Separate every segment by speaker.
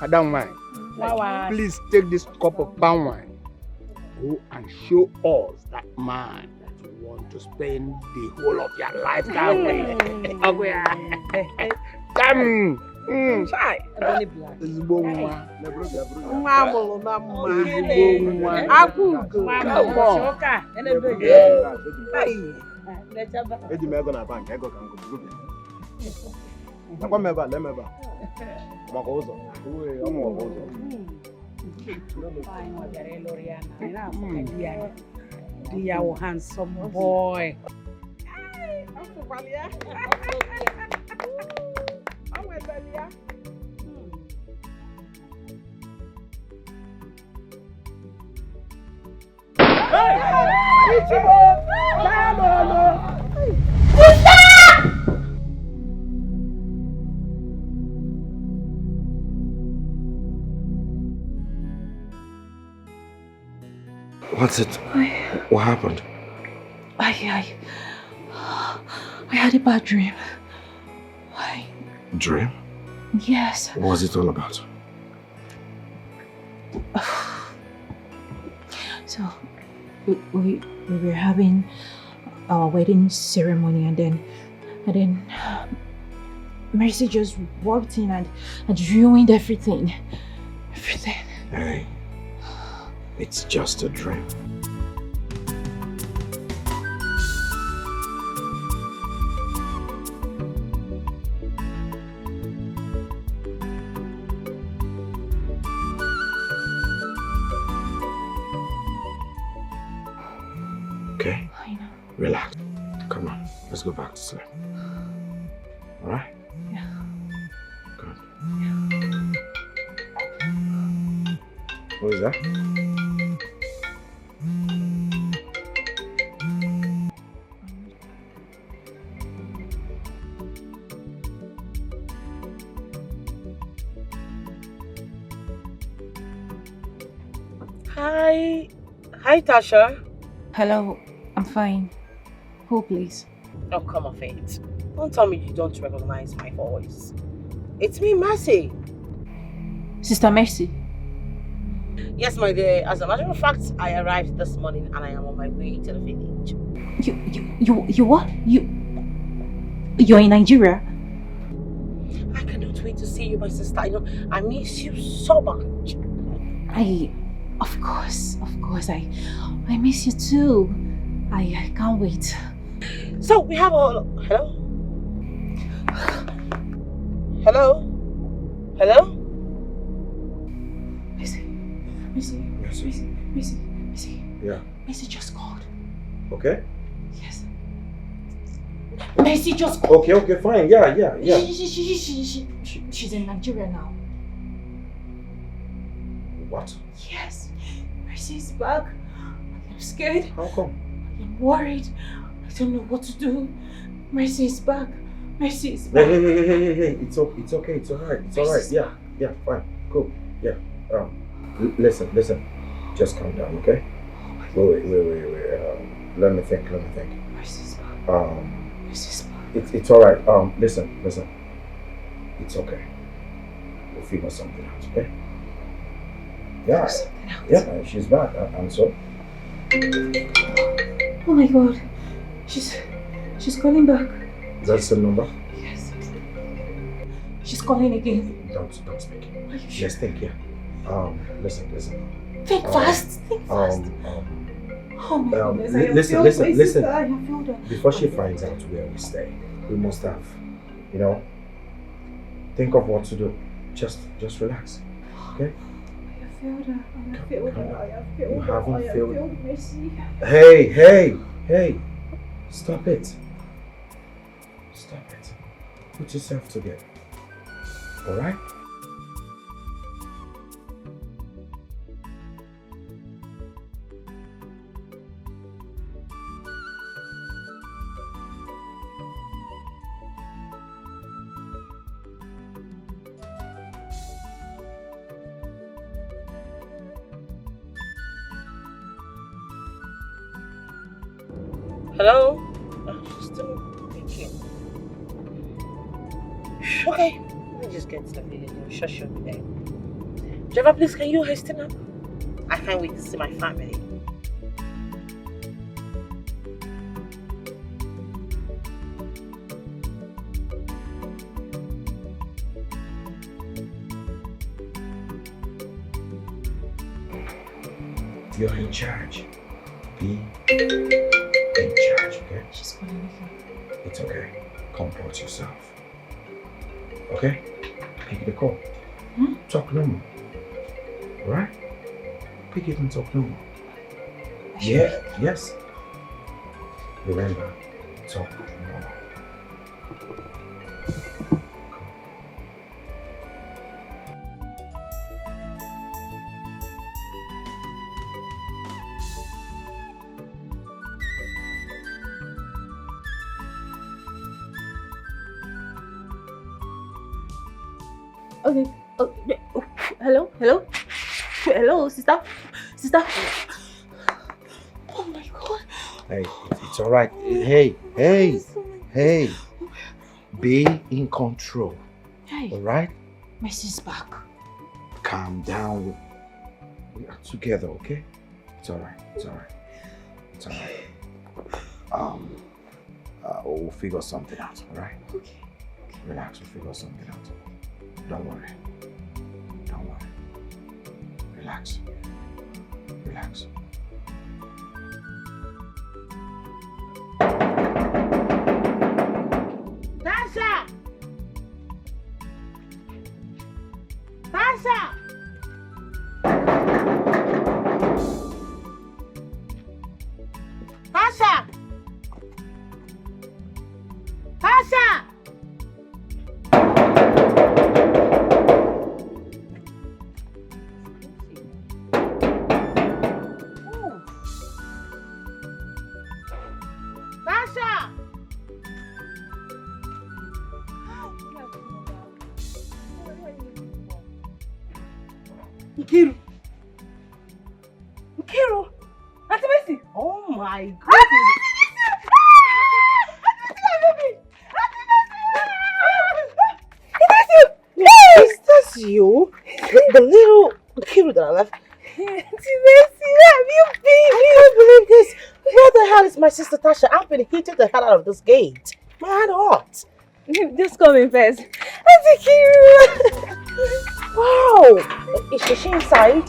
Speaker 1: I don't mind. Please take this cup of palm wine. Go and show us that man that you want to spend the whole of your life that way. Come.
Speaker 2: Try. Dear handsome boy.
Speaker 3: What's it? What happened?
Speaker 4: I had a bad dream.
Speaker 3: Dream?
Speaker 4: Yes.
Speaker 3: What was it all about?
Speaker 4: So, we were having our wedding ceremony and then Mercy just walked in and ruined everything.
Speaker 3: Hey, it's just a dream. Okay?
Speaker 4: I know.
Speaker 3: Relax. Come on, let's go back to sleep. Alright?
Speaker 4: Yeah.
Speaker 3: Good.
Speaker 4: Yeah.
Speaker 3: What is that?
Speaker 2: Hi, Tasha.
Speaker 4: Hello, I'm fine. Who, please?
Speaker 2: Oh, come off it. Don't tell me you don't recognize my voice. It's me, Mercy.
Speaker 4: Sister Mercy.
Speaker 2: Yes, my dear. As a matter of fact, I arrived this morning and I am on my way to the village.
Speaker 4: You what? You're in Nigeria?
Speaker 2: I cannot wait to see you, my sister. I miss you so much.
Speaker 4: Of course, I miss you too. I can't wait.
Speaker 2: So we have a hello? Hello?
Speaker 4: Mercy.
Speaker 3: Yeah.
Speaker 4: Mercy just called.
Speaker 3: Okay?
Speaker 4: Yes. Mercy just called.
Speaker 3: Okay, fine. Yeah.
Speaker 4: She's in Nigeria now.
Speaker 3: What?
Speaker 4: Yes. Mercy's back. I'm scared.
Speaker 3: How come?
Speaker 4: I'm worried. I don't know what to do. Mercy is back.
Speaker 3: Hey. It's okay. It's alright. It's alright. Yeah, fine. Cool. Yeah. Listen. Just calm down, okay? Wait. Let me think.
Speaker 4: Mercy's back. Mercy's back.
Speaker 3: It's alright. Listen. It's okay. We'll figure something out, okay? Yeah. Yeah, she's back. I'm so.
Speaker 4: Oh my God. She's calling back.
Speaker 3: That's the number?
Speaker 4: Yes. She's calling again.
Speaker 3: Don't speak.
Speaker 4: Are you sure?
Speaker 3: Let's think, yeah. Listen.
Speaker 4: Think fast.
Speaker 3: Oh my
Speaker 4: goodness.
Speaker 3: Listen.
Speaker 4: I have filled her.
Speaker 3: Before she finds out where we stay, we must have, think of what to do. Just relax, okay?
Speaker 4: I have filled her.
Speaker 3: You haven't filled
Speaker 4: Mercy.
Speaker 3: Hey! Stop it. Put yourself together. All right?
Speaker 2: Hello? She's still thinking. Okay, let me just get to the village. I'm sure she'll be there. Driver, please, can you hasten up? I can't wait to see my family.
Speaker 3: You're in charge. Be in charge, okay?
Speaker 4: She's calling me.
Speaker 3: It's okay. Comport yourself. Okay? Pick the call. Talk normal. Alright? Pick it and talk normal. Yeah, yes. Remember, talk normal.
Speaker 4: Okay. Oh, hello? Hello? Hello, sister? Sister? Oh my God.
Speaker 3: Hey, it's alright. Hey. Be in control.
Speaker 4: Hey.
Speaker 3: Alright?
Speaker 4: Mercy's back.
Speaker 3: Calm down. We are together, okay? It's alright. We'll figure something out, alright?
Speaker 4: Okay.
Speaker 3: Relax, we'll figure something out. Don't worry. Relax.
Speaker 2: Tasha! Nkiru! Auntie Mercy! Oh my goodness! Yes, that's you. The little Nkiru that I left. Auntie Mercy, where have you been? I can't believe this. Where the hell is my sister Tasha? I've been heated the hell out of this gate. My hand hot.
Speaker 4: Just come in first.
Speaker 2: Auntie Nkiru! Wow! Is she inside?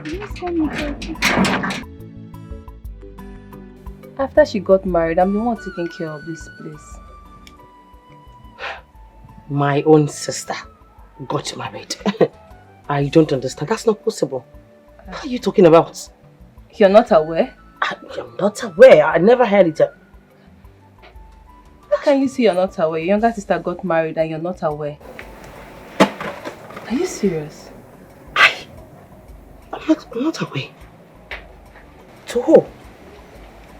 Speaker 4: Just come in first. After she got married, I'm the one taking care of this place.
Speaker 2: My own sister got married. I don't understand. That's not possible. What are you talking about?
Speaker 4: You're not aware?
Speaker 2: I'm not aware. I never heard it.
Speaker 4: How can you say you're not aware? Your younger sister got married and you're not aware. Are you serious?
Speaker 2: I'm not aware. To who?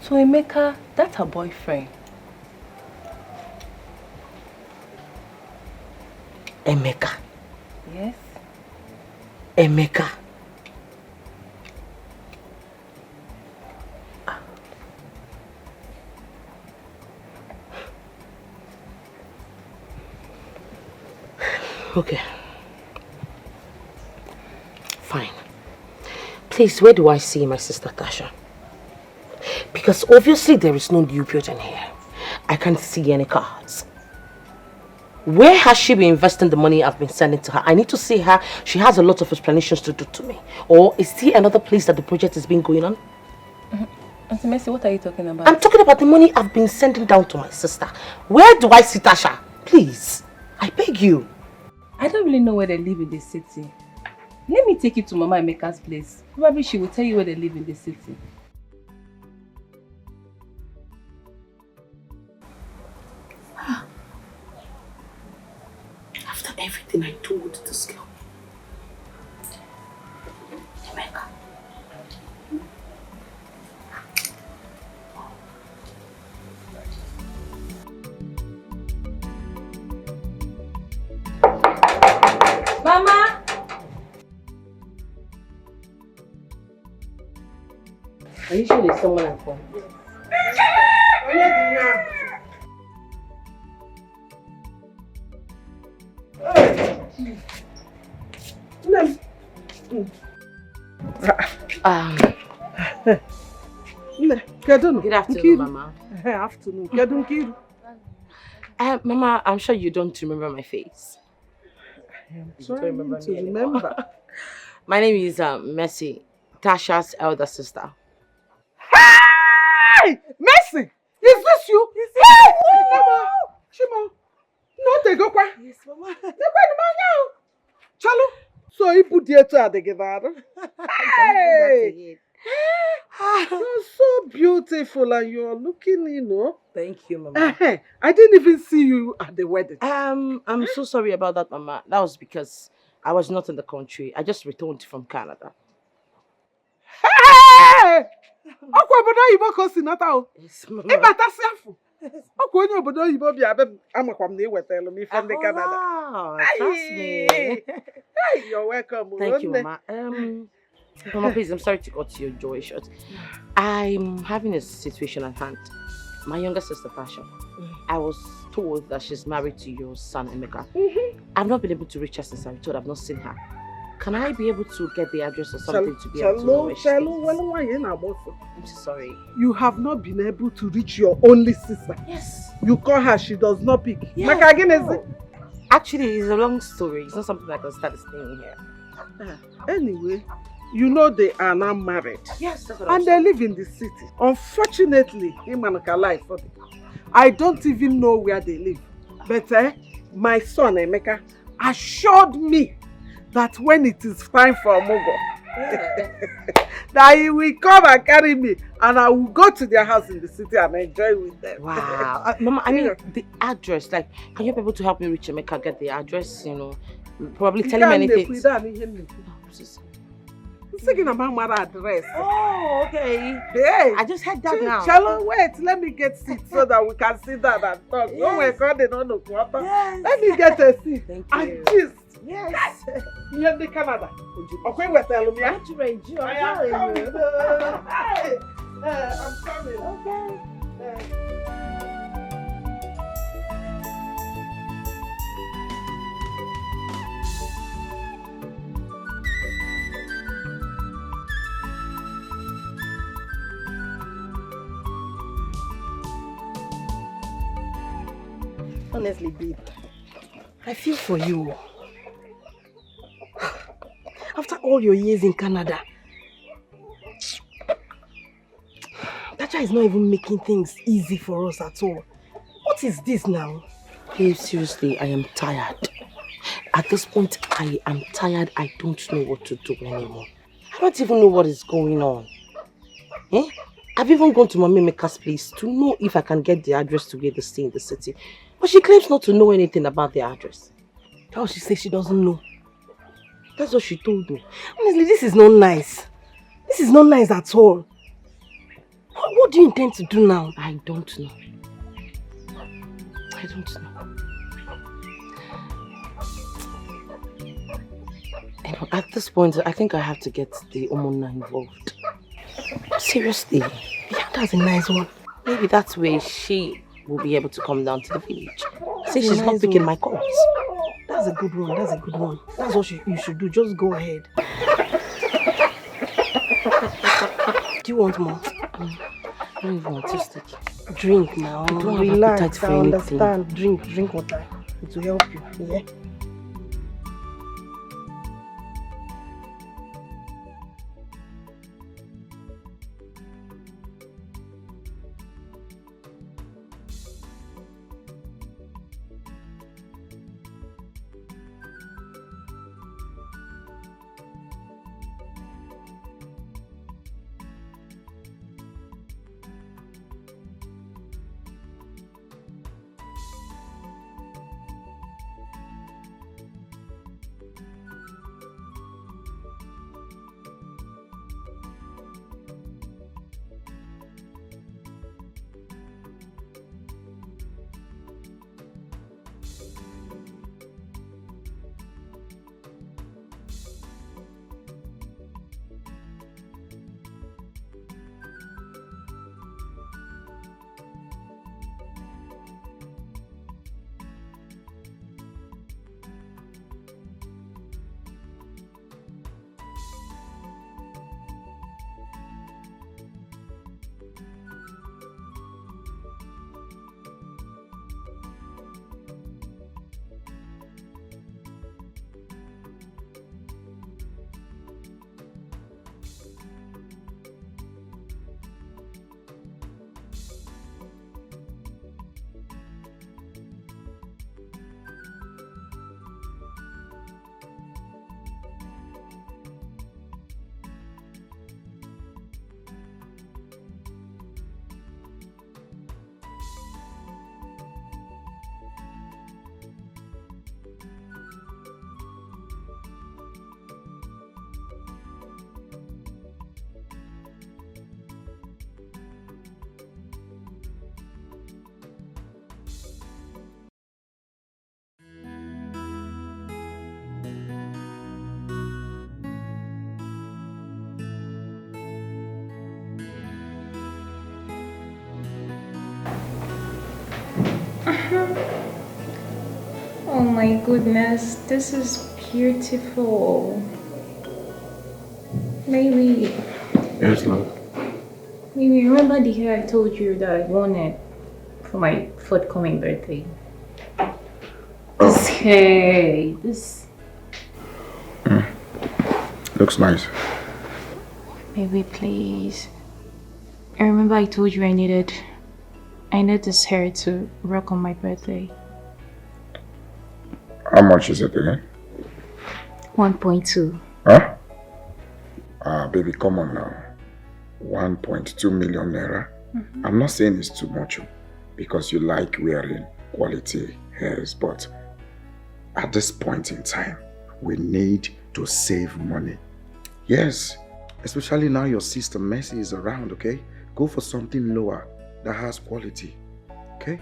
Speaker 4: So Emeka, that's her boyfriend.
Speaker 2: Emeka?
Speaker 4: Yes.
Speaker 2: Emeka? Okay. Fine. Please, where do I see my sister Tasha? Because obviously there is no new building here. I can't see any cars. Where has she been investing the money I've been sending to her? I need to see her. She has a lot of explanations to do to me. Or is there another place that the project is being going on?
Speaker 4: Auntie Mercy, what are you talking about?
Speaker 2: I'm talking about the money I've been sending down to my sister. Where do I see Tasha? Please, I beg you.
Speaker 4: I don't really know where they live in the city. Let me take you to Mama Emeka's place. Probably she will tell you where they live in the city.
Speaker 2: After everything I told this girl. Emeka.
Speaker 4: Mama!
Speaker 2: Are you sure there's someone at home? Good afternoon, Mama.
Speaker 5: Afternoon.
Speaker 2: Mama, I'm sure you don't remember my face.
Speaker 5: I'm trying to remember.
Speaker 2: My name is Mercy, Tasha's elder sister.
Speaker 5: Hey! Mercy! Is this you? Hey! Mama! Shimo! No, they go kwa. Yes, Mama. They go Chalo. So you put the two together. Hey! You're so beautiful and you're looking,
Speaker 2: Thank you, Mama.
Speaker 5: I didn't even see you at the wedding.
Speaker 2: I'm so sorry about that, Mama. That was because I was not in the country. I just returned from Canada.
Speaker 5: Hey! Okwa obodo oyibo ka o si nata o. Ịbata si afọ. Okwa onye obodo oyibo bịa be amakwa m na iwetelu m ife ndị Canada.
Speaker 2: Trust me.
Speaker 5: Hey, you're welcome.
Speaker 2: Thank you, Mama. Mama, please, I'm sorry to cut your joy short. I'm having a situation at hand. My younger sister, Tasha, I was told that she's married to your son, Emeka. I've not been able to reach her since I'm told I've not seen her. Can I be able to get the address or something to be able to know where she is? I'm so sorry.
Speaker 5: You have not been able to reach your only sister.
Speaker 2: Yes.
Speaker 5: You call her, she does not pick.
Speaker 2: Yes. Actually, it's a long story. It's not something I can start explaining here.
Speaker 5: Anyway, you know they are now married.
Speaker 2: Yes, that's what
Speaker 5: and they live in the city. Unfortunately, I don't even know where they live. But my son Emeka assured me that when it is time for Mogo, that he will come and carry me and I will go to their house in the city and enjoy with them.
Speaker 2: Wow. Mama, I mean, the address, like, can you be able to help me reach Emeka, get the address, probably tell him anything?
Speaker 5: Thinking about my address.
Speaker 2: Oh, okay.
Speaker 5: Hey,
Speaker 2: I just heard that now.
Speaker 5: Shalom, wait, let me get seat so that we can sit down and talk.
Speaker 2: Yes.
Speaker 5: No, we're going on the quarter. Yes. Let me get a seat.
Speaker 2: Thank you.
Speaker 5: And gist.
Speaker 2: Yes.
Speaker 5: You're in Canada. Okay, we're telling me.
Speaker 2: I am
Speaker 5: coming. I'm coming.
Speaker 2: Okay.
Speaker 6: Honestly, babe, I feel for you. After all your years in Canada, Tacha is not even making things easy for us at all. What is this now?
Speaker 2: Babe, seriously, I am tired. At this point, I am tired. I don't know what to do anymore. I don't even know what is going on. I've even gone to Mommy Meka's place to know if I can get the address to where they stay in the city. But she claims not to know anything about the address.
Speaker 6: Oh, she says she doesn't know.
Speaker 2: That's what she told me.
Speaker 6: Honestly, this is not nice. This is not nice at all. What do you intend to do now?
Speaker 2: I don't know. I don't know. At this point, I think I have to get the Omona involved. Seriously.
Speaker 6: Yeah, that's a nice one.
Speaker 2: Maybe that's where she will be able to come down to the village. See, she's not picking my calls.
Speaker 6: That's a good one. That's a good one. That's what you should do. Just go ahead. Do you want more?
Speaker 2: I don't even want to stick.
Speaker 6: Drink now.
Speaker 2: I don't
Speaker 6: Relax.
Speaker 2: have appetite for
Speaker 6: I
Speaker 2: anything.
Speaker 6: understand. Drink water. It will help you. Yeah.
Speaker 7: Oh my goodness, this is beautiful. Maybe.
Speaker 3: Yes, love.
Speaker 7: Maybe remember the hair I told you that I wanted for my forthcoming birthday? This hair, this.
Speaker 3: Looks nice.
Speaker 7: Maybe please. I remember I told you I needed this hair to rock on my birthday.
Speaker 3: How much is it again?
Speaker 7: 1.2.
Speaker 3: Huh? Baby, come on now. 1.2 million naira. I'm not saying it's too much because you like wearing quality hairs, but at this point in time, we need to save money. Yes, especially now your sister Mercy is around, okay? Go for something lower that has quality, okay?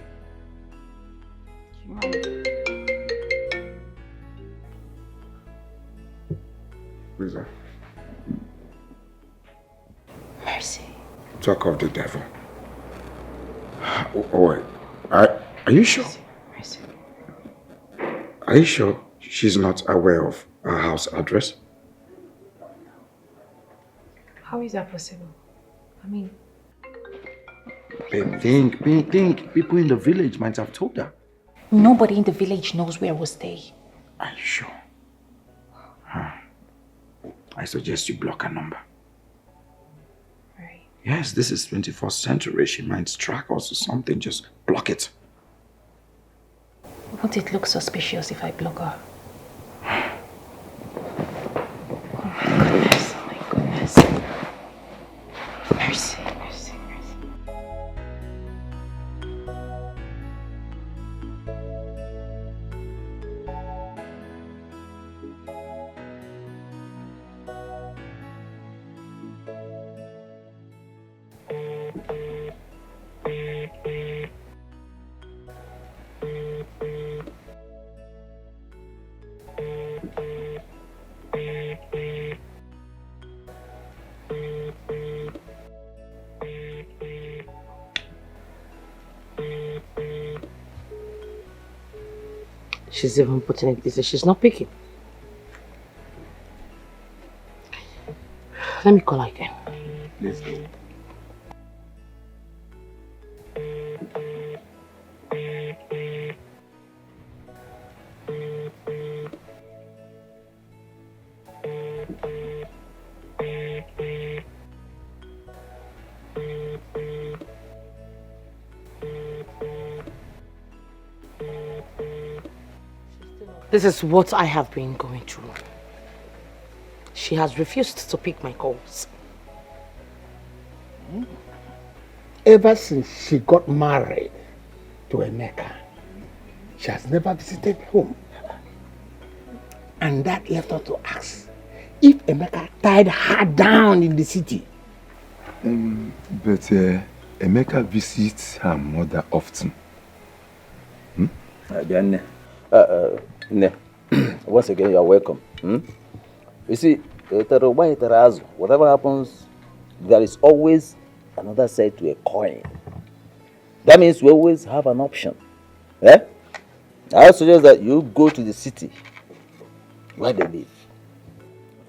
Speaker 3: Who is that?
Speaker 7: Mercy.
Speaker 3: Talk of the devil. Oh wait, are you sure?
Speaker 7: Mercy.
Speaker 3: Are you sure she's not aware of our house address?
Speaker 7: How is that possible? I mean...
Speaker 3: Babe, think. People in the village might have told her.
Speaker 7: Nobody in the village knows where we stay.
Speaker 3: Are you sure? I suggest you block her number.
Speaker 7: Right.
Speaker 3: Yes, this is 21st century. She might track us or something. Just block it.
Speaker 7: Won't it look suspicious if I block her? Oh my goodness. Mercy.
Speaker 2: She's even putting it this way. She's not picking. Let me call her again.
Speaker 3: Let's go.
Speaker 2: This is what I have been going through. She has refused to pick my calls.
Speaker 1: Ever since she got married to Emeka, she has never visited home. And that left her to ask if Emeka tied her down in the city.
Speaker 8: But Emeka visits her mother often.
Speaker 9: Once again, you are welcome. You see, whatever happens, there is always another side to a coin. That means we always have an option. I suggest that you go to the city where they live.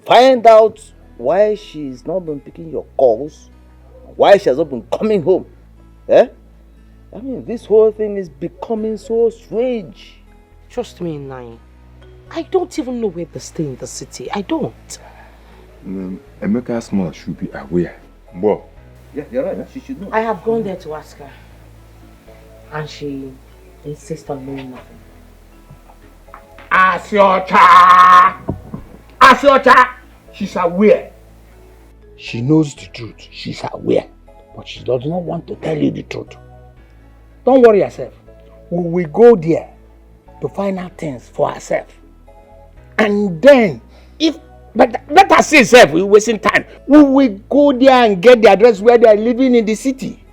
Speaker 9: Find out why she's not been picking your calls, why she has not been coming home. I mean, this whole thing is becoming so strange.
Speaker 2: Trust me, Nai. I don't even know where they stay in the city. I don't.
Speaker 8: Emeka's mother should be aware. But
Speaker 9: yeah, you're right. She should know.
Speaker 2: I have gone there to ask her. And she insists on knowing nothing.
Speaker 1: Asyocha! She's aware. She knows the truth. She's aware. But she does not want to tell you the truth. Don't worry yourself. We will go there to find out things for herself. And then, let us see herself, we're wasting time. We will go there and get the address where they are living in the city.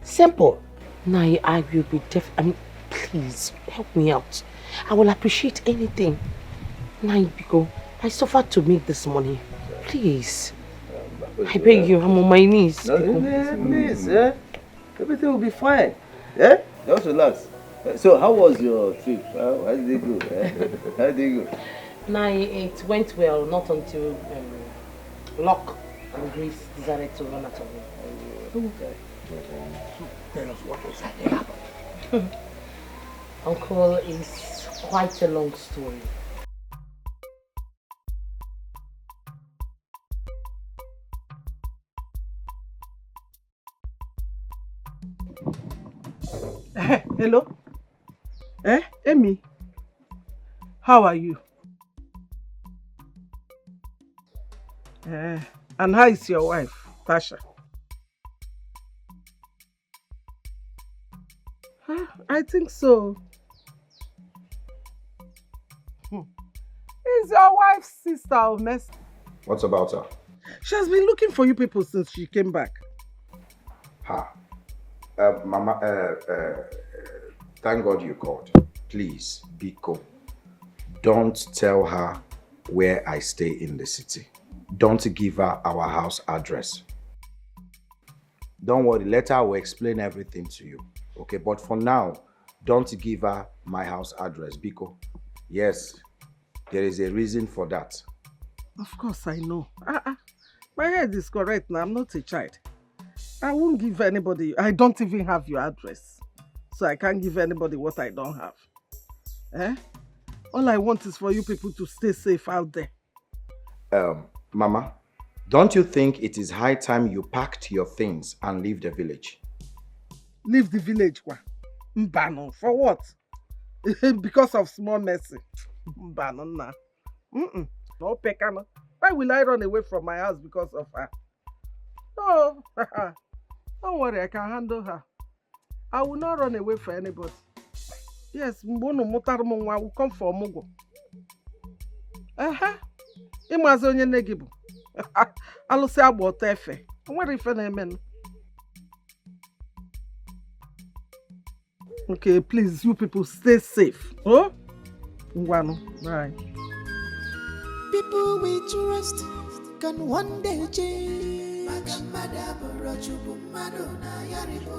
Speaker 1: Simple.
Speaker 2: Nai, I will be please, help me out. I will appreciate anything. Nai, Biko, I suffered to make this money. Please. I beg you, I'm on my knees.
Speaker 9: No, please, everything will be fine. Just relax. So how was your trip? How did it go? How did it go?
Speaker 2: Now it went well, not until Locke and Grace decided to run out of me.
Speaker 9: Okay.
Speaker 1: Tell us what exactly happened.
Speaker 2: Uncle, is quite a long story.
Speaker 5: Hello? Amy? How are you? And how is your wife, Tasha? I think so. Is your wife's sister of mess?
Speaker 3: What's about her?
Speaker 5: She has been looking for you people since she came back.
Speaker 3: Mama, thank God you called. Please, Biko, don't tell her where I stay in the city. Don't give her our house address. Don't worry, later I will explain everything to you. Okay, but for now, don't give her my house address, Biko. Yes, there is a reason for that.
Speaker 5: Of course I know. My head is correct now. I'm not a child. I won't give anybody. I don't even have your address. So I can't give anybody what I don't have. All I want is for you people to stay safe out there.
Speaker 3: Mama, don't you think it is high time you packed your things and leave the village?
Speaker 5: Leave the village, kwa? Mbano, for what? Because of small mercy. Mbano na. No pekano. Why will I run away from my house because of her? No. Don't worry, I can handle her. I will not run away for anybody. Yes, Mbono Motarumwa will come for Mugo. Imazo onye negibu. Alusi agba ọtọ efe. Nwere ife na-eme. Okay, please, you people stay safe. Oh? Ngwanu, bye.
Speaker 10: People we trust can one day change.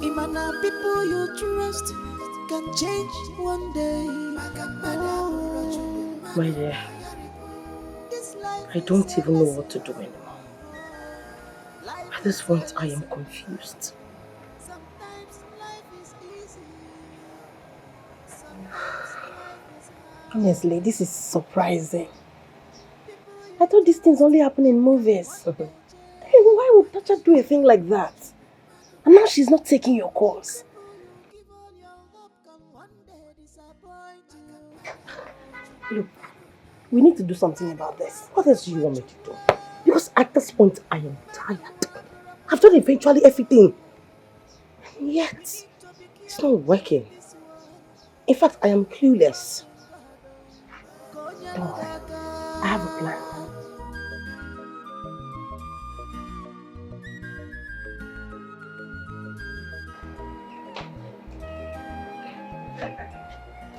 Speaker 10: Imana people you trust can change one day.
Speaker 2: My dear, I don't even know what to do anymore. At this point, I am confused.
Speaker 6: Honestly, this is surprising. I thought these things only happen in movies. Hey, why would Tasha do a thing like that? And now she's not taking your calls. Look, we need to do something about this.
Speaker 2: What else do you want me to do? Because at this point, I am tired. I've done eventually everything. And yet, it's not working. In fact, I am clueless. Don't worry. I have a plan.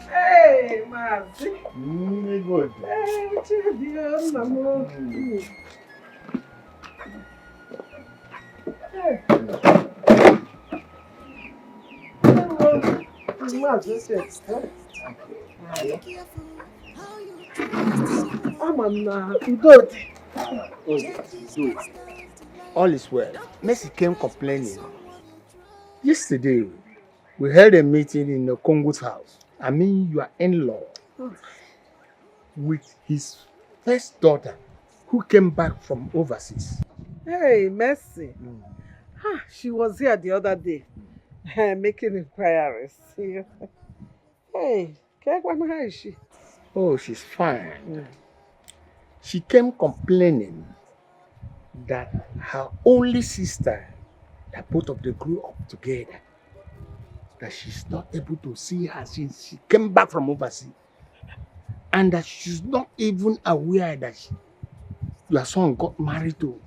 Speaker 5: Hey, Mazi.
Speaker 3: Good.
Speaker 5: Hey, what you doing, Mama? Hey. Good.
Speaker 1: All is well. Mercy came complaining. Yesterday, we held a meeting in the Congo's house. I mean, your in-law, with his first daughter, who came back from overseas.
Speaker 5: Hey, Mercy. She was here the other day, making inquiries. Hey, how is she?
Speaker 1: Oh, she's fine. She came complaining that her only sister, that both of them grew up together, that she's not able to see her since she came back from overseas, and that she's not even aware that your son got married to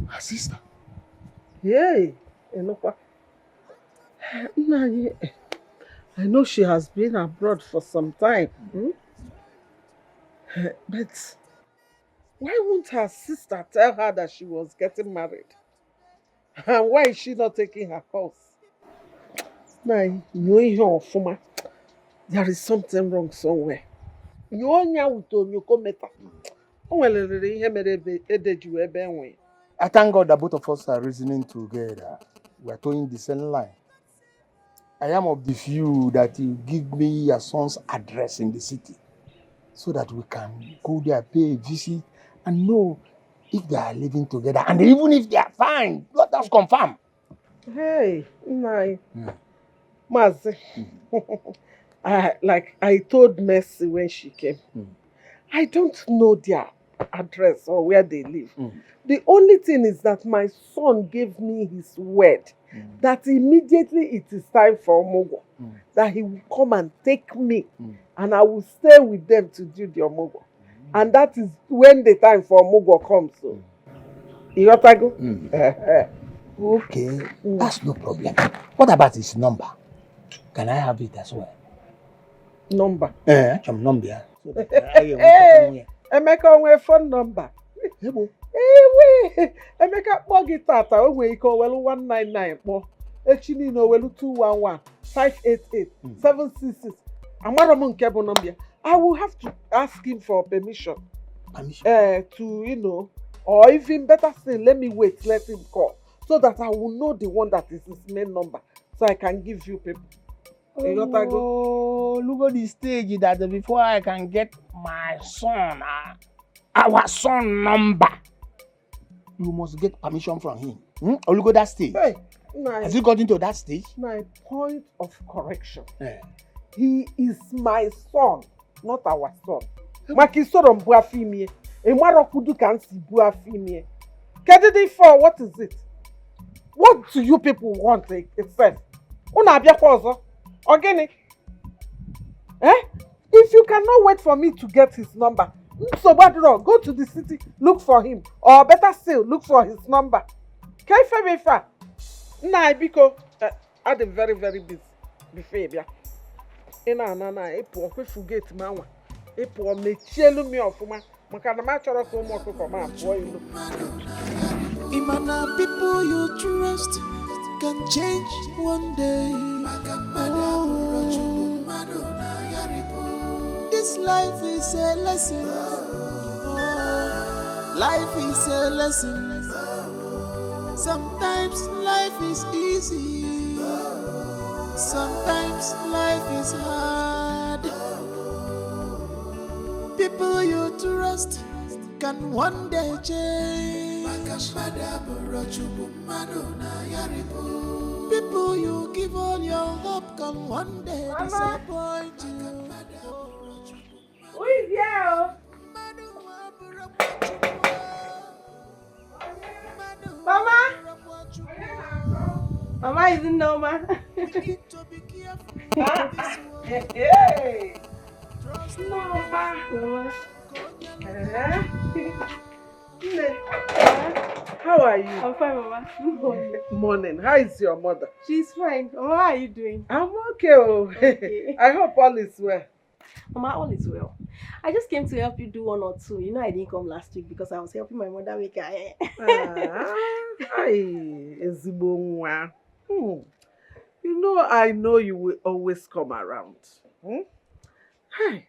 Speaker 1: her sister.
Speaker 5: Yay! I know she has been abroad for some time. But why won't her sister tell her that she was getting married? And why is she not taking her calls? Now, you here, there is something wrong somewhere. You only out on your cometa. Oh, well,
Speaker 1: I thank God that both of us are reasoning together. We are towing the same line. I am of the view that you give me your son's address in the city so that we can go there, pay a visit, and know if they are living together. And even if they are fine, let us confirm.
Speaker 5: Hey, Nai. Mazi. Like I told Mercy when she came, I don't know their address or where they live. The only thing is that my son gave me his word that immediately it is time for Omogo, that he will come and take me and I will stay with them to do the Omogo. And that is when the time for Omogo comes. So, you got to go?
Speaker 1: Okay, that's no problem. What about his number? Can I have it as well?
Speaker 5: Number?
Speaker 1: Some number.
Speaker 5: Hey, Emeka onwe phone number. Emeka kpọ gị tata o nwere ike owelu 199 kpọ echi niile owelu 211 588 766 amara m nke bụ number. I will have to ask him for permission. To or even better still, let me wait, let him call so that I will know the one that is his main number so I can give you people.
Speaker 1: Oh, look at the stage that before I can get my son, our son number, you must get permission from him. Or look at that stage.
Speaker 5: Hey,
Speaker 1: has he got into that stage?
Speaker 5: My point of correction. He is my son, not our son. Makisoro mbuafimie. Emarokudu can see buafimie. Kedidi for what is it? What do you people want itself? Una abia kwazo. Organic. If you cannot wait for me to get his number, so go to the city, look for him. Or better still, look for his number. Kaifa. Nah, because I'm very, very busy. Behavior. Epo forget mama. Epo mechelu mi ofuma. Makana ma choro ko mo ko ma boy you.
Speaker 10: Imana people you trust can change one day. This life is a lesson. Life is a lesson. Sometimes life is easy. Sometimes life is hard. People you trust can one day change. People you give all your hope can one day disappoint you.
Speaker 6: Who is here? Mama? Mama isn't normal.
Speaker 5: Hey! Mama. How are you?
Speaker 6: I'm fine, Mama.
Speaker 5: Morning. How is your mother?
Speaker 6: She's fine. Mama, how are you doing?
Speaker 5: I'm okay. Okay. I hope all is well.
Speaker 6: Mama, all is well. I just came to help you do one or two. You know I didn't come last week because I was helping my mother make her hair.
Speaker 5: You know, I know you will always come around. Hey.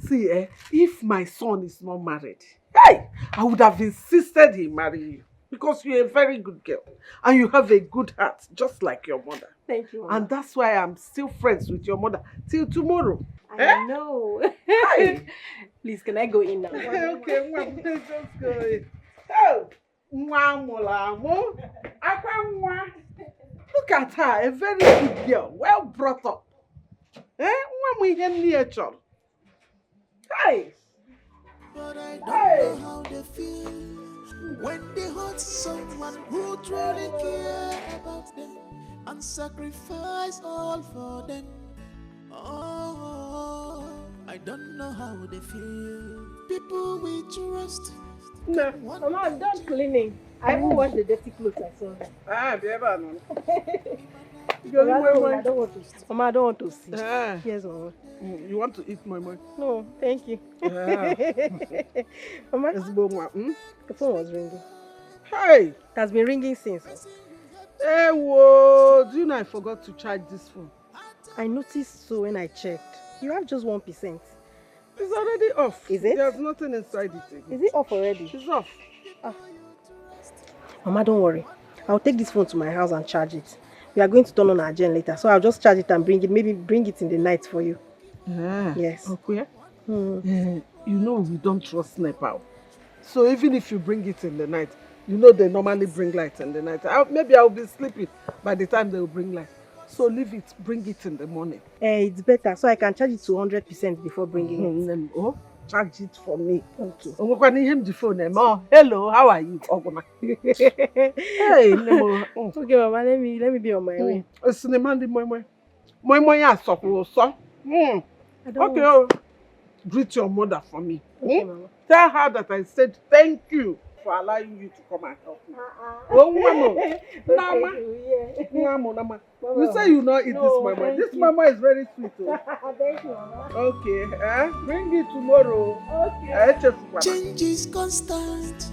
Speaker 5: See, if my son is not married, hey, I would have insisted he marry you because you're a very good girl and you have a good heart, just like your mother.
Speaker 6: Thank you, Mama.
Speaker 5: And that's why I'm still friends with your mother till tomorrow.
Speaker 6: I know.
Speaker 5: Hey.
Speaker 6: Please, can I go in now?
Speaker 5: Okay, just go in. Oh, look at her, a very good girl, well brought up. Hey!
Speaker 10: But I don't know how they feel when they hurt someone who truly care about them and sacrifice all for them. Oh, I don't know how they feel. People we trust.
Speaker 6: No, Mama, I'm done cleaning. I even washed the dirty clothes I saw. Mama, I don't want to see. Yes, Mama.
Speaker 5: You want to eat my money?
Speaker 6: No, thank you. Mama, the phone was ringing.
Speaker 5: Hey!
Speaker 6: It has been ringing since.
Speaker 5: Hey, whoa, do you know I forgot to charge this phone?
Speaker 6: I noticed so when I checked. You have just 1%.
Speaker 5: It's already off.
Speaker 6: Is it?
Speaker 5: There's nothing inside it again.
Speaker 6: Is it off already?
Speaker 5: It's off.
Speaker 6: Ah. Mama, don't worry. I'll take this phone to my house and charge it. We are going to turn on our gen later, so I'll just charge it and bring it. Maybe bring it in the night for you. Yes.
Speaker 5: Okay. You know we don't trust NEPA. So even if you bring it in the night, you know they normally bring light in the night. Maybe I'll be sleeping by the time they'll bring light. So leave it, bring it in the morning.
Speaker 6: It's better, so I can charge it to 100% before bringing it.
Speaker 5: Oh, charge it for me. Okay. The phone. Oh, hello, how are you? Hey, Nemo.
Speaker 6: Okay, Mama, let me be on my way.
Speaker 5: It's the man, okay, greet your mother for me.
Speaker 6: Okay, Mama.
Speaker 5: Tell her that I said thank you for allowing you to come and help me. Oh, Mama. Nama. You say you not eat this mama. This mama is very sweet. Oh.
Speaker 6: Thank you, Mama.
Speaker 5: Okay, bring it tomorrow. Okay.
Speaker 10: Change is constant.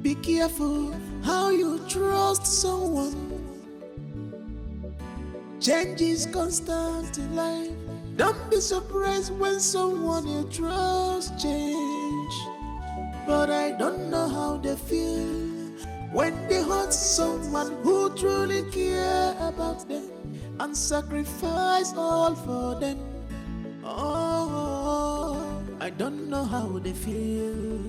Speaker 10: Be careful how you trust someone. Change is constant in life. Don't be surprised when someone you trust change. But I don't know how they feel when they hurt someone who truly care about them and sacrifice all for them. Oh, I don't know how they feel.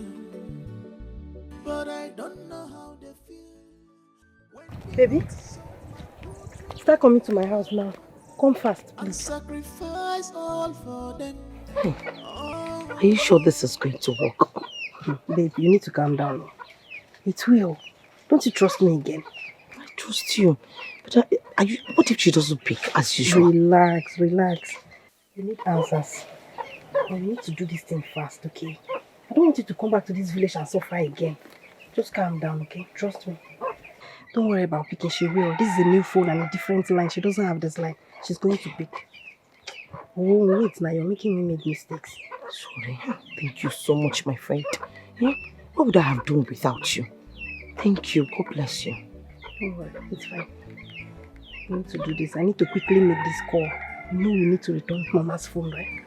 Speaker 10: But I don't know how they feel.
Speaker 6: Baby, start coming to my house now. Come fast, please.
Speaker 10: And sacrifice all for them.
Speaker 2: Are you sure this is going to work?
Speaker 6: Babe, you need to calm down. It will. Don't you trust me again?
Speaker 2: I trust you. But what if she doesn't pick as usual?
Speaker 6: Relax. You need answers. And we need to do this thing fast, okay? I don't want you to come back to this village and suffer again. Just calm down, okay? Trust me. Don't worry about picking. She will. This is a new phone and a different line. She doesn't have this line. She's going to pick. Oh, wait. Now you're making me make mistakes.
Speaker 2: Sorry. Thank you so much, my friend. What would I have done without you? Thank you. God bless you.
Speaker 6: Don't worry. It's fine. I need to do this. I need to quickly make this call. You know we need to return Mama's phone, right?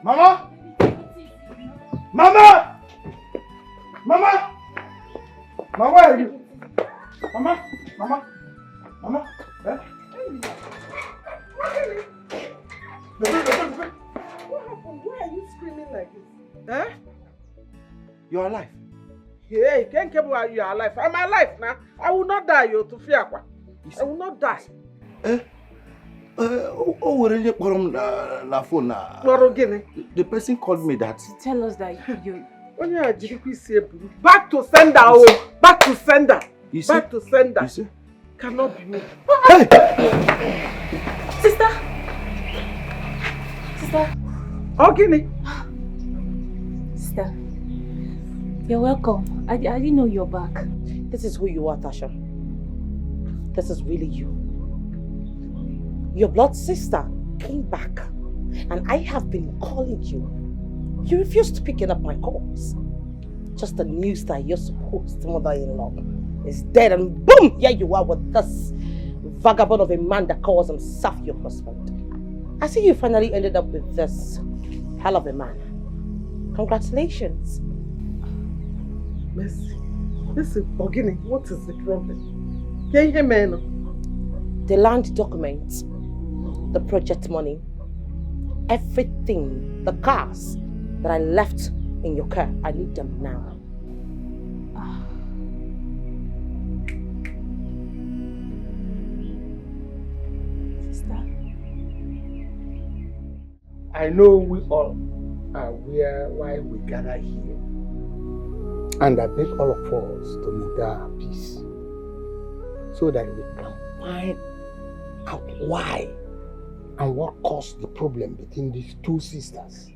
Speaker 1: Mama! Mama! Mama! Mama, where are you? Mama! Mama! Mama! Eh?
Speaker 5: What happened? Why are you screaming like this? Eh?
Speaker 1: You're alive.
Speaker 5: Hey, can't keep while you are alive. I'm alive now. I will not die, you to fear. I will not die.
Speaker 3: Eh? The person called me that.
Speaker 7: Tell us that you...
Speaker 5: Back to sender, oh! Back to sender! Back to sender!
Speaker 3: You see?
Speaker 5: Cannot be me.
Speaker 3: Hey!
Speaker 7: Sister! Sister!
Speaker 5: Oh, Guinea!
Speaker 7: Sister, you're welcome. I didn't know you're back.
Speaker 2: This is who you are, Tasha. This is really you. Your blood sister came back, and I have been calling you. You refused picking up my calls. Just the news that your supposed mother-in-law is dead, and boom, here you are with this vagabond of a man that calls himself your husband. I see you finally ended up with this hell of a man. Congratulations.
Speaker 5: Mercy. Listen, Ogini, what is the problem? Can you hear me now?
Speaker 2: The land documents, the project money, everything, the cars that I left in your car, I need them now.
Speaker 7: Sister.
Speaker 1: I know we all are aware why we gather here. And I beg all of us to maintain our peace so that we can find out why and what caused the problem between these two sisters.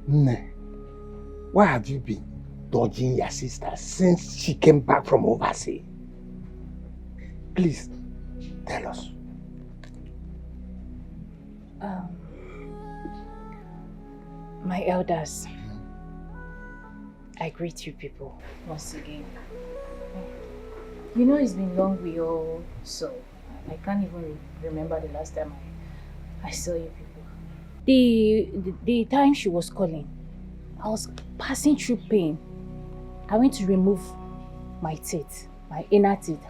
Speaker 1: Nne, why have you been dodging your sister since she came back from overseas? Please, tell us.
Speaker 7: My elders, I greet you people once again. You know it's been long we all saw. I can't even remember the last time I saw you people. The time she was calling, I was passing through pain. I went to remove my teeth, my inner teeth.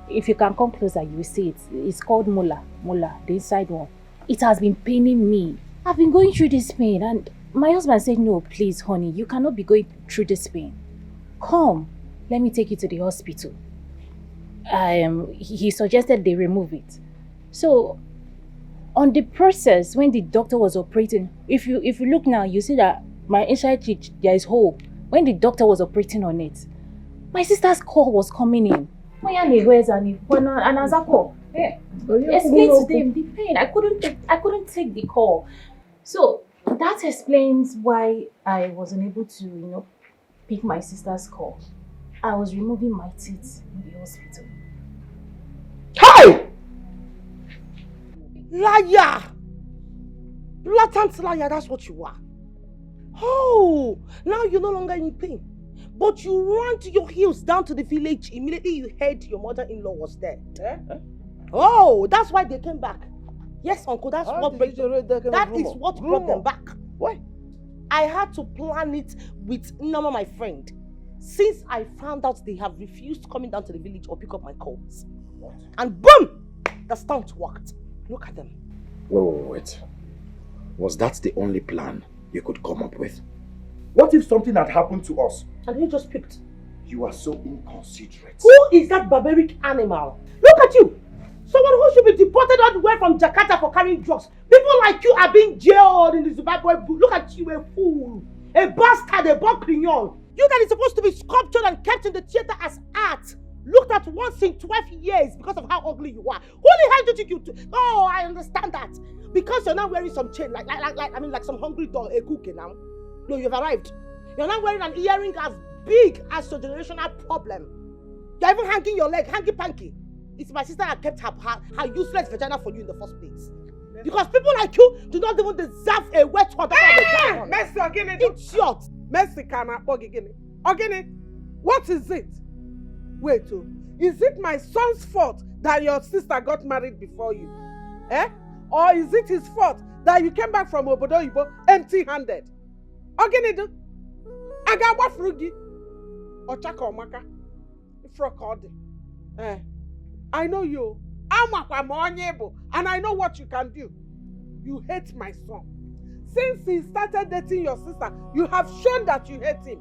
Speaker 7: If you can come closer, you will see it. It's called molar, the inside one. It has been paining me. I've been going through this pain and my husband said, no, please, honey, you cannot be going through this pain. Come, let me take you to the hospital. He suggested they remove it. So, on the process, when the doctor was operating, if you look now, you see that my inside teeth, there is hole. When the doctor was operating on it, my sister's call was coming in. Explain to them the pain. I couldn't take the call. So that explains why I wasn't able to, pick my sister's call. I was removing my teeth in the hospital.
Speaker 6: Hey! Liar! Blatant liar, that's what you are. Oh, now you're no longer in pain. But you ran to your heels down to the village immediately you heard your mother-in-law was there. Oh, that's why they came back. Yes, uncle, that's what brought them back. Why? I had to plan it with Nama, my friend. Since I found out they have refused coming down to the village or pick up my calls. What? And boom! The stunt worked. Look at them.
Speaker 3: Wait. Was that the only plan you could come up with? What if something had happened to us?
Speaker 6: And he just picked.
Speaker 3: You are so inconsiderate.
Speaker 6: Who is that barbaric animal? Look at you! Someone who should be deported all the way from Jakarta for carrying drugs. People like you are being jailed in the Zimbabwe. Look at you, a fool. A bastard, a bon crignon. You that is supposed to be sculptured and kept in the theater as art. Looked at once in 12 years because of how ugly you are. Who the hell did you do? Oh, I understand that. Because you're now wearing some chain, like some hungry dog, a cookie now. No, you've arrived. You're not wearing an earring as big as your generational problem. You're even hanging your leg, hanky-panky. It's my sister that kept her useless vagina for you in the first place. Because people like you do not even deserve a wet water.
Speaker 5: Mercy, Ogini.
Speaker 6: Idiot.
Speaker 5: Mercy, Ogini, what is it? Wait, is it my son's fault that your sister got married before you? Or is it his fault that you came back from Obodo Ibo empty-handed? Ogini, I got what frugi? Ochaka Omaka? Ifrokodi. I know you. And I know what you can do. You hate my son. Since he started dating your sister, you have shown that you hate him.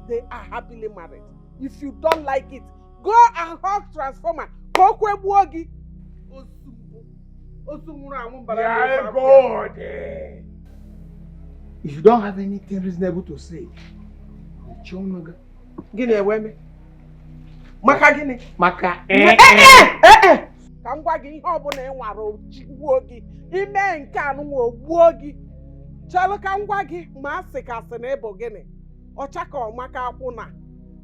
Speaker 5: They are happily married. If you don't like it, go and hug Transformer.
Speaker 1: Yeah, God. If you don't have anything reasonable to say,
Speaker 5: Gini eweme. Maka gini?
Speaker 1: Maka
Speaker 5: Ka ngwa gị ihe ọbụla ị nwara ogbuo gị. Ime nke anụ ogbuo gị. Chalụ ka ngwa gị ma asị kasị na ịbụ gịnị. Ọcha ka ọmaka akwụ na.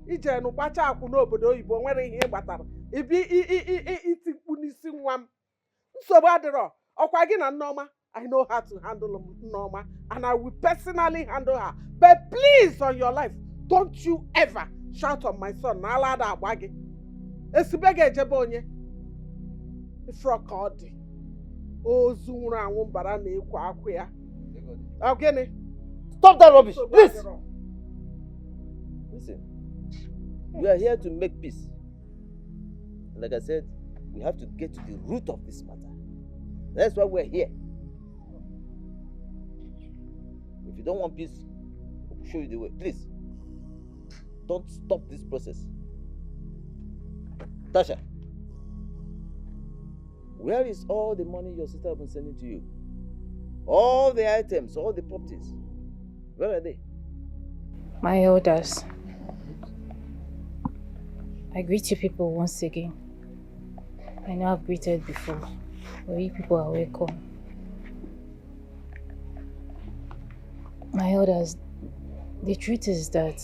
Speaker 5: Ije nụkpacha akwụ n'obodo oyibo nwere ihe ị gbatara. Ibi itikpu n'isi nwa m. Nsogbu adịrọ. Ọkwa gị na Nneoma. I know how to handle Nneoma and I will personally handle her. But please, on your life, don't you ever shout on my son. Nalada abagi. Esibege ejebonye. Ifrokodi. Ozunra wumbara na ekwa akwya. Okay.
Speaker 9: Stop that rubbish, please. Listen, we are here to make peace. Like I said, we have to get to the root of this matter. That's why we're here. If you don't want peace, I'll show you the way. Please, don't stop this process. Tasha, where is all the money your sister has been sending to you? All the items, all the properties. Where are they?
Speaker 7: My elders, I greet you people once again. I know I've greeted before, but you people are welcome. My elders, the truth is that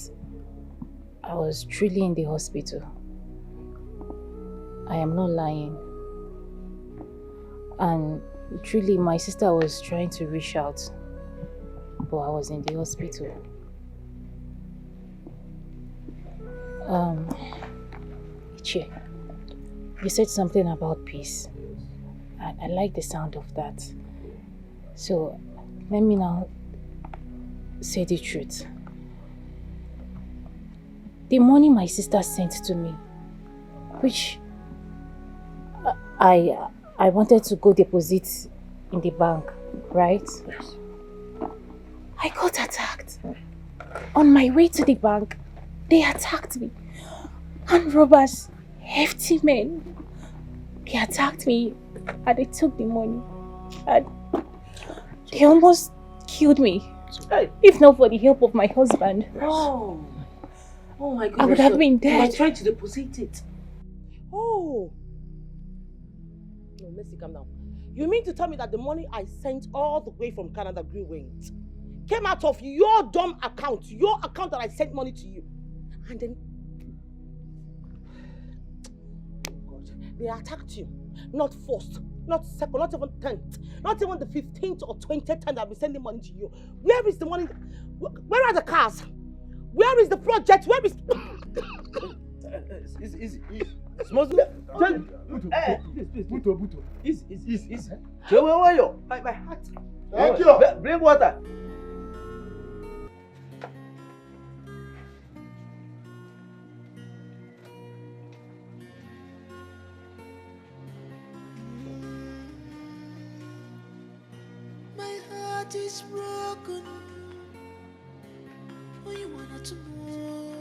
Speaker 7: I was truly in the hospital. I am not lying. And truly, my sister was trying to reach out, but I was in the hospital. Ichie, you said something about peace. I like the sound of that. So, let me now say the truth. The money my sister sent to me, which I wanted to go deposit in the bank, right?
Speaker 9: Yes.
Speaker 7: I got attacked. On my way to the bank, they attacked me. And robbers, hefty men, they attacked me and they took the money. And they almost killed me. If not for the help of my husband.
Speaker 2: Oh my goodness.
Speaker 7: I would have been
Speaker 2: You
Speaker 7: dead.
Speaker 2: were trying to deposit it. Oh. No, Mercy, calm down. You mean to tell me that the money I sent all the way from Canada, Greenwings, came out of your dumb account, your account that I sent money to you, and then they attacked you? Not first, not second, not even 10th, not even the 15th or 20th time that I've been sending money to you. Where is the money? Where are the cars? Where is the project? Where is...
Speaker 9: Easy. Smoke.
Speaker 3: Buto.
Speaker 9: Easy. My heart.
Speaker 3: Thank you.
Speaker 9: Bring water.
Speaker 10: My heart is broken. Oh, you wanna to know?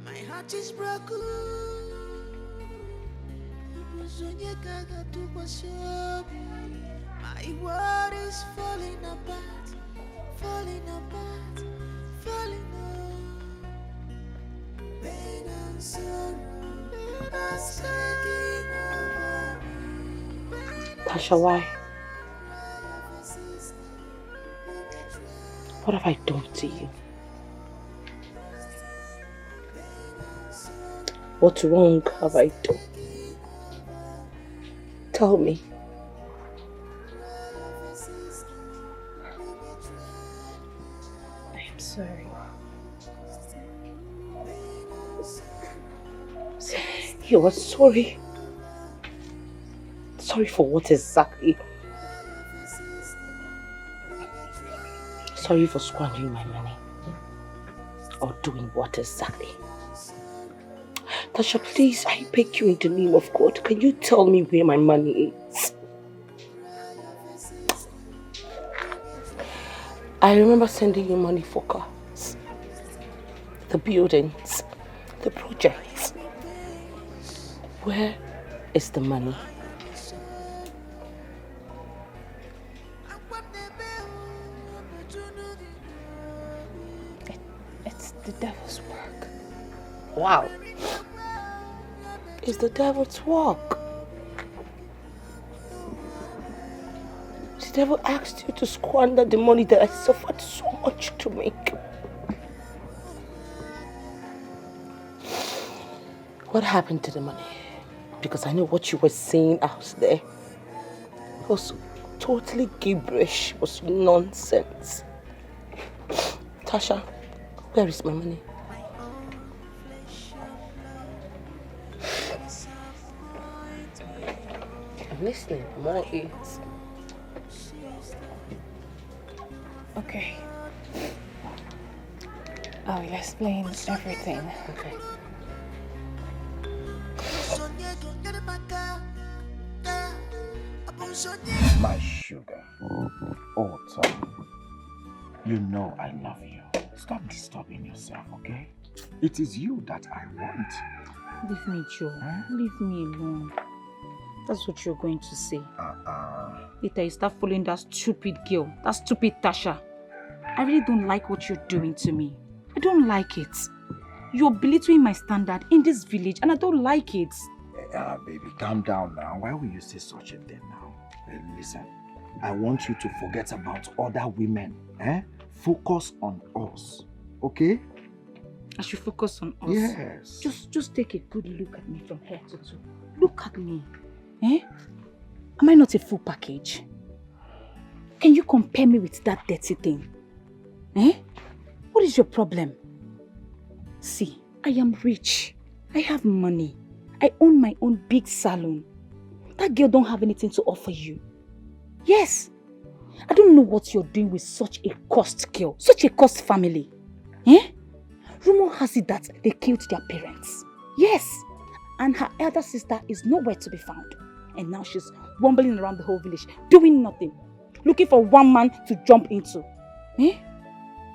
Speaker 10: My heart is broken. My world is falling apart. Pain and sorrow are taking over me.
Speaker 2: Tasha, why? What have I done to you? What wrong have I done? Tell me.
Speaker 7: I'm sorry.
Speaker 2: You are sorry? Sorry for what exactly? Sorry for squandering my money. Or doing what exactly? Tasha, please, I beg you in the name of God, can you tell me where my money is? I remember sending you money for cars, the buildings, the projects. Where is the money?
Speaker 7: It's the devil's work.
Speaker 2: Wow. It's the devil's work. The devil asked you to squander the money that I suffered so much to make. What happened to the money? Because I know what you were saying out there. It was totally gibberish. It was nonsense. Tasha, where is my money? I'm listening. I'm all ears.
Speaker 7: Okay. I will explain everything.
Speaker 2: Okay.
Speaker 3: My sugar. Oh, Tom. You know I love you. Stop disturbing yourself, okay? It is you that I want.
Speaker 4: Leave me, Joe. Leave me alone. That's what you're going to say.
Speaker 11: Later you start following that stupid girl, that stupid Tasha. I really don't like what you're doing to me. I don't like it. You're belittling my standard in this village and I don't like it.
Speaker 3: Baby, calm down now. Why will you say such a thing now? Listen, I want you to forget about other women. Focus on us, okay?
Speaker 11: I should focus on us?
Speaker 3: Yes.
Speaker 11: Just take a good look at me from head to toe. Look at me. Am I not a full package? Can you compare me with that dirty thing? What is your problem? See, I am rich. I have money. I own my own big salon. That girl don't have anything to offer you. Yes. I don't know what you're doing with such a cursed girl, such a cursed family. Rumor has it that they killed their parents. Yes. And her elder sister is nowhere to be found. And now she's wambling around the whole village, doing nothing. Looking for one man to jump into.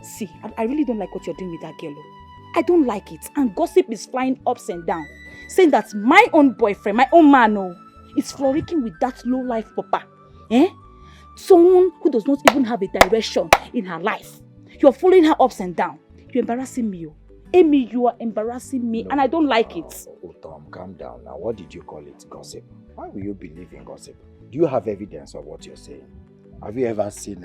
Speaker 11: See, I really don't like what you're doing with that girl. I don't like it. And gossip is flying ups and down. Saying that my own boyfriend, my own man, is frolicking with that low-life papa. Someone who does not even have a direction in her life. You're following her ups and down. You're embarrassing me. Amy, you are embarrassing me and I don't like it.
Speaker 3: Oh, Tom, calm down now. What did you call it? Gossip? Why will you believe in gossip? Do you have evidence of what you're saying? Have you ever seen...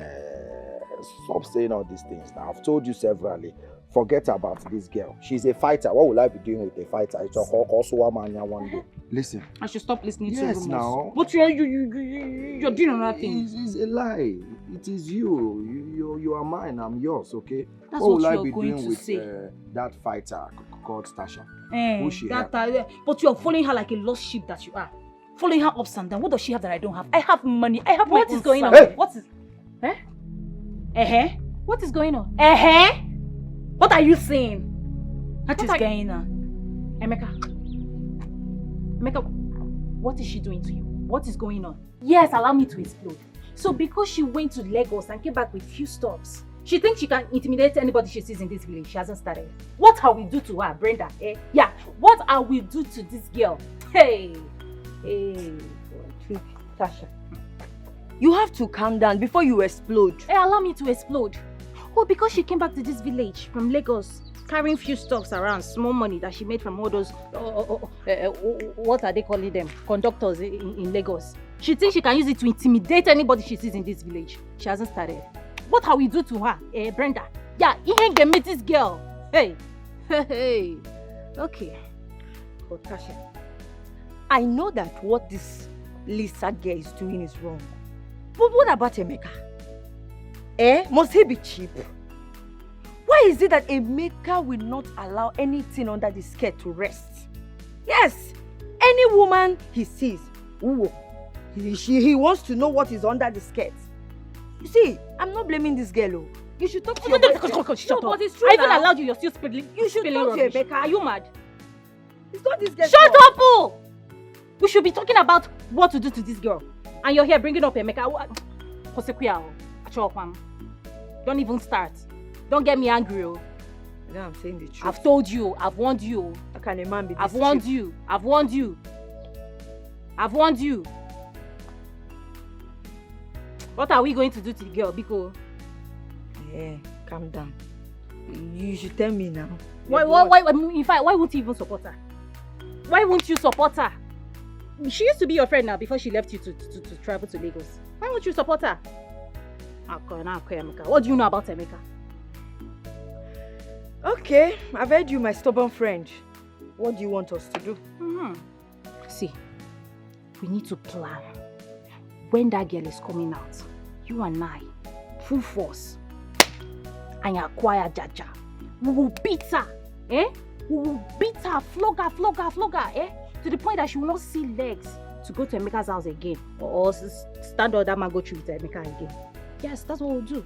Speaker 3: Stop saying all these things now. I've told you severally. Forget about this girl. She's a fighter. What will I be doing with a fighter? It's a one day. Listen.
Speaker 11: I should stop listening to
Speaker 3: rumors.
Speaker 11: Yes,
Speaker 3: now.
Speaker 11: But you're doing another thing.
Speaker 3: It's a lie. It is you. You are mine. I'm yours, okay?
Speaker 11: That's
Speaker 3: what will I
Speaker 11: you're
Speaker 3: be
Speaker 11: going
Speaker 3: doing
Speaker 11: to
Speaker 3: with
Speaker 11: say.
Speaker 3: That fighter called Tasha?
Speaker 11: Who's she? But you're following her like a lost sheep that you are. Following her ups and downs. What does she have that I don't have? I have money. I have
Speaker 7: What is going on?
Speaker 3: Hey!
Speaker 7: What is... What is going on?
Speaker 11: What are you saying? What is going on?
Speaker 7: Emeka, what is she doing to you? What is going on? Yes, allow me to explode. So because she went to Lagos and came back with few stops, she thinks she can intimidate anybody she sees in this village. She hasn't started. What are we do to her, Brenda? Yeah, what are we do to this girl? Hey,
Speaker 12: Tasha, you have to calm down before you explode.
Speaker 7: Allow me to explode. Oh, because she came back to this village from Lagos, carrying few stuffs around, small money that she made from all those, what are they calling them? Conductors in Lagos. She thinks she can use it to intimidate anybody she sees in this village. She hasn't started. What have we do to her, Brenda? Yeah, he ain't gonna meet this girl. Hey. Okay.
Speaker 12: But Tasha, I know that what this Lisa girl is doing is wrong. But what about Emeka? Must he be cheap? Why is it that Emeka will not allow anything under the skirt to rest? Yes, any woman he sees, he wants to know what is under the skirt. You see, I'm not blaming this girl. You should talk to your boyfriend.
Speaker 7: Shut up. But it's true. I even allowed you. You're still spilling.
Speaker 12: You should talk to Emeka.
Speaker 7: Are you mad?
Speaker 12: It's not this girl.
Speaker 7: Shut up, oh! We should be talking about what to do to this girl, and you're here bringing up Emeka. Don't even start. Don't get me angry, oh.
Speaker 12: No, I'm saying the truth.
Speaker 7: I've told you. I've warned you.
Speaker 12: How can a man be this
Speaker 7: I've warned you. I've warned you. I've warned you. What are we going to do to the girl, Biko?
Speaker 12: Calm down. You should tell me now.
Speaker 7: Why? In fact, why won't you even support her? Why won't you support her? She used to be your friend now before she left you to travel to Lagos. Why won't you support her? What do you know about Emeka?
Speaker 12: Okay, I've heard you, my stubborn friend. What do you want us to do?
Speaker 7: See, we need to plan. When that girl is coming out, you and I, full force, and acquire Jaja. We will beat her, We will beat her, flog her, to the point that she will not see legs to go to Emeka's house again, or stand on that mango tree with Emeka again. Yes, that's what we'll do.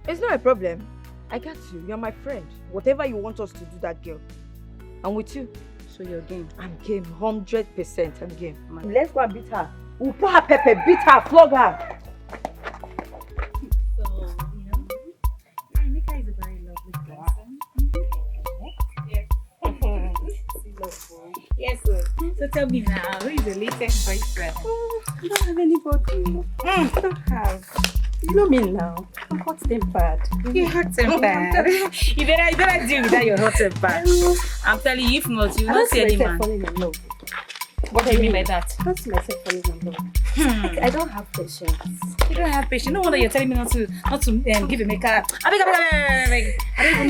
Speaker 12: It's not a problem. I got you. You're my friend. Whatever you want us to do, that girl, I'm with you.
Speaker 7: So you're game?
Speaker 12: I'm game. 100% I'm game. Let's go and beat her. We'll put her pepper, beat her, flog her.
Speaker 7: So, Emeka is a very lovely person. Yes, sir. So tell me now, who is the latest boyfriend?
Speaker 6: You don't have anybody. You don't have. You know me now. I'm hot tempered.
Speaker 11: You're hot tempered. You better deal with that. You're hot tempered. I'm telling you, if not, you will not see any man.
Speaker 6: Falling in love.
Speaker 11: What do you mean by that?
Speaker 6: I can't see myself falling in love. I don't have patience.
Speaker 11: You don't have patience. No wonder you're telling me not to give a makeup. I don't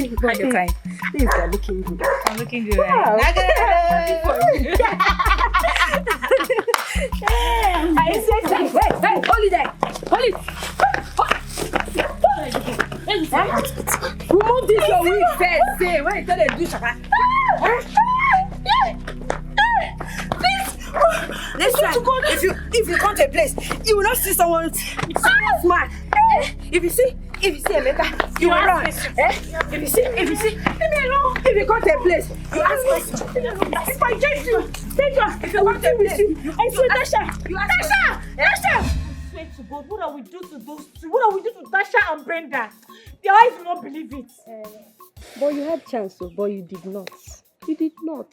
Speaker 11: even have your time.
Speaker 6: Things are looking good.
Speaker 11: I'm looking good.
Speaker 6: Wow.
Speaker 11: Right?
Speaker 6: I say, hey, hold it there. Hold it. Remove this your wig first. Say, when you tell them to do shaka. Listen, if you come to a place, you will not see someone smart. If you see Emeka, you will run. If you see, leave me alone. If you come to a place, you ask questions. If I chase you, take her. If you come to a place, I say Tasha. Tasha.
Speaker 13: Swear to God, what are we do to those two? What are we do to Tasha and Brenda? Their eyes will not believe it.
Speaker 6: But you had chance, but you did not. You did not.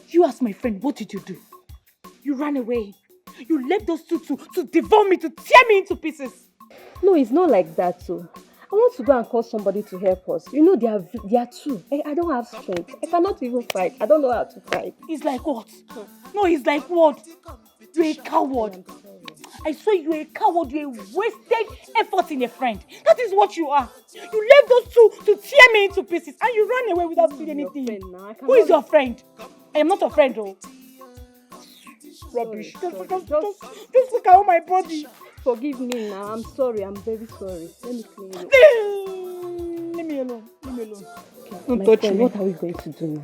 Speaker 13: You as my friend, what did you do? You ran away. You left those two to devour me, to tear me into pieces.
Speaker 6: No, it's not like that, so. I want to go and call somebody to help us. You know, they are two. I don't have strength. I cannot even fight. I don't know how to fight.
Speaker 13: It's like what? No, it's like what? You're a coward. I swear you're a coward. You're a wasted effort in a friend. That is what you are. You left those two to tear me into pieces and you ran away without doing anything. Who is your friend? I am not a friend, though. Rubbish. Just look at all my body.
Speaker 6: Forgive me now. I'm sorry. I'm very sorry. Let me clean you.
Speaker 13: Leave me alone.
Speaker 6: Okay,
Speaker 13: Don't touch me.
Speaker 6: What are we going to do now?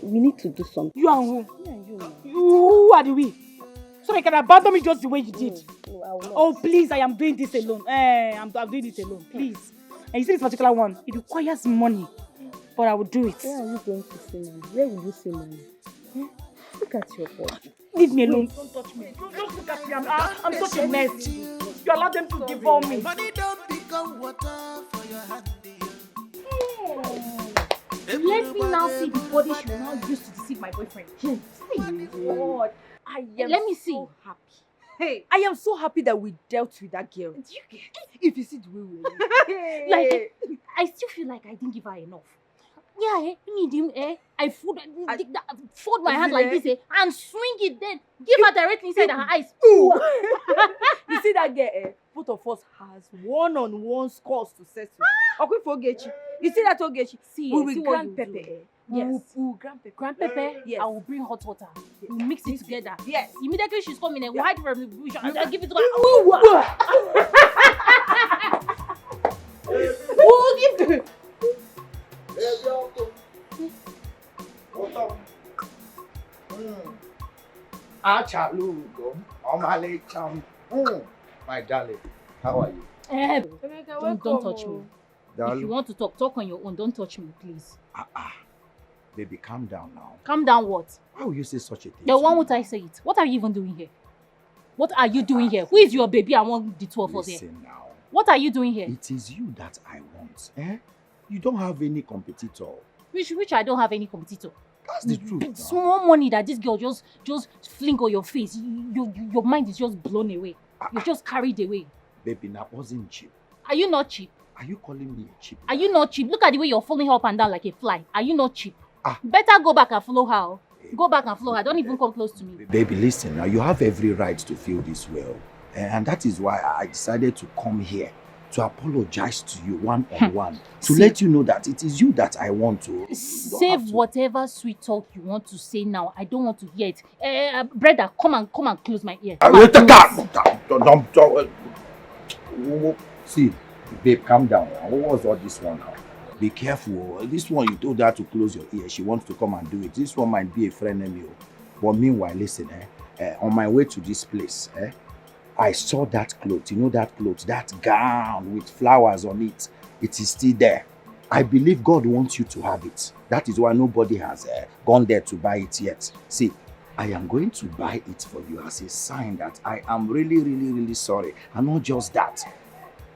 Speaker 6: We need to do something.
Speaker 13: You and who? Who are the we? So they can abandon me just the way you did.
Speaker 6: No, I will not.
Speaker 13: Oh, please, I am doing this alone. I'm doing this alone. Please. And you see this particular one, it requires money. But I will do it.
Speaker 6: Where are you going to see money? Where will you see money? Look at your body.
Speaker 13: Leave me alone. Don't touch me. Don't look at me. I'm such a mess. You allow them to devour me.
Speaker 10: Money don't become water for your hand.
Speaker 7: Let me now see the body she will now use to deceive my boyfriend.
Speaker 12: God,
Speaker 7: Let me see.
Speaker 12: So happy. Hey, I am so happy that we dealt with that girl.
Speaker 7: Do you get?
Speaker 12: If you see the way we were.
Speaker 7: Like, I still feel like I didn't give her enough. Yeah, need him, I fold my hand like this, and swing it then. Give her directly inside her eyes.
Speaker 12: Ooh. You see that girl, both of us has one-on-one scores to settle. Okay, for Ogechi. You see that Ogechi?
Speaker 7: See,
Speaker 12: we will grind pepper.
Speaker 7: Yes.
Speaker 12: We will grind pepper.
Speaker 7: Grind pepper,
Speaker 12: Yes.
Speaker 7: I will bring hot water. We'll mix it together.
Speaker 12: Yes.
Speaker 7: Immediately she's coming and hide from the bush and I'll give it to her.
Speaker 12: We'll give to
Speaker 1: My darling, how are you?
Speaker 7: Don't touch me. If you want to talk on your own. Don't touch me, please.
Speaker 1: Baby, calm down now.
Speaker 7: Calm down what?
Speaker 1: Why would you say such a thing?
Speaker 7: Then why would I say it? What are you even doing here? What are you doing here? Who is your baby among the two of us here?
Speaker 1: Listen now.
Speaker 7: What are you doing here?
Speaker 1: It is you that I want. You don't have any competitor.
Speaker 7: Which I don't have any competitor.
Speaker 1: That's the truth. Now.
Speaker 7: Small money that this girl just fling on your face. Your mind is just blown away. You're just carried away.
Speaker 1: Baby, that wasn't cheap.
Speaker 7: Are you not cheap?
Speaker 1: Are you calling me cheap?
Speaker 7: Are you not cheap? Look at the way you're falling up and down like a fly. Are you not cheap? Better go back and follow her. Go back and follow her. Don't even come close to me.
Speaker 1: Baby, listen, now you have every right to feel this well. And that is why I decided to come here to apologize to you one-on-one. To let you know that it is you that I want to.
Speaker 7: Save whatever sweet talk you want to say now. I don't want to hear it. Brother, come and close my ear.
Speaker 1: Don't. See, babe, calm down. What was all this one now? Be careful. This one, you told her to close your ear. She wants to come and do it. This one might be a friend of you. But meanwhile, listen, on my way to this place, I saw that cloth. You know that cloth, that gown with flowers on it. It is still there. I believe God wants you to have it. That is why nobody has gone there to buy it yet. See, I am going to buy it for you as a sign that I am really, really, really sorry. And not just that.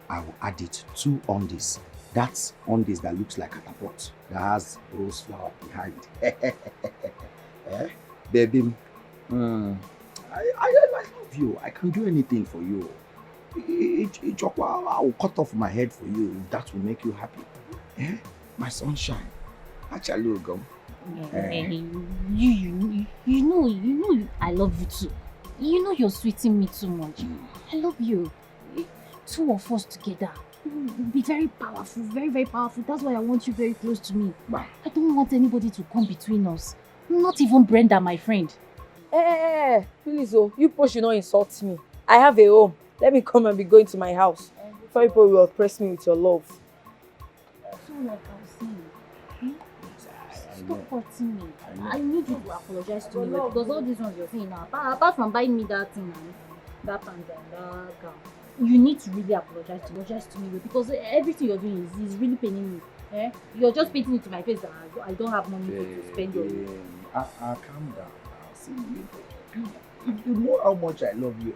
Speaker 1: I will add it 2 undies. That's undies that looks like a pot that has rose flower behind. Baby,
Speaker 3: I love you. I can do anything for you. I will cut off my head for you if that will make you happy. Eh? My sunshine. Actually, go.
Speaker 7: You know, I love you too. You know you're sweeting me too much. I love you. Two of us together. We'll be very powerful, very, very powerful. That's why I want you very close to me. I don't want anybody to come between us. Not even Brenda, my friend.
Speaker 12: Please, you push, you not insult me. I have a home. Let me come and be going to my house. Before people will oppress me with your love.
Speaker 7: So like I was saying, stop hurting me. I need you to apologize to me because all these ones you're saying now, apart from buying me that thing and that pants and that gown, you need to really apologize to me because everything you're doing is really paining me. Eh? You're just painting it to my face that I don't have money to spend on you.
Speaker 3: Calm down. See, if you know how much I love you,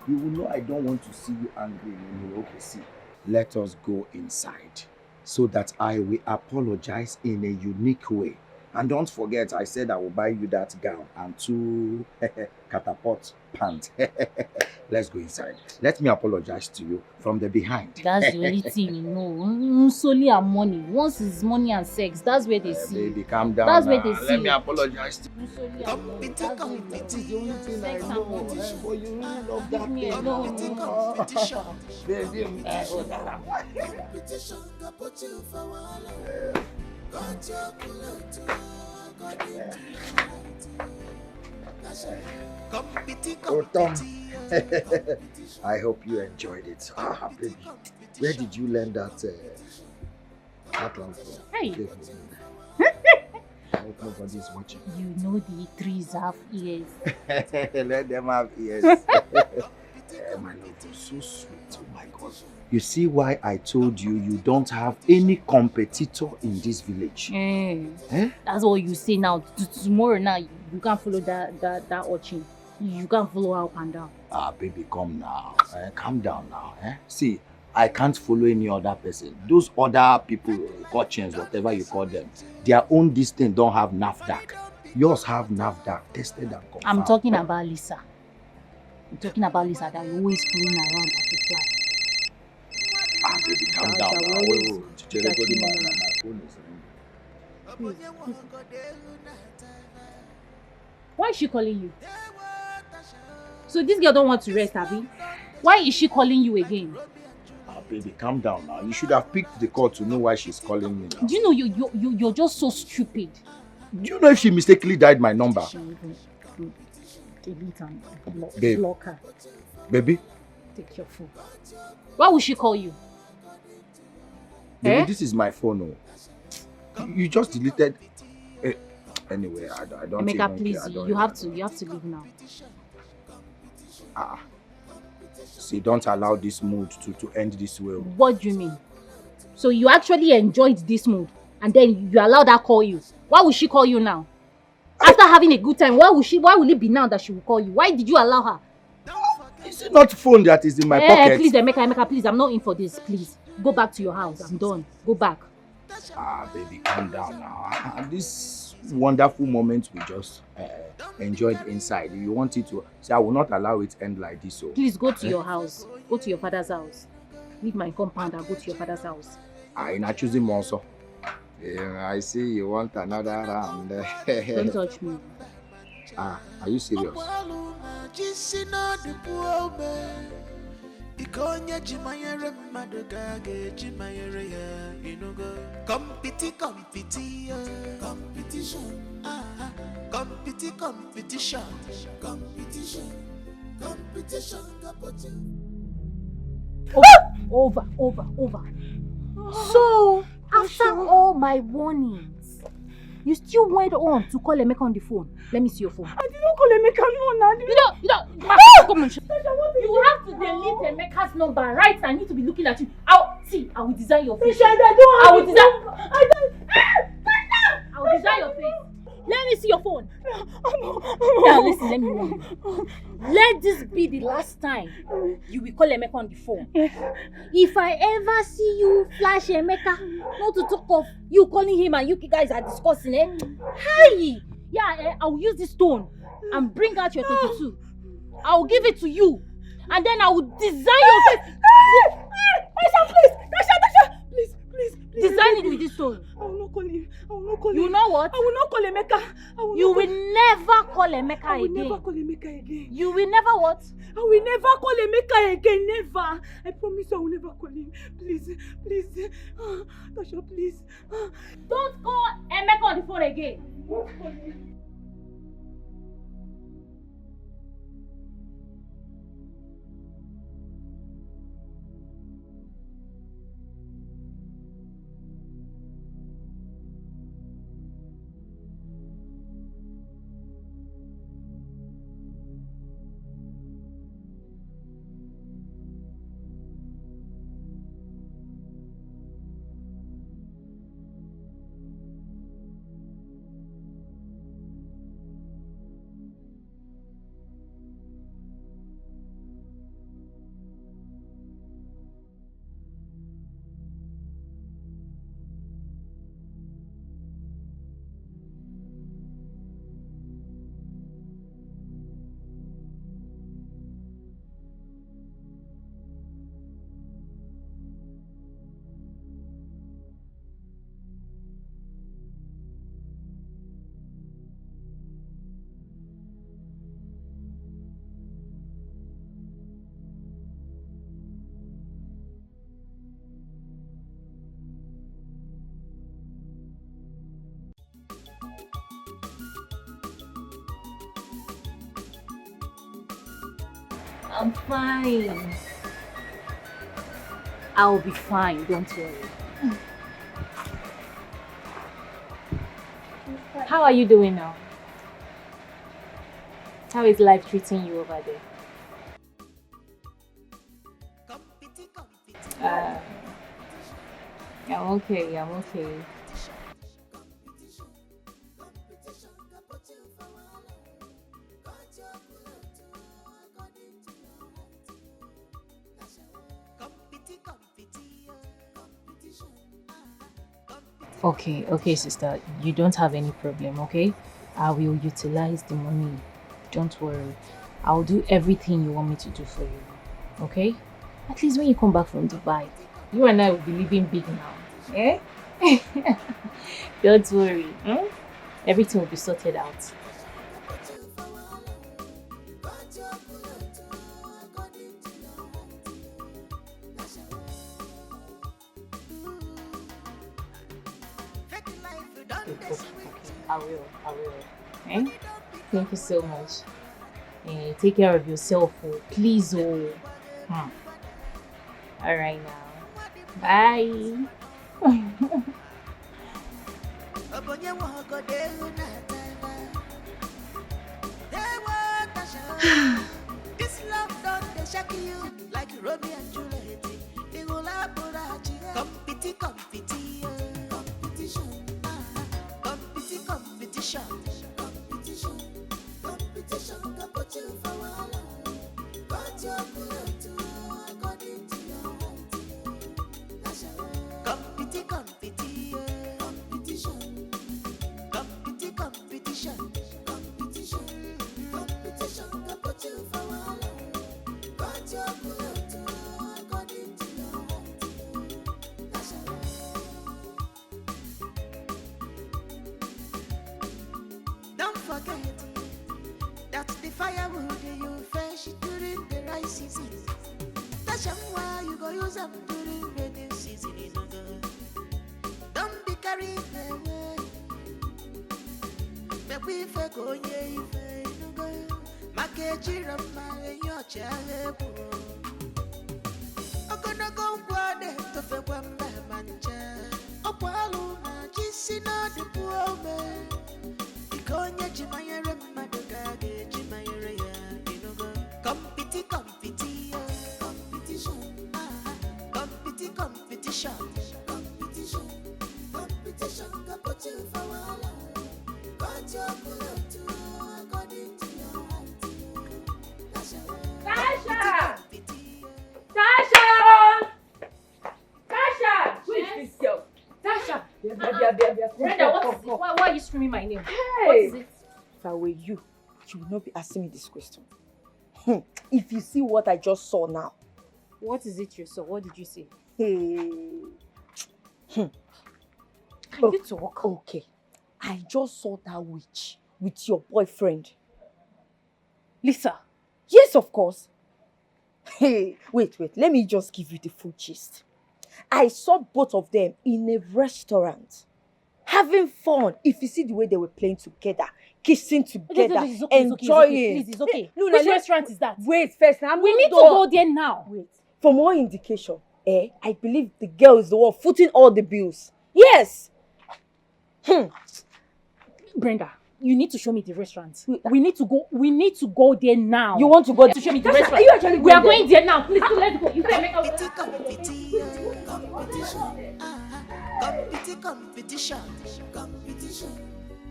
Speaker 3: you will know I don't want to see you angry anymore. Okay, see, let us go inside so that I will apologize in a unique way. And don't forget, I said I will buy you that gown and 2 catapult pants. Let's go inside. Let me apologize to you from the behind.
Speaker 7: That's the only thing you know. Solely and money. Once it's money and sex, that's where they see.
Speaker 3: Baby, calm down.
Speaker 7: That's where they see.
Speaker 3: Let me apologize to you.
Speaker 7: Solely and money. That's the only thing I know.
Speaker 3: But you really love that
Speaker 7: me alone.
Speaker 3: Oh, Tom. I hope you enjoyed it. Baby, where did you learn that line from?
Speaker 7: Hey.
Speaker 3: I hope nobody's watching.
Speaker 7: You know the trees have ears.
Speaker 3: Let them have ears. My love, you're so sweet. Oh my God. You see why I told you you don't have any competitor in this village?
Speaker 7: That's what you say now. Tomorrow now, you can't follow that urchin. You can't follow her up and down.
Speaker 3: Baby, come now. Calm down now. See, I can't follow any other person. Those other people, urchins, whatever you call them, their own distance don't have NAFDAC. Yours have NAFDAC, tested and confirmed.
Speaker 7: I'm talking about Lisa. I'm talking about Lisa that you're always flying around like a fly.
Speaker 3: Baby, calm down now. My phone is ringing.
Speaker 7: Why is she calling you? So this girl don't want to rest, Abby? Why is she calling you again?
Speaker 3: Baby, calm down now. You should have picked the call to know why she's calling me now.
Speaker 7: Do you know you're just so stupid?
Speaker 3: Do you know if she mistakenly dialed my number?
Speaker 7: She even delete and block her.
Speaker 3: Baby?
Speaker 7: Take your phone. Why would she call you?
Speaker 3: Baby, this is my phone. You just deleted. Anyway, I don't.
Speaker 7: Emeka, please, you have to leave now.
Speaker 3: See, don't allow this mood to end this way.
Speaker 7: What do you mean? So you actually enjoyed this mood and then you allowed her call you? Why would she call you now? After having a good time, why will it be now that she will call you? Why did you allow her?
Speaker 3: Is it not phone that is in my pocket?
Speaker 7: Please, Emeka, please, I'm not in for this, please. Go back to your house. I'm done. Go back.
Speaker 3: Baby, calm down now. This wonderful moment we just enjoyed inside. You want it to... See, I will not allow it to end like this. So.
Speaker 7: Please go to your house. Go to your father's house. Leave my compound and go to your father's house.
Speaker 3: You're not choosing more, so. Yeah, I see you want another round.
Speaker 7: Don't touch me.
Speaker 3: Are you serious?
Speaker 7: Over. So, after all my warnings, you still went on to call Emeka on the phone. Let me see your phone.
Speaker 13: I didn't call Emeka, no.
Speaker 7: Come on. You have to delete Emeka's number, right? I need to be looking at you. I will design your face. I will design your face. Let me see your phone. Now listen, let me warn you. Let this be the last time you will call Emeka on the phone. If I ever see you flash Emeka, not to talk of you calling him and you guys are discussing, Hi! Yeah, I will use this stone and bring out your 32.
Speaker 13: I will give it to you. And then I will design your face. Tasha, please! Tasha! Please. Design it with this stone.
Speaker 11: I will not call him. I will not call him.
Speaker 13: You know what?
Speaker 11: I will not call Emeka.
Speaker 13: You will never call Emeka again.
Speaker 11: I will never call Emeka again.
Speaker 13: You will never what?
Speaker 11: I will never call Emeka again. Never. I promise I will never call him. Please. Tasha, please.
Speaker 13: Don't call Emeka on the phone again.
Speaker 11: Don't call him.
Speaker 7: I'm fine. I'll be fine, don't worry. How are you doing now? How is life treating you over there? I'm okay. Okay, sister. You don't have any problem, okay? I will utilize the money. Don't worry. I'll do everything you want me to do for you, okay? At least when you come back from Dubai, you and I will be living big now, eh? Don't worry. Everything will be sorted out. I will. Okay? Thank you so much. Take care of yourself, please. Alright now. Bye.
Speaker 10: This love don't shake you like Romeo and Juliet. Competition can put you for a but you're good to according to your height. That's a competition can put you for a but you're good to according to your height. That's a don't forget that the firewood you fetch during the right season. That's why you go use them during rainy season. Don't be carried away. Make we fake on ye if Makeji Rama in your chair. Okona go guade to fake one mancha. Opaluna, Jissina the poor man. Ikonya Jimayere Madogade, Jimayere, competition, can put you for a while, but you're good to according to your height.
Speaker 13: Tasha! Who is this girl? Tasha! Brenda, why are you screaming my name?
Speaker 12: Hey!
Speaker 13: What is it?
Speaker 12: If I were you would not be asking me this question. If you see what I just saw now.
Speaker 7: What is it you saw? What did you see?
Speaker 12: Can
Speaker 7: you talk?
Speaker 12: Okay. I just saw that witch with your boyfriend.
Speaker 7: Lisa?
Speaker 12: Yes, of course. Hey, wait. Let me just give you the full gist. I saw both of them in a restaurant, having fun. If you see the way they were playing together, kissing together, enjoying.
Speaker 7: Please, it's okay.
Speaker 12: No,
Speaker 7: Which restaurant is that?
Speaker 12: Wait, first.
Speaker 7: We need to go there now.
Speaker 12: Wait. For more indication, I believe the girl is the one footing all the bills. Yes.
Speaker 7: Brenda, you need to show me the restaurant. We need to go there now.
Speaker 12: You want to go
Speaker 7: to show me the restaurant?
Speaker 12: Are you actually
Speaker 7: We are going there now. Please, let's go. You can make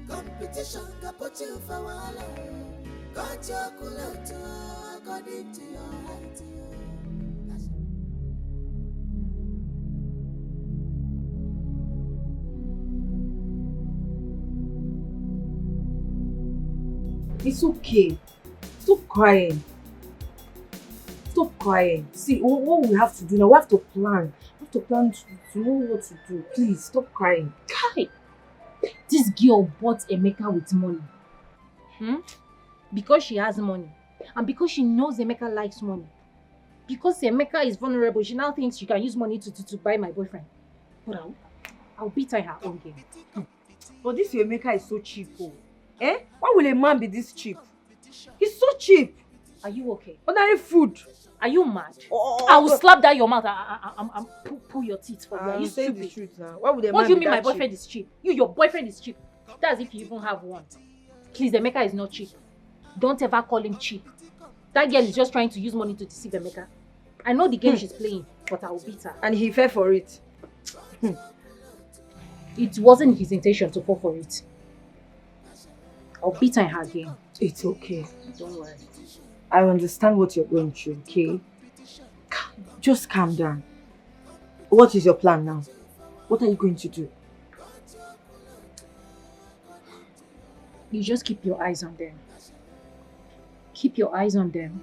Speaker 10: Competition got put you for wahala. Got your cooler according to your height.
Speaker 6: It's okay. Stop crying. Stop crying. See, what we have to do now, we have to plan. We have to plan to know what to do. Please, stop crying.
Speaker 7: Kai, this girl bought Emeka with money. Because she has money. And because she knows Emeka likes money. Because Emeka is vulnerable, she now thinks she can use money to buy my boyfriend. But I'll beat her in her own game.
Speaker 6: But this Emeka is so cheap. Why will a man be this cheap? He's so cheap.
Speaker 7: Are you okay?
Speaker 6: Ordinary food.
Speaker 7: Are you mad? I will slap down your mouth and pull your teeth for you. Are you
Speaker 6: saying
Speaker 7: stupid?
Speaker 6: the truth now. Why would a
Speaker 7: What
Speaker 6: man
Speaker 7: do you
Speaker 6: be
Speaker 7: mean my
Speaker 6: that
Speaker 7: boyfriend is cheap? Your boyfriend is cheap. That's if you even have one. Please, Emeka is not cheap. Don't ever call him cheap. That girl is just trying to use money to deceive Emeka. I know the game she's playing, but I will beat her.
Speaker 6: And he fell for it.
Speaker 7: It wasn't his intention to fall for it. I'll beat her in her game.
Speaker 6: It's okay.
Speaker 7: Don't worry.
Speaker 6: I understand what you're going through, okay? Just calm down. What is your plan now? What are you going to do?
Speaker 7: You just keep your eyes on them. Keep your eyes on them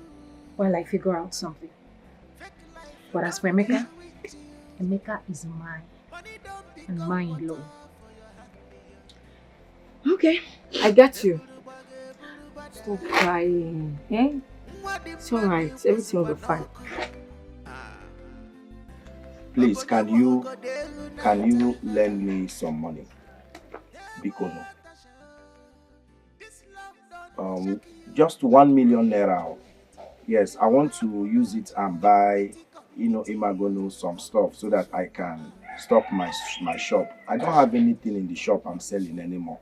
Speaker 7: while I figure out something. But as for Emeka, Emeka is mine. And mine alone.
Speaker 6: Okay, I got you. Stop crying, It's alright, everything will be fine.
Speaker 3: Please, can you lend me some money? Because just 1 million naira. Yes, I want to use it and buy, Imagono some stuff so that I can stock my shop. I don't have anything in the shop I'm selling anymore.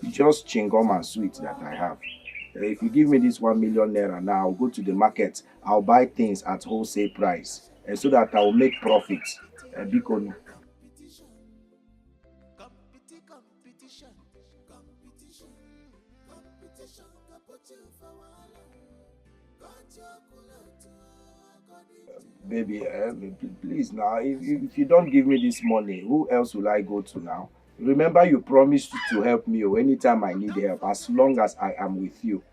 Speaker 3: Just chewing-gum and sweets that I have. If you give me this 1 million naira now, I'll go to the market. I'll buy things at wholesale price so that I will make profit. Because baby, please now, if you don't give me this money, who else will I go to now? Remember, you promised to help me anytime I need help, as long as I am with you.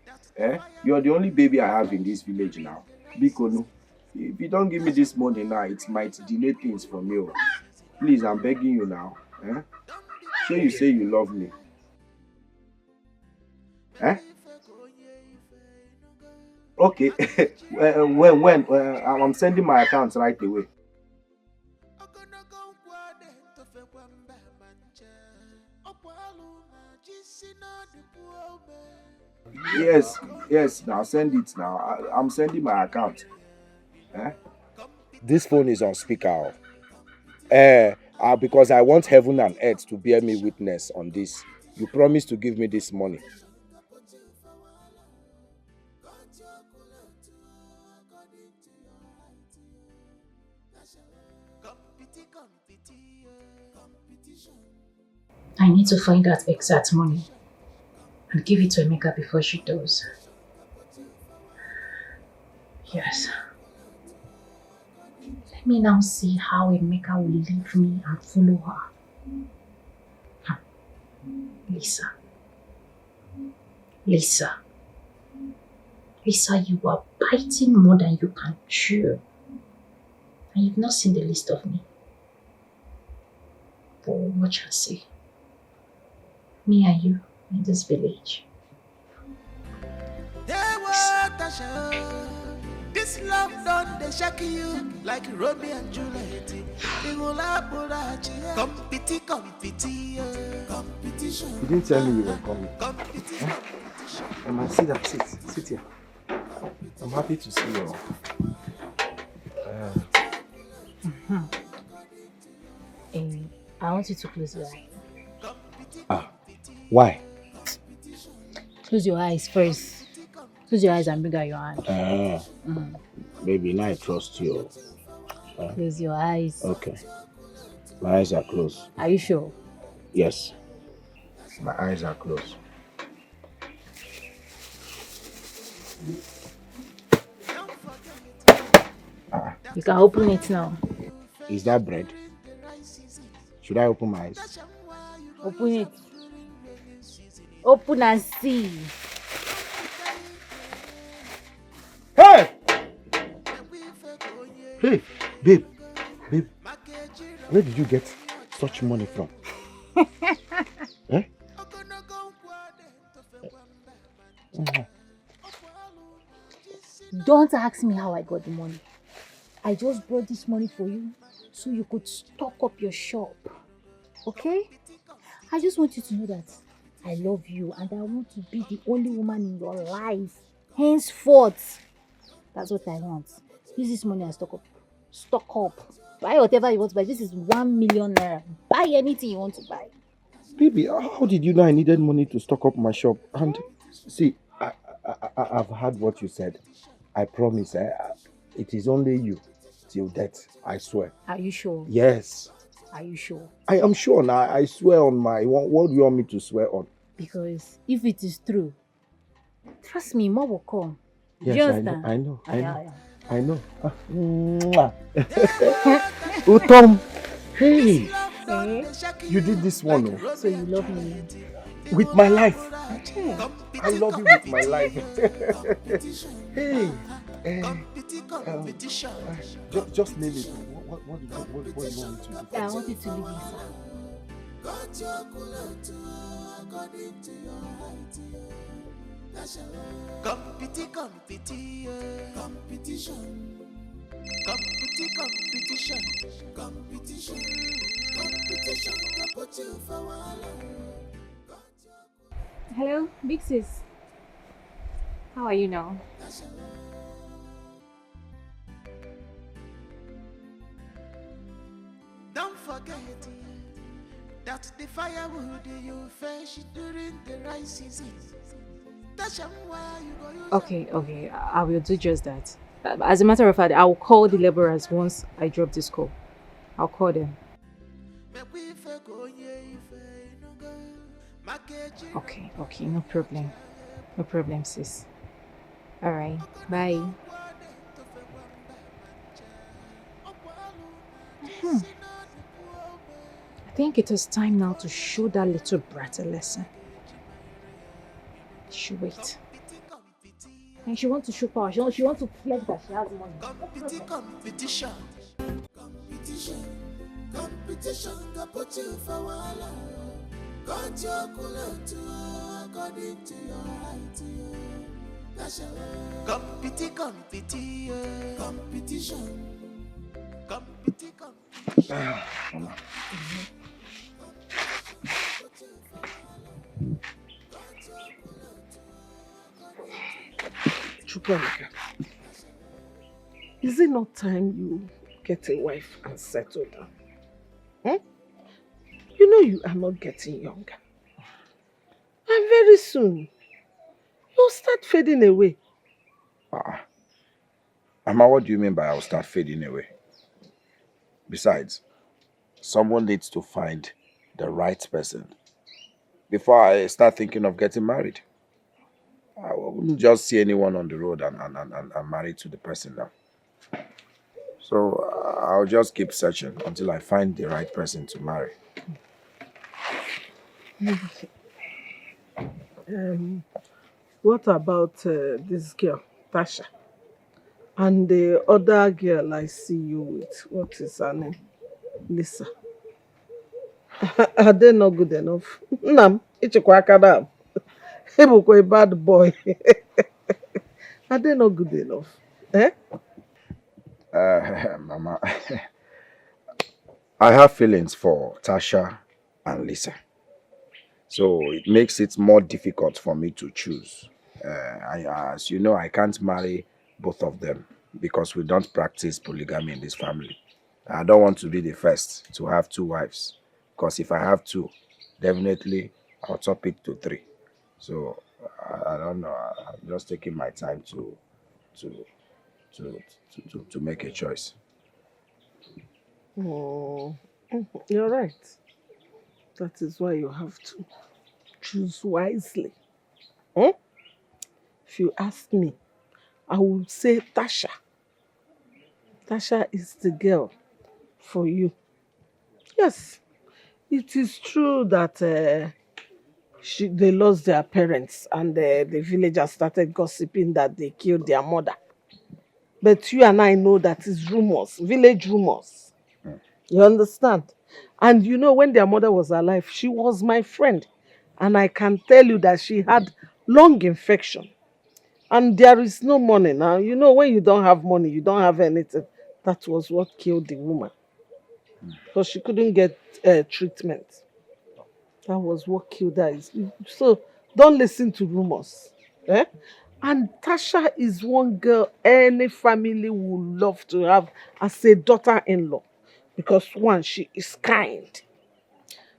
Speaker 3: You're the only baby I have in this village now. Because if you don't give me this money now, it might delay things for me. Please, I'm begging you now. Sure, you say you love me. Okay. when I'm sending my accounts right away. Yes, now send it now. I'm sending my account. This phone is on speaker. Because I want heaven and earth to bear me witness on this. You promised to give me this money.
Speaker 7: I need to find that exact money and give it to Emeka before she does. Yes. Let me now see how Emeka will leave me and follow her. Lisa. Lisa, you are biting more than you can chew. And you've not seen the least of me. But watch and see. Me and you in this village.
Speaker 10: This love done they shock you like Romeo and Juliet. Competition.
Speaker 3: You didn't tell me you were coming. Emma, sit down, sit here. I'm happy to see you.
Speaker 7: I want you to close your eyes.
Speaker 3: Why?
Speaker 7: Close your eyes first. Close your eyes and bring out your hand.
Speaker 1: Baby, now I trust you.
Speaker 7: Close your eyes.
Speaker 1: Okay. My eyes are closed.
Speaker 7: Are you sure?
Speaker 1: Yes. My eyes are closed.
Speaker 7: You can open it now.
Speaker 1: Is that bread? Should I open my eyes?
Speaker 7: Open it. Open and see.
Speaker 3: Hey! Hey, babe, where did you get such money from? Eh?
Speaker 7: Don't ask me how I got the money. I just brought this money for you so you could stock up your shop. Okay? I just want you to know that I love you and I want to be the only woman in your life. Henceforth. That's what I want. Use this money and stock up. Stock up. Buy whatever you want to buy. This is 1 million naira. Buy anything you want to buy.
Speaker 3: Baby, how did you know I needed money to stock up my shop? And see, I've heard what you said. I promise, it is only you till death, I swear.
Speaker 7: Are you sure?
Speaker 3: Yes.
Speaker 7: Are you sure?
Speaker 3: I am sure now. I swear on my... What do you want me to swear on?
Speaker 7: Because if it is true, trust me, more will come.
Speaker 3: Yes,
Speaker 7: Do you understand?
Speaker 3: I know.
Speaker 1: Utom,
Speaker 3: hey,
Speaker 7: Eh?
Speaker 3: you did this one. Oh.
Speaker 7: So you love me?
Speaker 3: With my life.
Speaker 7: Okay.
Speaker 3: I love you with my life. Hey, just name it. What do you want me to do?
Speaker 7: Yeah, I want you to leave Lisa.
Speaker 14: Hello, big sis. How are you now?
Speaker 10: Don't forget that the firewood you fetch during the rice season.
Speaker 14: Okay, I will do just that. As a matter of fact, I will call the laborers once I drop this call. I'll call them. Okay, no problem. No problem, sis. Alright, bye. I think it is time now to show that little brat a lesson. She wait. And she wants to show power. She wants to flex that she has money.
Speaker 10: Competition can put you for wahala. Got your cooler too, according to your height. Competition.
Speaker 3: Mama.
Speaker 5: Chukwuemeka, is it not time you get a wife and settle down? You know you are not getting younger. And very soon, you'll start fading away.
Speaker 3: Mama, what do you mean by I'll start fading away? Besides, someone needs to find the right person before I start thinking of getting married. I wouldn't just see anyone on the road and marry to the person now. So I'll just keep searching until I find the right person to marry.
Speaker 5: What about this girl? Tasha. And the other girl I see you with, what is her name? Lisa. Are they not good enough? Nam, ichekwa aka na. He bụkwa a bad boy. Are they not good enough? Eh?
Speaker 3: Mama, I have feelings for Tasha and Lisa. So it makes it more difficult for me to choose. As you know, I can't marry both of them because we don't practice polygamy in this family. I don't want to be the first to have 2 wives. Because if I have 2, definitely I'll top it to 3. So I don't know. I'm just taking my time to make a choice.
Speaker 5: Oh, you're right. That is why you have to choose wisely. Hmm? If you ask me, I would say Tasha. Tasha is the girl for you. Yes, it is true that they lost their parents and the villagers started gossiping that they killed their mother. But you and I know that is rumors, village rumors. You understand? And you know, when their mother was alive, she was my friend. And I can tell you that she had lung infection. And there is no money now. You know, when you don't have money, you don't have anything. That was what killed the woman. Because she couldn't get treatment. That was what killed her. So don't listen to rumors. Eh? And Tasha is one girl any family would love to have as a daughter-in-law. Because one, she is kind.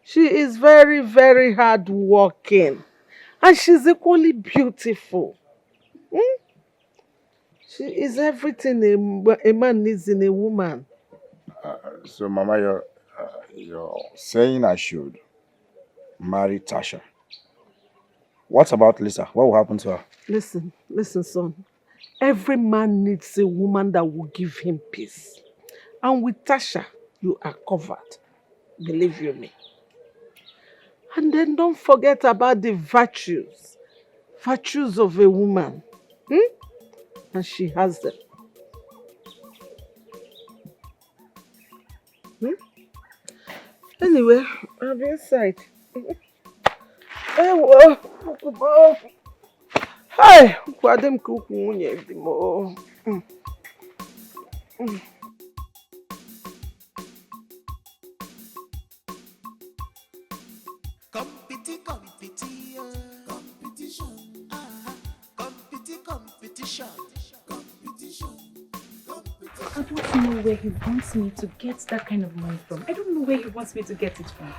Speaker 5: She is very, very hardworking. And she's equally beautiful. Hmm? She is everything a man needs in a woman.
Speaker 3: So, Mama, you're saying I should marry Tasha. What about Lisa? What will happen to her?
Speaker 5: Listen, son. Every man needs a woman that will give him peace. And with Tasha, you are covered. Believe you me. And then don't forget about the virtues. Virtues of a woman. And she has them. Anyway, I'll be inside. Hi, kwadem kuku nwunye di mo.
Speaker 11: I don't know where he wants me to get that kind of money from. I don't know where he wants me to get it from.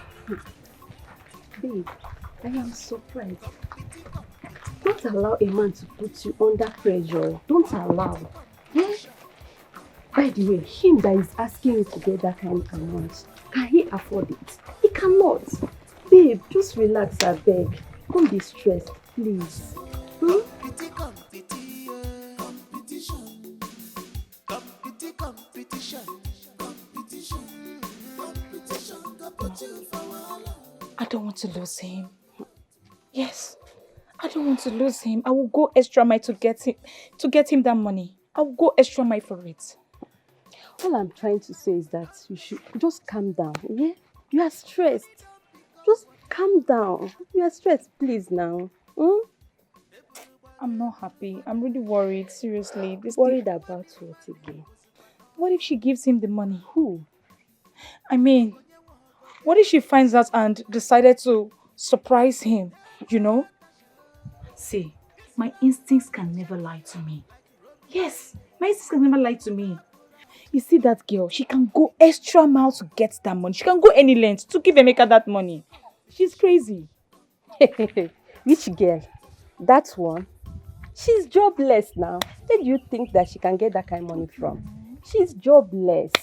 Speaker 6: Babe, I am surprised. Don't allow a man to put you under pressure. Don't allow. Eh? By the way, him that is asking you to get that kind of amount, can he afford it? He cannot. Babe, just relax, I beg. Don't be stressed, please.
Speaker 11: I don't want to lose him. Yes, I don't want to lose him. I will go extra mile to get him that money. I will go extra mile for it.
Speaker 6: All I'm trying to say is that you should just calm down, yeah? You are stressed. Just calm down. You are stressed, please now.
Speaker 11: I'm not happy. I'm really worried, seriously.
Speaker 6: Worried about what again?
Speaker 11: What if she gives him the money?
Speaker 6: Who?
Speaker 11: I mean, what if she finds out and decided to surprise him, you know? See, my instincts can never lie to me. Yes, my instincts can never lie to me. You see that girl, she can go extra mile to get that money. She can go any length to give Emeka that money. She's crazy.
Speaker 6: Which girl? That one? She's jobless now. Where do you think that she can get that kind of money from? She's jobless.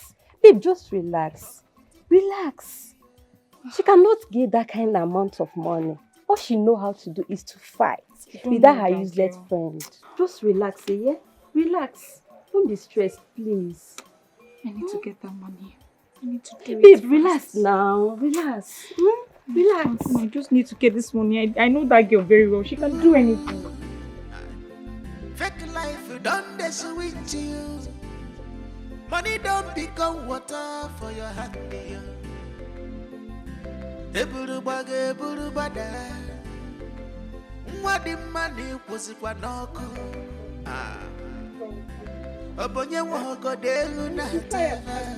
Speaker 6: Babe, just relax. Relax. She cannot get that kind of amount of money. All she know how to do is to fight with that her useless friend. Just relax, yeah? Relax. Don't be stressed, please.
Speaker 11: I need to get that money. I need to do it.
Speaker 6: Babe, relax now. Relax. Relax.
Speaker 11: I just need to get this money. I know that girl very well. She can do anything.
Speaker 10: Fake life they switch you. Money don't become water for your hand. Eburu bada. What the money was it one knock? Obonye woko delu na teva.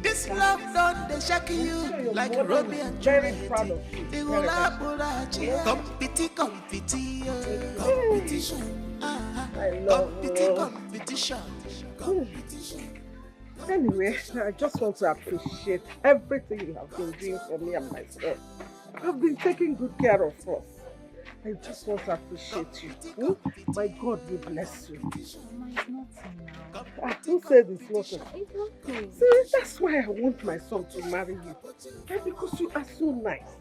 Speaker 10: This love done they shock you like Romeo and Juliet. Competition.
Speaker 5: Anyway, I just want to appreciate everything you have been doing for me and my son. You've been taking good care of us. I just want to appreciate you. My God will bless you. Who said it's nothing?
Speaker 7: It's okay.
Speaker 5: See, that's why I want my son to marry you. Because you are so nice.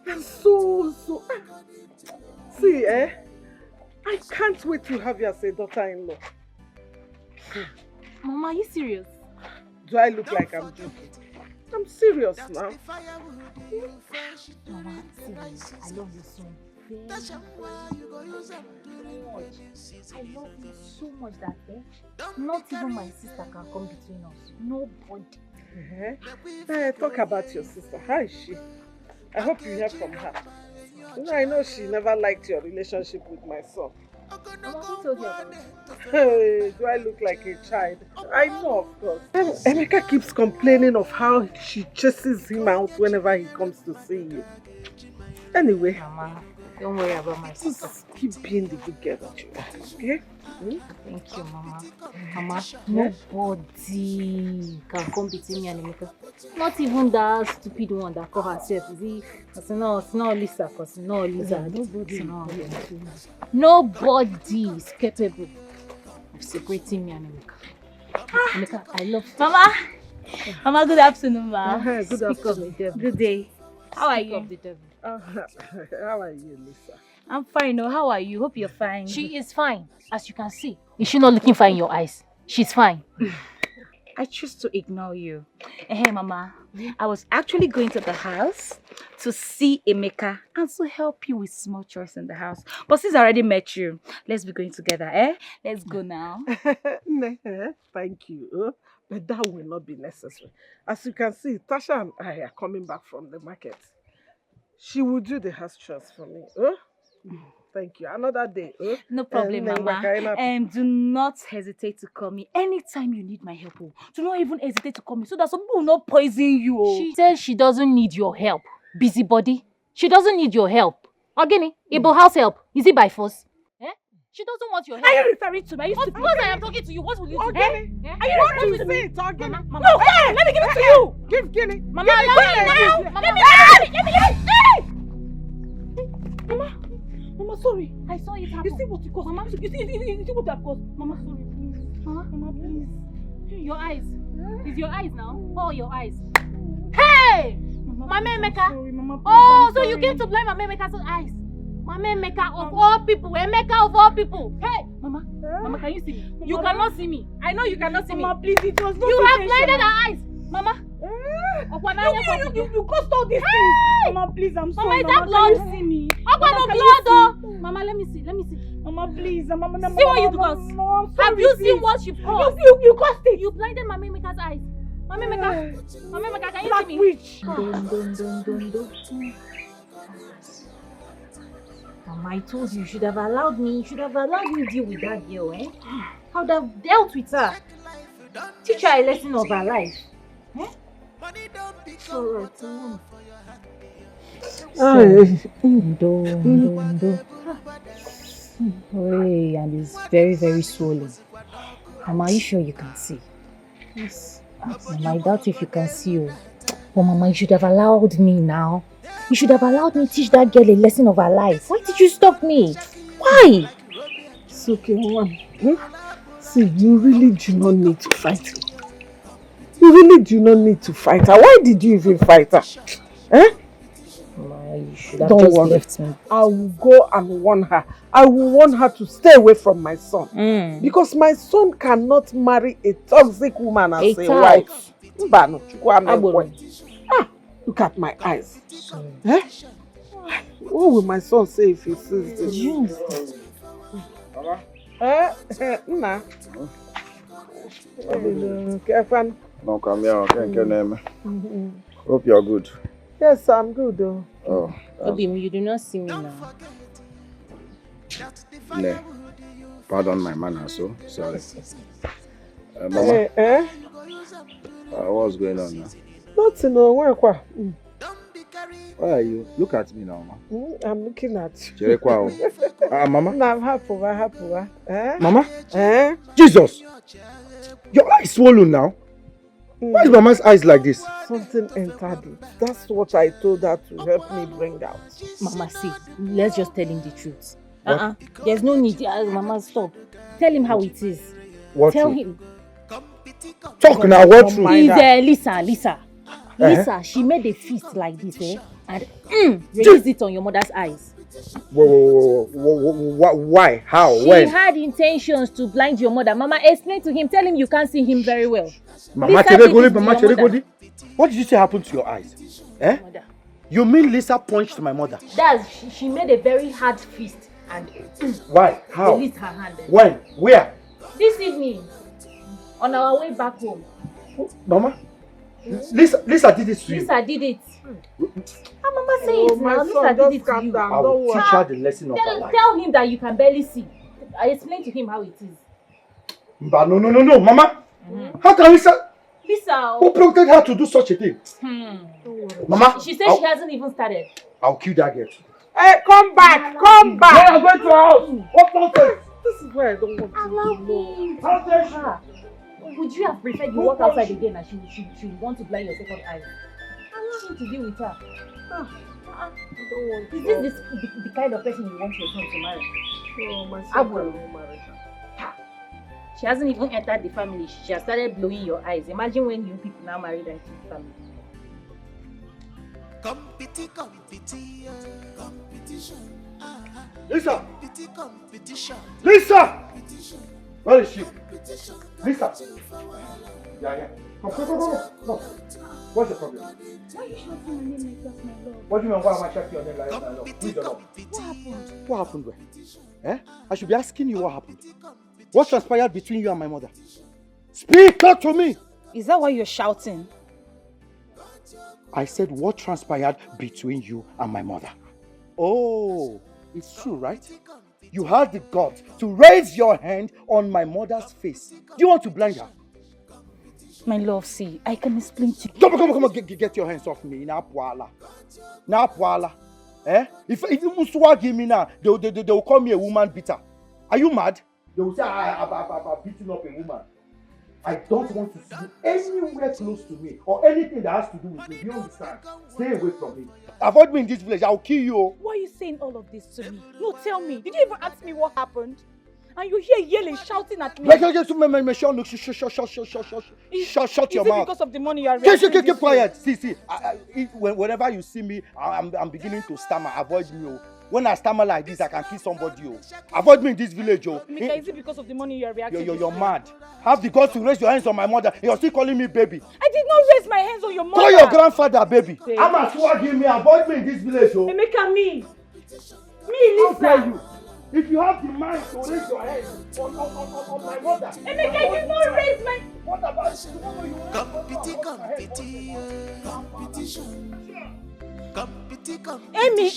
Speaker 5: And so. See, I can't wait to have you as a daughter-in-law.
Speaker 7: Mama, are you serious?
Speaker 5: Do I look like I'm joking? I'm serious now.
Speaker 7: Mama, serious. I love you so much. I love you so much that not even my sister can come between us. Nobody.
Speaker 5: Talk about your sister. How is she? I hope you hear from her. I know she never liked your relationship with my son.
Speaker 7: Mama, who told you about it?
Speaker 5: Hey, do I look like a child? I know, of course. Emeka keeps complaining of how she chases him out whenever he comes to see you. Anyway,
Speaker 7: Mama, don't worry about my sister.
Speaker 5: Just keep being the good girl that you are, okay?
Speaker 7: Thank you, Mama. Mama, nobody can come between me and Emeka. Not even that stupid one that called herself. It's not Lisa, because no Lisa. Nobody is capable of separating me and Emeka. Emeka, I love you.
Speaker 13: Mama! Mama, good afternoon, ma.
Speaker 5: Good afternoon.
Speaker 13: Good day. How are you?
Speaker 5: How are you, Lisa?
Speaker 13: I'm fine. How are you? Hope you're fine.
Speaker 7: She is fine, as you can see. Is she not looking fine in your eyes? She's fine.
Speaker 13: I choose to ignore you. Hey, Mama. I was actually going to the house to see Emeka and to help you with small chores in the house. But since I already met you, let's be going together, eh? Let's go now.
Speaker 5: Thank you. But that will not be necessary. As you can see, Tasha and I are coming back from the market. She will do the house chores for me. Thank you. Another day.
Speaker 13: No problem, Mama. Do not hesitate to call me anytime you need my help. Do not even hesitate to call me so that some people will not poison you.
Speaker 7: She says she doesn't need your help. Busybody. She doesn't need your help. Ogini, Ibo house help. Is it by force? She doesn't want your help.
Speaker 13: Are you referring to me?
Speaker 7: Of course I am talking to you. What will you do?
Speaker 5: Are you referring to me?
Speaker 13: Mama, no, hey, let me give it to you.
Speaker 5: Give Guinea.
Speaker 13: Mama, allow me now. Let me. Mama, sorry.
Speaker 7: I saw it happen.
Speaker 13: You see what you caused, Mama? You see what I've caused? Mama, sorry, please. Mama, please.
Speaker 7: Your eyes. It's your eyes now. Oh, your eyes. Hey! Mama Emeka.
Speaker 13: Sorry, Mama,
Speaker 7: oh, so you came to blame Mama Emeka's eyes. Mama Emeka of all people. Emeka of all people. Hey!
Speaker 13: Mama, Mama, can you see me?
Speaker 7: You cannot see me. I know you cannot see me.
Speaker 13: Mama, please, it was not
Speaker 7: you have
Speaker 13: intentional.
Speaker 7: blinded her eyes. Mama.
Speaker 13: You caused all these things. Mama, please, I'm sorry.
Speaker 7: Mama, is that blood?
Speaker 13: Can you see me?
Speaker 7: Mama, blood, though. Mama, let me see.
Speaker 13: Mama, please. Mama,
Speaker 7: see what you caused. Have you seen what she caused?
Speaker 13: You caused it.
Speaker 7: You blinded Mama Emeka's eyes. Mama Emeka, can you
Speaker 13: Black
Speaker 7: see me?
Speaker 13: Witch.
Speaker 7: Mama, I told you should have allowed me. You should have allowed me to deal with that girl, eh? I would have dealt with her. Teach her a lesson of her life. Hey, and it's very, very swollen. Mama, are you sure you can see?
Speaker 6: Yes.
Speaker 7: Mama, I doubt if you can see. But Mama, you should have allowed me now. You should have allowed me teach that girl a lesson of her life. Why did you stop me? Why?
Speaker 5: It's okay, Mama. See, you really do not need to fight her. You really do not need to fight her. Why did you even fight her?
Speaker 7: Mama, you should have just left me.
Speaker 5: I will go and warn her. I will warn her to stay away from my son. Because my son cannot marry a toxic woman as a wife. Look at my eyes. What will my son say if he sees this?
Speaker 1: Mama?
Speaker 5: Nah. Kefan.
Speaker 3: No, come here. Okay. Hope you're good.
Speaker 5: Yes, I'm good though.
Speaker 3: Oh.
Speaker 7: Obi, you do not see me now.
Speaker 3: Ne. Pardon my manners, so sorry. Mama. What's going on now?
Speaker 5: Nothing, no. Where?
Speaker 3: Where are you? Look at me now, Mama.
Speaker 5: I'm looking at you.
Speaker 3: Mama?
Speaker 5: No, I'm happy.
Speaker 3: Mama? Jesus! Your eyes swollen now. Why is Mama's eyes like this?
Speaker 5: Something entered it. That's what I told her to help me bring out.
Speaker 7: Mama, see, let's just tell him the truth. There's no need. Mama, stop. Tell him how it is.
Speaker 3: What
Speaker 7: Tell
Speaker 3: truth?
Speaker 7: him.
Speaker 3: Talk now, what truth?
Speaker 7: Is Lisa. Lisa, she made a fist like this, and released it on your mother's eyes.
Speaker 3: Whoa. Why? How?
Speaker 7: She
Speaker 3: When?
Speaker 7: had intentions to blind your mother. Mama, explain to him. Tell him you can't see him very well.
Speaker 3: Mama Cheregoli, what did you say happened to your eyes?
Speaker 7: Mother.
Speaker 3: You mean Lisa punched my mother?
Speaker 7: She made a very hard fist and
Speaker 3: Why? How?
Speaker 7: released her hand.
Speaker 3: When? Where?
Speaker 7: This evening, on our way back home.
Speaker 3: Mama? Lisa did it to you.
Speaker 7: Lisa did it. Mama say it now. Lisa did it to you.
Speaker 3: I will teach her the lesson of her life.
Speaker 7: Tell him that you can barely see. I explain to him how it is.
Speaker 3: But no, Mama. How can Lisa? Who prompted her to do such a thing? Mama.
Speaker 7: She says she hasn't even started.
Speaker 3: I'll kill that girl.
Speaker 5: Hey, come back! Come back!
Speaker 3: Where are going to our house? What nonsense?
Speaker 5: This is where I don't want to
Speaker 7: know. Would you have preferred you walk outside again and she would want to blind your second eye? Allow him to deal with her. Is this the kind of person you want your son to marry?
Speaker 5: No, my son will marry her.
Speaker 7: She hasn't even entered the family. She has started blowing your eyes. Imagine when you people now married into the family.
Speaker 3: Lisa! Lisa! Where is she? Lisa! Yeah. Come. What's the problem?
Speaker 13: Why are you shouting my name like that, my love?
Speaker 3: What do you mean, why am I shouting your name like that, my love? Who's your love?
Speaker 13: What happened?
Speaker 3: What happened where? I should be asking you what happened. What transpired between you and my mother? Speak, talk to me!
Speaker 13: Is that why you're shouting?
Speaker 3: I said what transpired between you and my mother. Oh, it's true, right? You had the guts to raise your hand on my mother's face. Do you want to blind her?
Speaker 13: My love, see, I can explain to you.
Speaker 3: Come on, get your hands off me. Na puala. If you swag me now, they will call me a woman beater. Are you mad? They will say I've beaten up a woman. I don't want to see you anywhere close to me or anything that has to do with me. Do you understand? Stay away from me. Avoid me in this village. I'll kill you.
Speaker 13: Why are you saying all of this to me? No, tell me. Did you even ask me what happened? And you hear yelling, shouting at me.
Speaker 3: Shut your mouth.
Speaker 13: Is it because of the money you are
Speaker 3: raising? Keep quiet. See. Whenever you see me, I'm beginning to stammer. Avoid me. When I stammer like this, I can kill somebody. Avoid me in this village.
Speaker 13: Mika, is it because of the money you are reacting?
Speaker 3: You're mad. Have the guts to raise your hands on my mother. You're still calling me baby.
Speaker 13: I did not raise my hands on your mother.
Speaker 3: Call your grandfather baby. I'm a swagging me. Avoid me in this village.
Speaker 13: Mika, me,
Speaker 3: Lisa.
Speaker 13: How dare you?
Speaker 3: If you have the mind to raise your hands on my mother.
Speaker 13: Emeka, I did not raise my...
Speaker 3: What about
Speaker 13: Amy.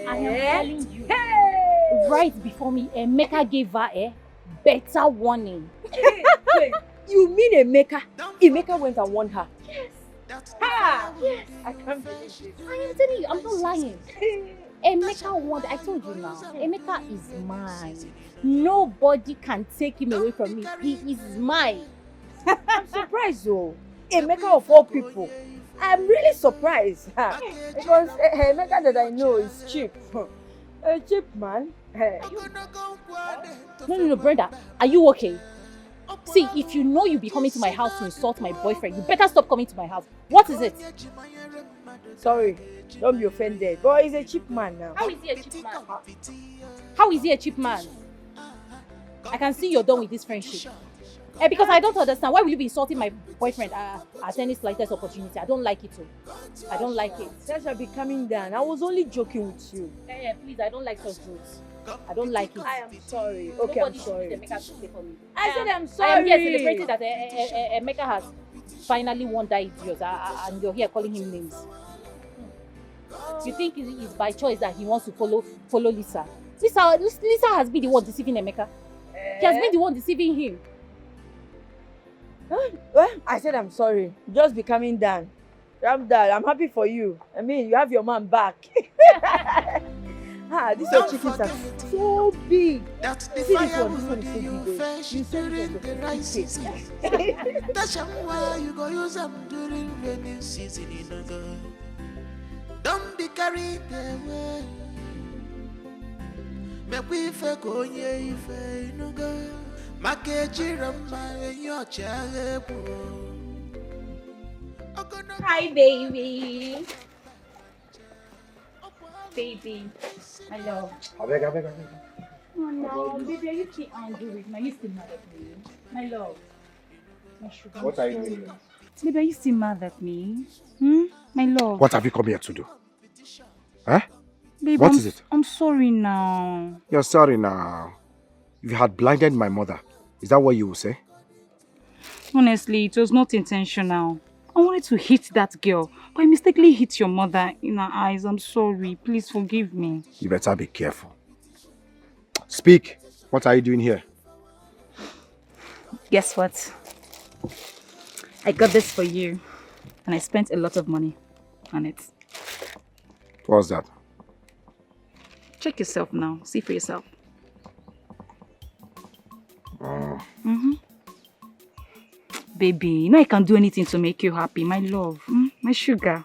Speaker 7: I am telling you. Right before me, Emeka gave her a better warning.
Speaker 12: You mean Emeka? Emeka went and warned her.
Speaker 7: Yes.
Speaker 12: Yes. I can't believe this.
Speaker 7: I am telling you, I'm not lying. Emeka warned. I told you now. Emeka is mine. Nobody can take him away from me. He is mine.
Speaker 12: I'm surprised though. Emeka of all people. I'm really surprised. Because Emeka that I know is cheap. A cheap man.
Speaker 7: No, Brenda. Are you okay? See, if you know you'll be coming to my house to insult my boyfriend, you better stop coming to my house. What is it?
Speaker 12: Sorry, don't be offended. But he's a cheap man now.
Speaker 7: How is he a cheap man? How is he a cheap man? I can see you're done with this friendship.
Speaker 13: Because I don't understand. Why will you be insulting my boyfriend at any slightest opportunity? I don't like it too. I don't like it.
Speaker 12: Tasha, be coming down. I was only joking with you.
Speaker 13: Please, I don't like such jokes. I don't like it.
Speaker 12: I am sorry. Okay,
Speaker 13: Nobody
Speaker 12: I'm sorry.
Speaker 13: should Emeka to stay for me.
Speaker 12: I said I'm
Speaker 13: I
Speaker 12: sorry.
Speaker 13: am here celebrating that Emeka has finally won that idiot, and you're here calling him names. You think it's by choice that he wants to follow Lisa? Lisa has been the one deceiving Emeka. He has been the one deceiving him.
Speaker 12: Well, I said I'm sorry. Just be coming down. I'm happy for you. I mean, you have your man back. These your chickens are so big.
Speaker 10: That's the
Speaker 12: See this
Speaker 10: fire
Speaker 12: one. This one is so big. You said it was
Speaker 10: the right season. That's why you go use them during rainy season. Don't be carried away. Make we fake on ye if no go.
Speaker 13: Hi, baby. Baby, I love.
Speaker 3: I beg.
Speaker 13: Oh no, baby, are you still angry with me? Are you still mad at me? My love. My sugar.
Speaker 3: What are you doing here?
Speaker 13: Baby, are you still mad at me? My love.
Speaker 1: What have you come here to do? Huh?
Speaker 13: Baby,
Speaker 1: What is it?
Speaker 13: I'm sorry now.
Speaker 1: You're sorry now. If you had blinded my mother, is that what you will say?
Speaker 13: Honestly, it was not intentional. I wanted to hit that girl, but I mistakenly hit your mother in her eyes. I'm sorry. Please forgive me.
Speaker 1: You better be careful. Speak. What are you doing here?
Speaker 13: Guess what? I got this for you. And I spent a lot of money on it.
Speaker 1: What's that?
Speaker 13: Check yourself now. See for yourself. Baby, you know I can do anything to make you happy. My love, my sugar,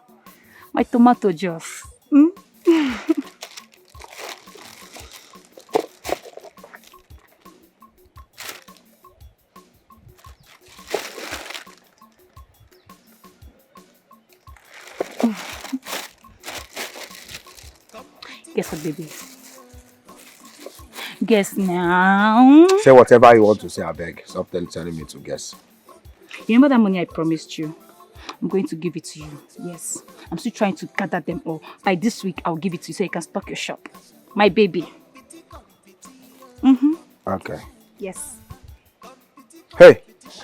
Speaker 13: my tomato juice. Guess what, baby? Guess now.
Speaker 1: Say whatever you want to say, I beg. Stop telling me to guess.
Speaker 13: You remember that money I promised you? I'm going to give it to you. Yes. I'm still trying to gather them all. By this week, I'll give it to you so you can stock your shop. My baby.
Speaker 1: Okay.
Speaker 13: Yes.
Speaker 1: Hey!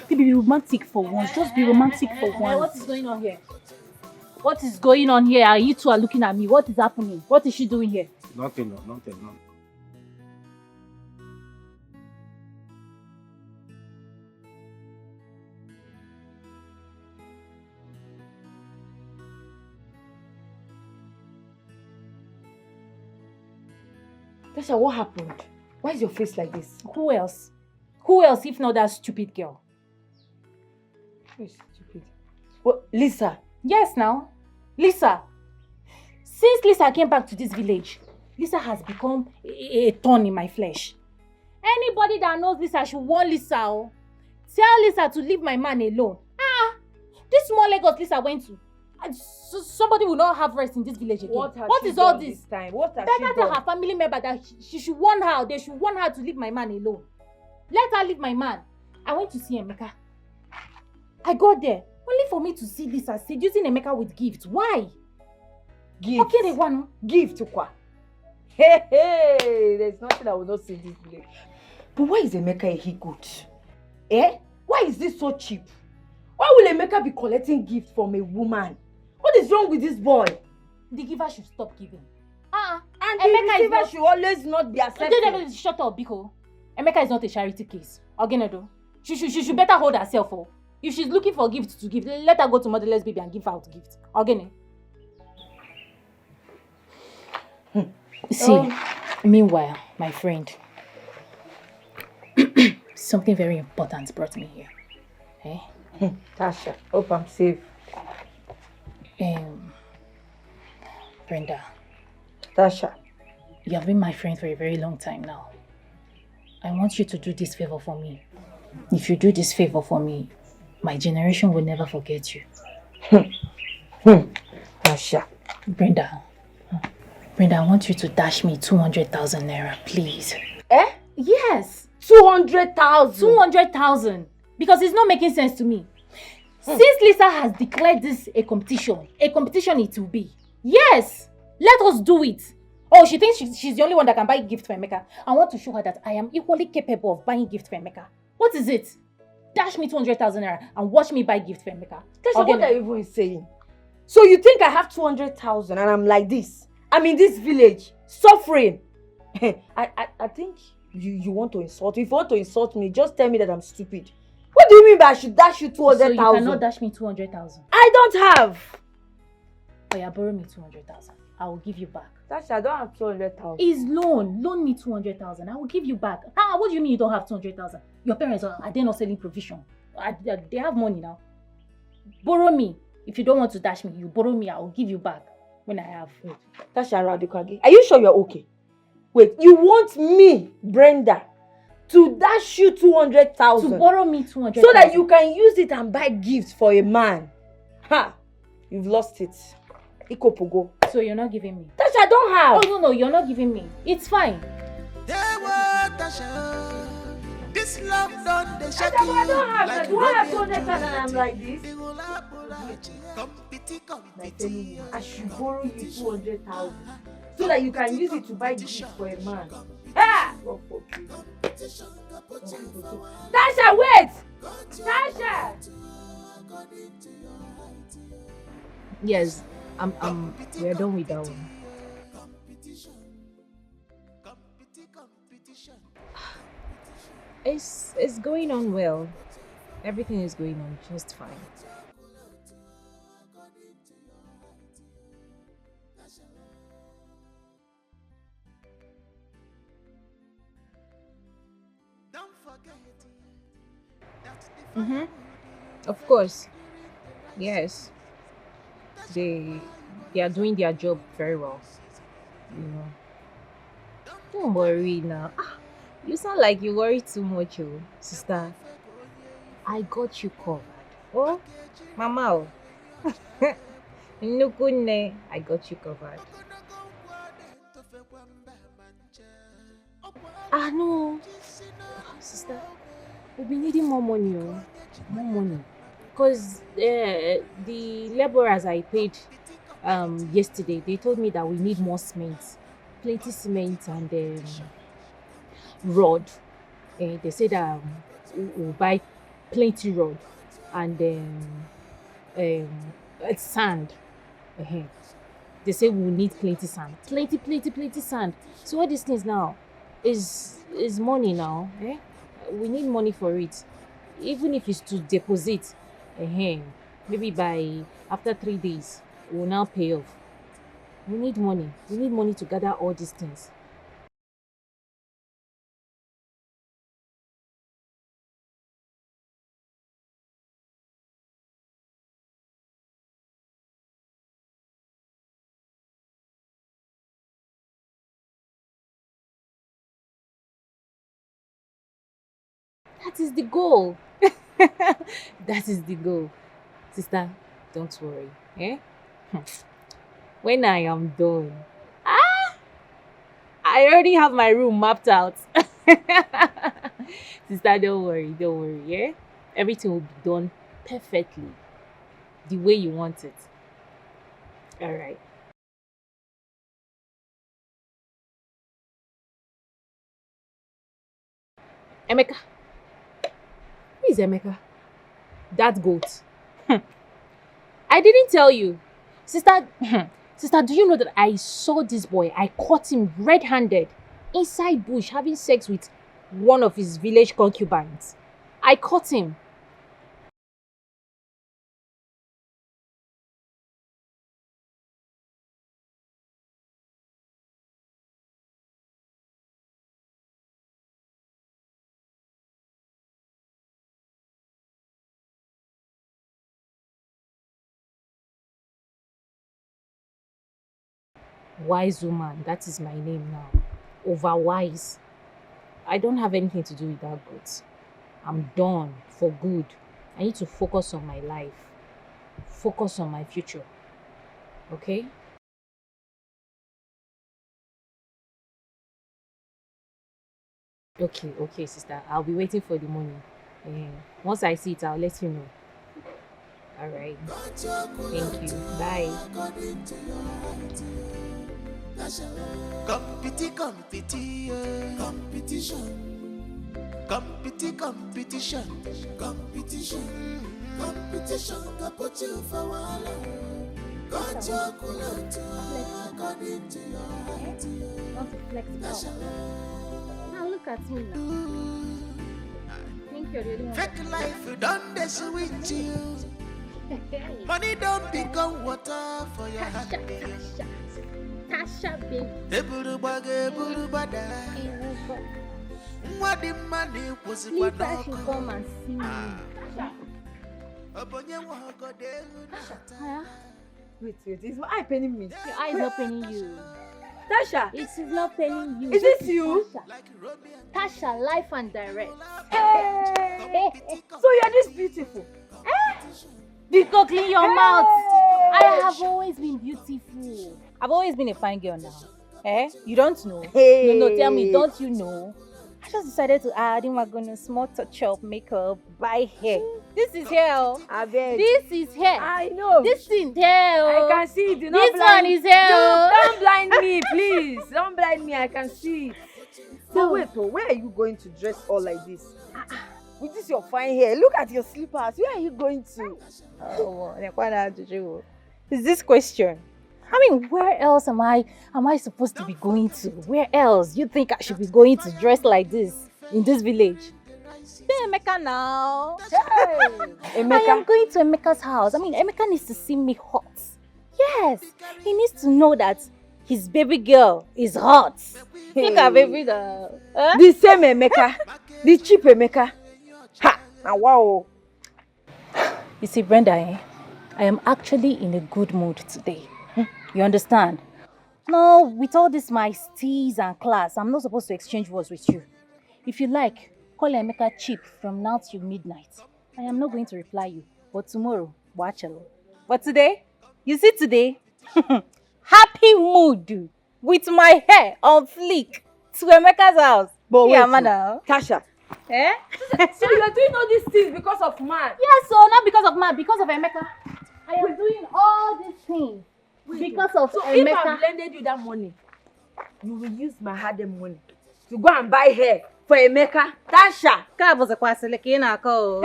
Speaker 13: Baby, be romantic for once. Just be romantic for once. What is going on here? What is going on here? You two are looking at me. What is happening? What is she doing here?
Speaker 1: Nothing.
Speaker 12: Tasha, what happened? Why is your face like this?
Speaker 13: Who else? Who else if not that stupid girl?
Speaker 12: Who is stupid? What, Lisa?
Speaker 13: Yes, now. Lisa. Since Lisa came back to this village, Lisa has become a thorn in my flesh. Anybody that knows Lisa should warn Lisa. Oh. Tell Lisa to leave my man alone. This small Lagos Lisa went to. So somebody will not have rest in this village again. What is all this?
Speaker 12: Time? What has
Speaker 13: Better tell her family member that she should warn her. They should warn her to leave my man alone. Let her leave my man. I went to see Emeka. I got there only for me to see Lisa seducing Emeka with gifts. Why?
Speaker 12: Gift?
Speaker 13: Okay, they want
Speaker 12: gift to quoi? Hey, there's nothing I will not see this village. But why is Emeka a he-goat? Why is this so cheap? Why will Emeka be collecting gifts from a woman? What is wrong with this boy?
Speaker 13: The giver should stop giving.
Speaker 12: And the receiver should always not be accepted.
Speaker 13: Shut up, Biko. Emeka is not a charity case. Ogenedo. She should better hold herself. Oh. If she's looking for gifts to give, let her go to Motherless Baby and give out gifts. Ogene. See, meanwhile, my friend, something very important brought me here.
Speaker 12: Tasha, hope I'm safe.
Speaker 13: Brenda.
Speaker 12: Tasha.
Speaker 13: You have been my friend for a very long time now. I want you to do this favor for me. If you do this favor for me, my generation will never forget you.
Speaker 12: Tasha.
Speaker 13: Brenda, I want you to dash me 200,000 naira, please.
Speaker 12: Yes. 200,000.
Speaker 13: 200,000. Because it's not making sense to me. Since Lisa has declared this a competition it will be. Yes, let us do it. Oh, she thinks she's the only one that can buy gift for Emeka. I want to show her that I am equally capable of buying gift for Emeka. What is it? Dash me 200,000 naira and watch me buy gift for Emeka.
Speaker 12: Tasha, what are you even saying? So you think I have 200,000 and I'm like this? I'm in this village, suffering. I think you want to insult me. If you want to insult me, just tell me that I'm stupid. What do you mean by I should dash you 200,000?
Speaker 13: So you cannot dash me 200,000?
Speaker 12: I don't have.
Speaker 13: Oh yeah, borrow me 200,000. I will give you back.
Speaker 12: Tasha, I don't have 200,000.
Speaker 13: It's loan. Loan me 200,000. I will give you back. Ah, what do you mean you don't have 200,000? Your parents are they not selling provision? They have money now. Borrow me. If you don't want to dash me, you borrow me. I will give you back when I have.
Speaker 12: Tasha Radikage, are you sure you're okay? Wait, you want me, Brenda, to dash you 200,000?
Speaker 13: To borrow me 200,000.
Speaker 12: So that you can use it and buy gifts for a man. Ha! You've lost it. Ikopogo.
Speaker 13: So you're not giving me?
Speaker 12: Tasha, I don't have.
Speaker 13: Oh no, you're not giving me. It's fine.
Speaker 10: This love done the
Speaker 12: shaking. I don't have. Like do I have 200,000 and I'm like this? I should borrow you 200,000 so that you can use it to buy gifts for a man. Ah! Tasha, wait! Tasha!
Speaker 14: Yes, we're done with that one. It's going on well. Everything is going on just fine. Mm-hmm. Of course. Yes. They are doing their job very well. You know. Don't worry now. You sound like you worry too much, oh, sister. I got you covered. Oh, Mama. Nukune, I got you covered. No. Sister, we'll be needing more money, oh. More money. Because the laborers I paid yesterday, they told me that we need more cement. Plenty cement and rod. They said we'll buy plenty rod and sand. They say we'll need plenty sand. Plenty sand. So all these things now is money now. We need money for it. Even if it's to deposit, maybe by after 3 days, we'll now pay off. We need money. We need money to gather all these things. That is the goal. That is the goal. Sister, don't worry. When I am done, I already have my room mapped out. Sister, don't worry, Everything will be done perfectly, the way you want it. All right. Emeka. Who is Emeka? That goat. I didn't tell you. Sister, do you know that I saw this boy? I caught him red-handed inside bush having sex with one of his village concubines. I caught him. Wise woman, that is my name now. Overwise. I don't have anything to do with that goat. I'm done for good. I need to focus on my life. Focus on my future. Okay? Okay, sister. I'll be waiting for the money. Once I see it, I'll let you know. All right. Thank you. Bye.
Speaker 10: Competition can put you for wahala. Got your culture according to your height.
Speaker 14: Not flexible. Now look at me now. Think you're the only one.
Speaker 10: Fake life done this with you. Money don't become water for your hand.
Speaker 14: Tasha, baby.
Speaker 10: What the money was
Speaker 14: Please, I should come and see me.
Speaker 12: Wait, is my eye paining me?
Speaker 14: Your eye is not paining you.
Speaker 12: Tasha!
Speaker 14: It is not paining you.
Speaker 12: Is this you?
Speaker 14: Tasha, life and direct.
Speaker 12: Hey! So you're this beautiful?
Speaker 14: Because clean your mouth. I have always been beautiful.
Speaker 11: I've always been a fine girl now. You don't know?
Speaker 12: Hey.
Speaker 11: No, tell me, don't you know? I just decided to add in my goodness, small touch up, makeup, buy hair. This is hair.
Speaker 12: I bet.
Speaker 14: This is hair.
Speaker 12: I know.
Speaker 14: This is hair.
Speaker 12: I can see it.
Speaker 14: This one is hair.
Speaker 12: Don't blind me, please. Don't blind me. I can see it. So wait, where are you going to dress all like this? With this your fine hair. Look at your slippers. Where are you going to?
Speaker 11: Is this question? I mean, where else am I supposed to be going to? Where else you think I should be going to dress like this in this village? Hey, Emeka now.
Speaker 12: Hey, Emeka.
Speaker 11: I am going to Emeka's house. I mean, Emeka needs to see me hot. Yes, he needs to know that his baby girl is hot.
Speaker 12: Hey.
Speaker 11: Look at baby girl. Huh?
Speaker 12: The same Emeka. The cheap Emeka. Ha! Now wow.
Speaker 11: You see, Brenda, I am actually in a good mood today. You understand? No, with all this my steez and class, I'm not supposed to exchange words with you. If you like, call Emeka cheap from now till midnight. I am not going to reply you, but tomorrow, watch alone. But today, you see today, happy mood with my hair on fleek to Emeka's house.
Speaker 12: But
Speaker 11: yeah,
Speaker 12: wait,
Speaker 11: madam.
Speaker 12: Tasha.
Speaker 11: Eh?
Speaker 12: So you are doing all these things because of man?
Speaker 14: Yes, so not because of man, because of Emeka. I am doing all these things because of
Speaker 12: so
Speaker 14: Emeka.
Speaker 12: If I lended you that money, you will use my hard-earned money to go and buy hair for Emeka. Tasha.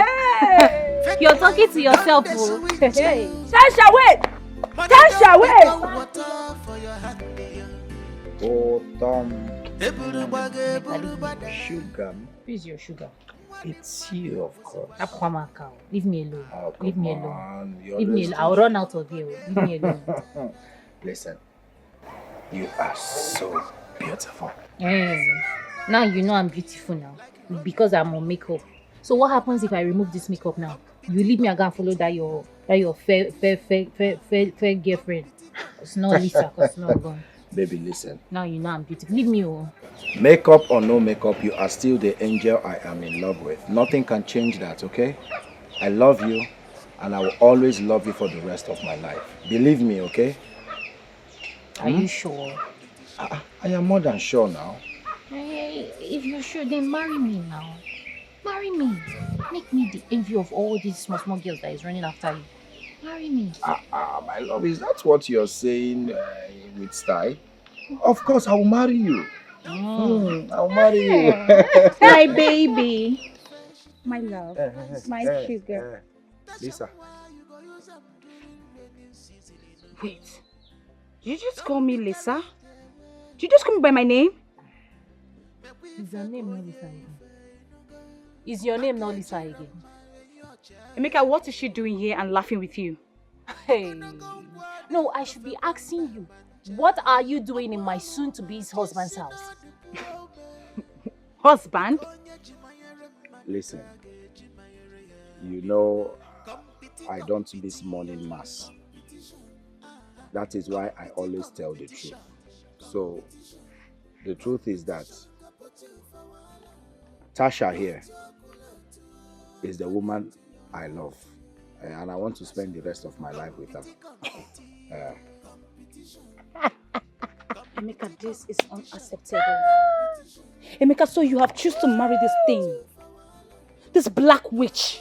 Speaker 11: Hey! You're talking to yourself.
Speaker 12: Hey. Tasha, wait! Tasha, wait!
Speaker 3: Oh, Tom. Sugar.
Speaker 14: Who's your sugar?
Speaker 3: It's you, of course.
Speaker 14: Aquamaka. Leave me alone.
Speaker 3: Oh,
Speaker 14: Leave me
Speaker 3: come
Speaker 14: alone.
Speaker 3: on.
Speaker 14: Leave me alone. I'll run out of here. Leave me alone.
Speaker 3: Listen, you are so beautiful.
Speaker 14: Now you know I'm beautiful now because I'm on makeup. So what happens if I remove this makeup now? You leave me and go and follow that your fair girlfriend. It's not Lisa, cause it's not gone.
Speaker 3: Baby, listen.
Speaker 14: Now you know I'm beautiful. Leave me alone.
Speaker 3: Makeup or no makeup, you are still the angel I am in love with. Nothing can change that, okay? I love you, and I will always love you for the rest of my life. Believe me, okay?
Speaker 14: Are you sure?
Speaker 3: I am more than sure now.
Speaker 14: Hey, if you're sure, then marry me now. Marry me. Make me the envy of all these small girls that is running after you. Marry me.
Speaker 3: My love, is that what you're saying with style? Of course, I will marry you. I'll marry you.
Speaker 11: My baby. My love. My sugar.
Speaker 3: Lisa.
Speaker 11: Wait. Did you just call me Lisa? Did you just call me by my name?
Speaker 14: Is your name not Lisa again? Is your name not Lisa again?
Speaker 11: Emeka, what is she doing here and laughing with you?
Speaker 14: Hey. No, I should be asking you. What are you doing in my soon-to-be's husband's house?
Speaker 11: Husband?
Speaker 3: Listen. You know, I don't miss morning mass. That is why I always tell the truth. So, the truth is that Tasha here is the woman I love. And I want to spend the rest of my life with her.
Speaker 11: Emeka, this is unacceptable. Emeka, so you have chosen to marry this thing.
Speaker 13: This black witch.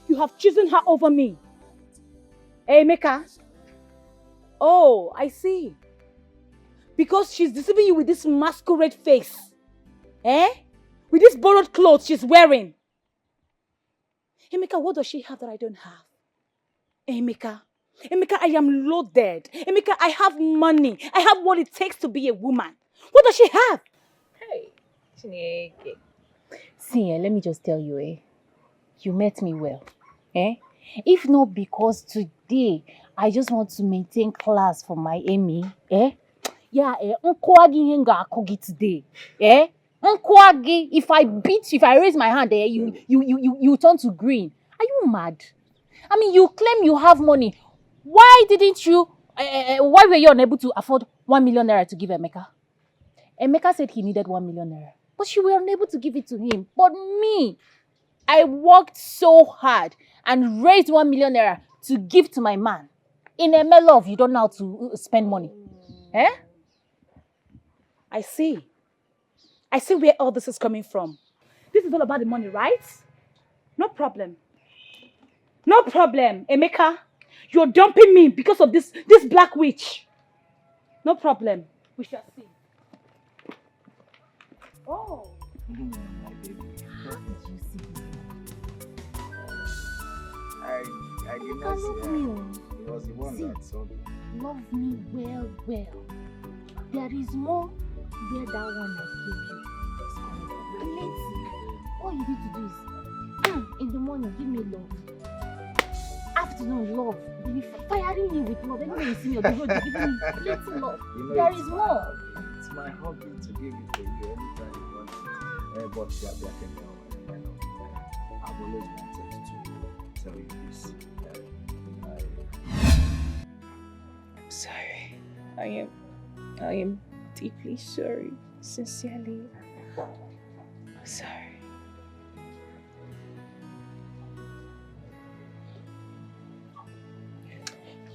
Speaker 13: You have chosen her over me. Hey, Emeka. Oh, I see. Because she's deceiving you with this masquerade face. Eh? With this borrowed clothes she's wearing. Emeka, what does she have that I don't have? Emeka, I am loaded. Emeka, I have money. I have what it takes to be a woman. What does she have?
Speaker 7: Hey, Chineke. See, let me just tell you, you met me well. If not because today I just want to maintain class for my Amy, Nkwagi henga akogi today. Nkwagi, if I beat you, if I raise my hand, you turn to green. Are you mad? I mean, you claim you have money. Why didn't you? Why were you unable to afford 1 million naira to give Emeka? Emeka said he needed 1 million naira, but you were unable to give it to him. But me, I worked so hard and raised 1 million naira to give to my man. In a love, you don't know how to spend money.
Speaker 13: I see. I see where all this is coming from. This is all about the money, right? No problem. No problem, Emeka. You're dumping me because of this black witch. No problem. We shall see. Oh.
Speaker 3: My baby.
Speaker 7: How did you see this?
Speaker 3: I did not see her. It was the one that saw me.
Speaker 7: Love me well. There is more where that one I gave you is coming from. Let's see. All you need to do is, in the morning, give me love. Afternoon, love. Then firing me with love. Anyway, you see me on the road, you're giving me little love. There is more.
Speaker 3: It's my hobby to give it to you anytime you want it. But I've always wanted to tell you this.
Speaker 4: I'm sorry. I am deeply sorry. Sincerely. I'm sorry.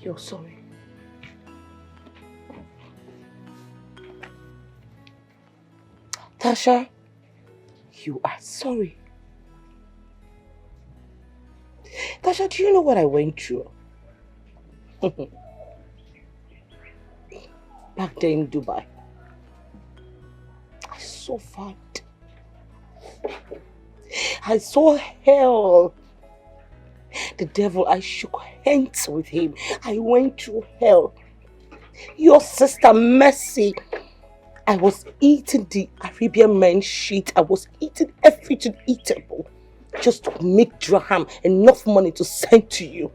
Speaker 2: You're sorry. Tasha, you are sorry. Tasha, do you know what I went through? Back there in Dubai. I suffered. I saw hell. The devil, I shook hands with him. I went through hell. Your sister Mercy, I was eating the Arabian men's shit. I was eating everything eatable just to make dirham, enough money to send to you.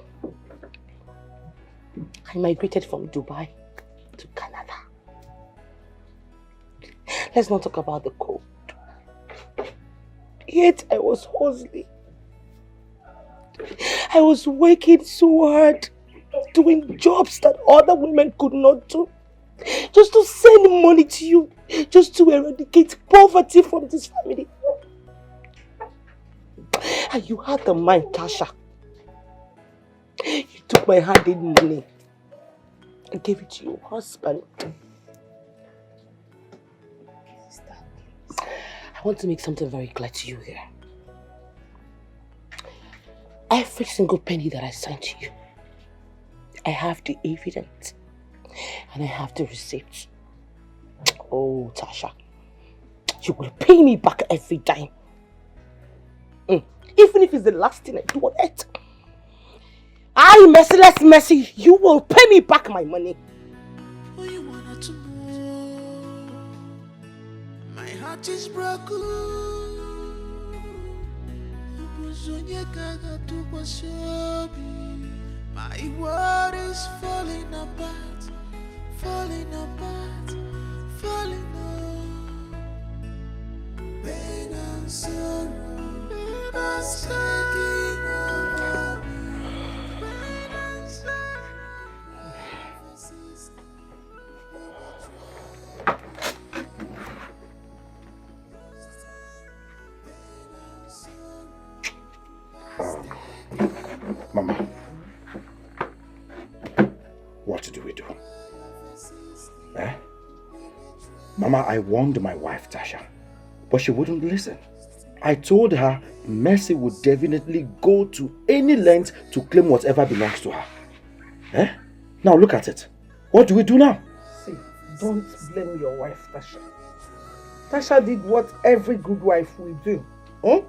Speaker 2: I migrated from Dubai to Canada. Let's not talk about the cold. Yet I was hustling. I was working so hard, doing jobs that other women could not do. Just to send money to you, just to eradicate poverty from this family. And you had the mind, Tasha. You took my handed money and gave it to your husband. I want to make something very clear to you here. Every single penny that I sent to you, I have the evidence and I have the receipt. Oh, Tasha, you will pay me back every dime. Even if it's the last thing I do on it. I, merciless Mercy, you will pay me back my money.
Speaker 10: My heart is broken. My world is falling apart, falling apart, falling apart. Pain and sorrow are taking over me. Pain and sorrow.
Speaker 3: Mama, what do we do? Mama, I warned my wife, Tasha, but she wouldn't listen. I told her Mercy would definitely go to any length to claim whatever belongs to her. Eh? Now look at it. What do we do now?
Speaker 5: See, don't blame your wife, Tasha. Tasha did what every good wife will do. Hmm?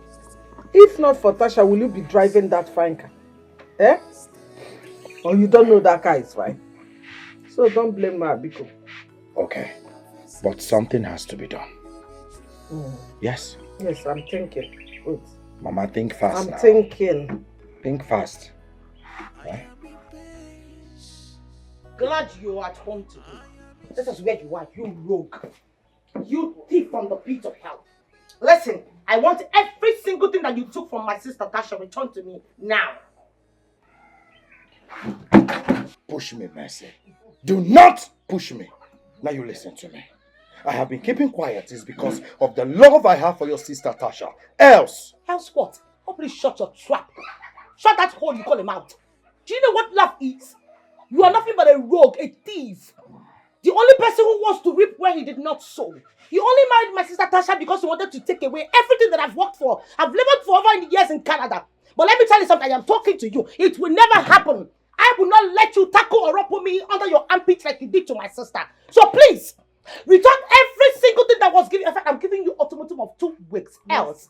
Speaker 5: If not for Tasha, will you be driving that fine car? Eh? Or you don't know that car is fine? So don't blame her, Biko.
Speaker 3: Okay, but something has to be done. Yes?
Speaker 5: Yes, I'm thinking. Wait.
Speaker 3: Mama, think fast
Speaker 5: I'm
Speaker 3: now.
Speaker 5: thinking.
Speaker 3: Think fast. Eh?
Speaker 2: Glad you're at home today. This is where you are, you rogue. You thief from the pit of hell. Listen, I want every single thing that you took from my sister Tasha returned to me now.
Speaker 3: Push me, Mercy. Do not push me. Now you listen to me. I have been keeping quiet is because of the love I have for your sister Tasha. Else
Speaker 2: what? Oh, please shut your trap. Shut that hole you call him out. Do you know what love is? You are nothing but a rogue, a thief. The only person who wants to reap where he did not sow. You only married my sister Tasha because you wanted to take away everything that I've worked for. I've labored for over years in Canada. But let me tell you something, I am talking to you. It will never happen. I will not let you tackle or rumple me under your armpits like you did to my sister. So please, return every single thing that was given. In fact, I'm giving you ultimatum of 2 weeks. Else,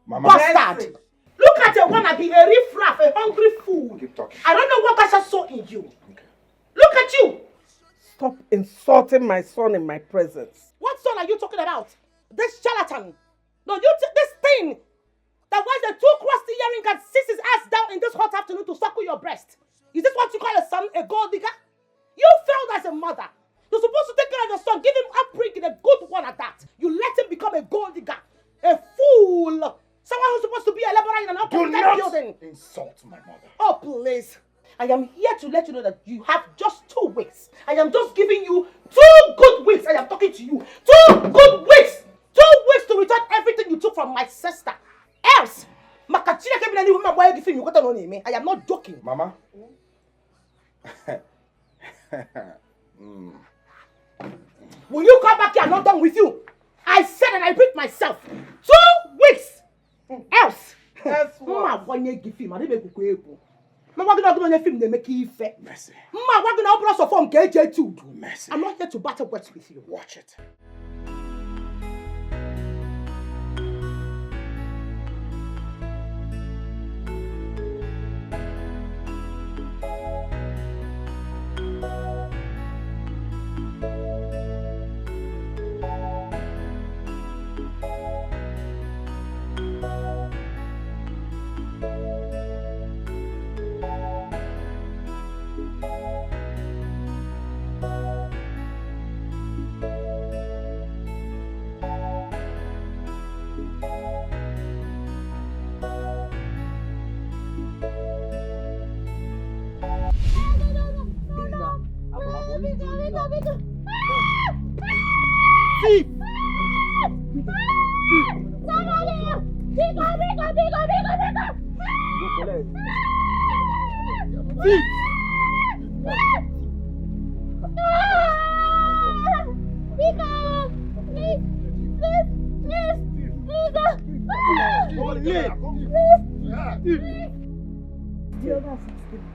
Speaker 3: Mama.
Speaker 2: bastard. Look at your wanna be a riffraff, a hungry fool.
Speaker 3: Keep talking.
Speaker 2: I don't know what Tasha saw in you. Okay. Look at you.
Speaker 5: Stop insulting my son in my presence.
Speaker 2: What son are you talking about? This charlatan. No, this thing that wears the 2 crusty earring and sits his ass down in this hot afternoon to suckle your breast. Is this what you call a son, a gold digger? You failed as a mother. You're supposed to take care of your son, give him upbringing, a good one at that. You let him become a gold digger. A fool. Someone who's supposed to be a laborer in an unprotected building.
Speaker 3: Insult my mother.
Speaker 2: Oh, please. I am here to let you know that you have just 2 weeks. I am just giving you 2 good weeks. I am talking to you. 2 good weeks. 2 weeks to return everything you took from my sister. Else, I am not joking.
Speaker 3: Mama.
Speaker 2: Will you come back here? I'm not done with you. I said and I repeat myself. 2 weeks. Else.
Speaker 3: Mercy.
Speaker 2: Mercy. I'm not here to battle words with you.
Speaker 3: Watch it.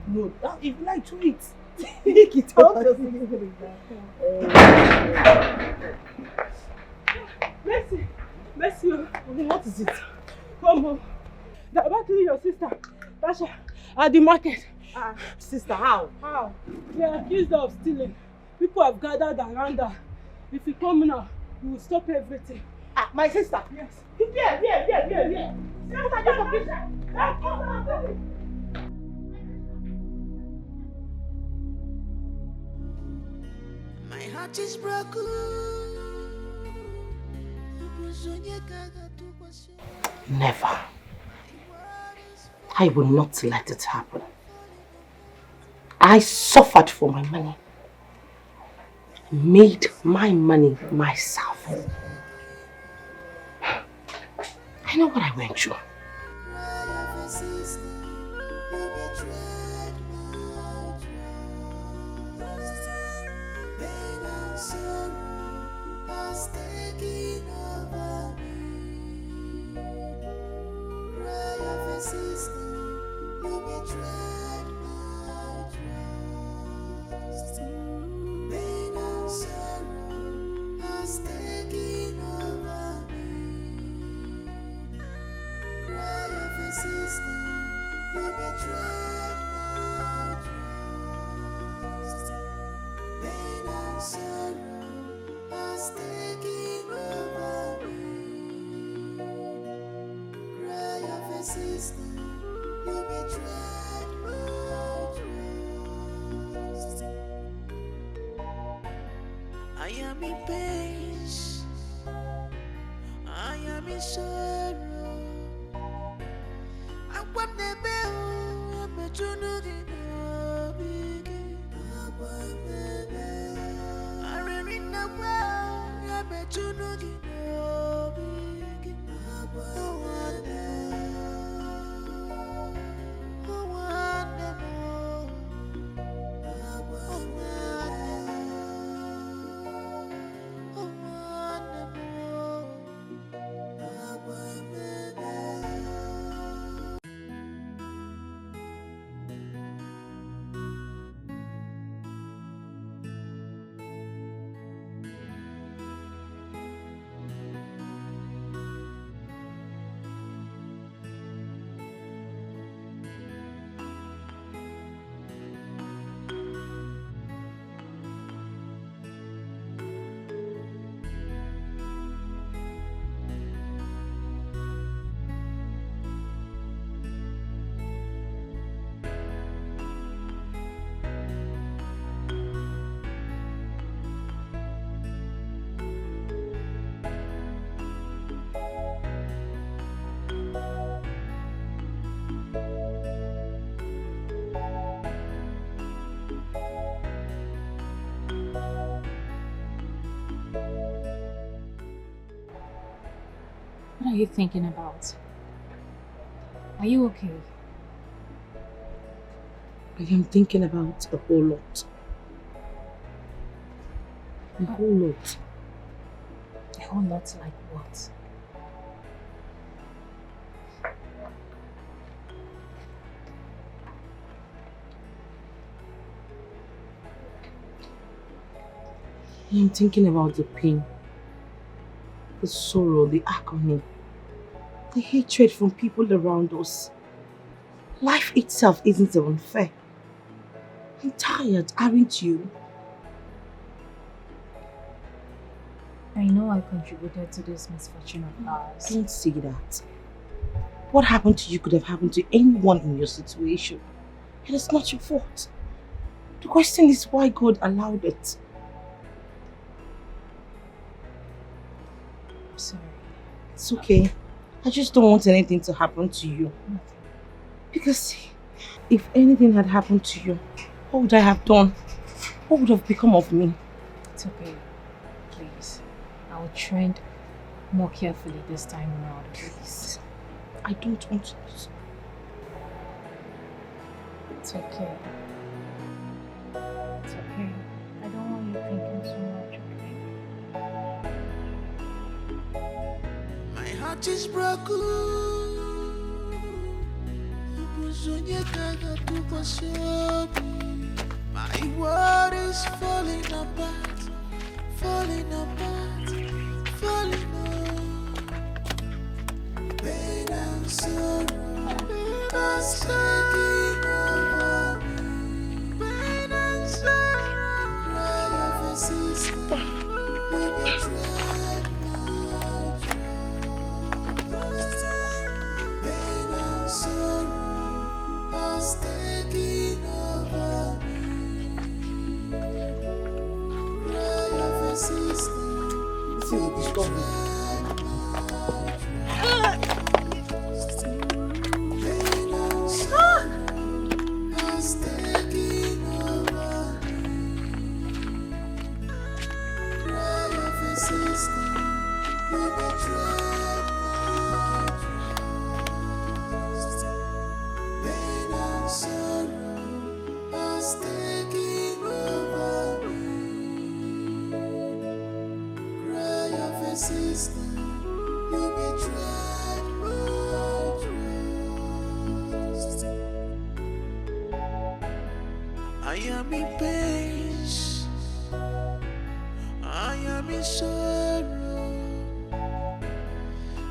Speaker 2: No, if you like to eat, take it out.
Speaker 5: Mercy, what is it? Come on. They're about to leave your sister, Tasha, at the market.
Speaker 2: Sister, how?
Speaker 5: How? They are accused of stealing. People have gathered around her. If you come now, you will stop everything.
Speaker 2: My sister?
Speaker 5: Yes.
Speaker 2: Here.
Speaker 10: My heart is broken.
Speaker 2: Never. I will not let it happen. I suffered for my money. Made my money myself. I know what I went through.
Speaker 10: betrayed my trust. Pain and sorrow has taken over me. Cry of a sister, you betrayed my trust. Pain and sorrow has taken over me. Cry of a sister, you betrayed my trust. I am in pain, I am in sorrow. I want the bell, I'm a junior. I really know well, I'm a junior.
Speaker 7: What are you thinking about? Are you okay?
Speaker 2: I am thinking about a whole lot. A whole lot.
Speaker 7: A whole lot like what?
Speaker 2: I am thinking about the pain, the sorrow, the agony, the hatred from people around us. Life itself isn't even fair. I'm tired, aren't you?
Speaker 7: I know I contributed to this misfortune of ours.
Speaker 2: Don't say that. What happened to you could have happened to anyone in your situation. It is not your fault. The question is why God allowed it.
Speaker 7: I'm sorry.
Speaker 2: It's okay. I just don't want anything to happen to you. Because if anything had happened to you, what would I have done? What would have become of me?
Speaker 7: It's okay. Please. I'll tread more carefully this time around.
Speaker 2: Please. I don't want to.
Speaker 7: It's okay. It's okay. I don't want you thinking so much, okay?
Speaker 10: My heart is broken. My world is falling apart, falling apart, falling apart. Pain and sorrow has taken over me. Pain and sorrow, cry of a sister, we betrayed my trust. Pain and sorrow has taken over me. Cry of a sister, we betrayed my trust. Pain and sorrow has taken over me. Cry of a sister, we betrayed my trust. Pain and sorrow has taken over me. Cry of a sister, you betrayed my trust. I am in pain. I am in sorrow.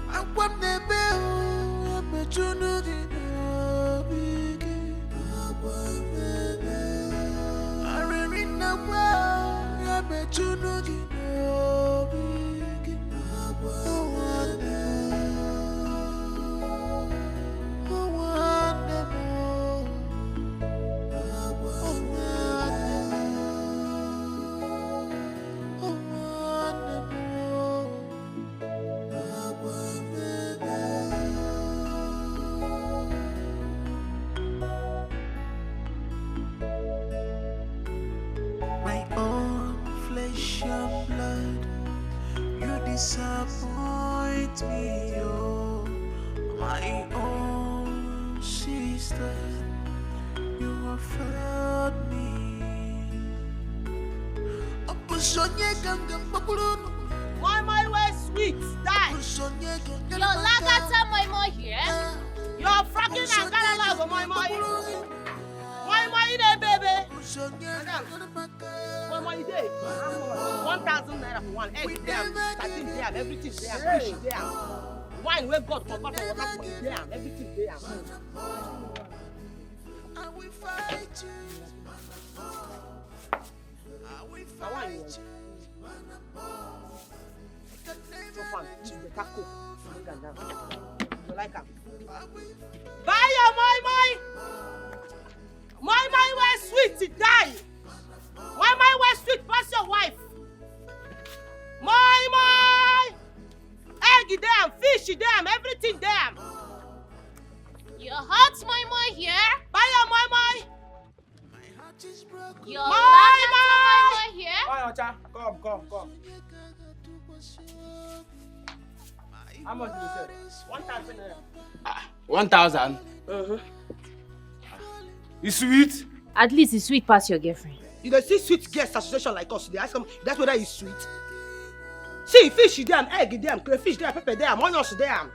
Speaker 10: I want the bell. I'm a junior. I remain the well. I'm a junior. My own flesh and blood, you disappoint me, oh. My own sister, you have failed me.
Speaker 15: My way sweet, die.
Speaker 16: Your lagata my here.
Speaker 15: Your fracking and galalago, my day, baby. My day. 1,000 naira for one egg damn, starting damn, everything damn, fish damn. Wine where God forgot water for damn, everything damn.
Speaker 10: I will fight you. I will fight you.
Speaker 15: So fun, this is the taco. You like them? Buy your my way sweet to die. My way sweet pass your wife. My egg damn, fish damn, everything damn.
Speaker 16: Your heart's my here.
Speaker 15: Buy your my.
Speaker 16: Your my here.
Speaker 1: Come. How much did you say?
Speaker 15: 1,000 naira.
Speaker 1: 1,000? It's sweet?
Speaker 7: At least it's sweet past your girlfriend.
Speaker 15: You don't see sweet guest association like us. They ask them that's whether it's sweet. See, fish damn, egg damn, crayfish damn, pepper damn, onions damn.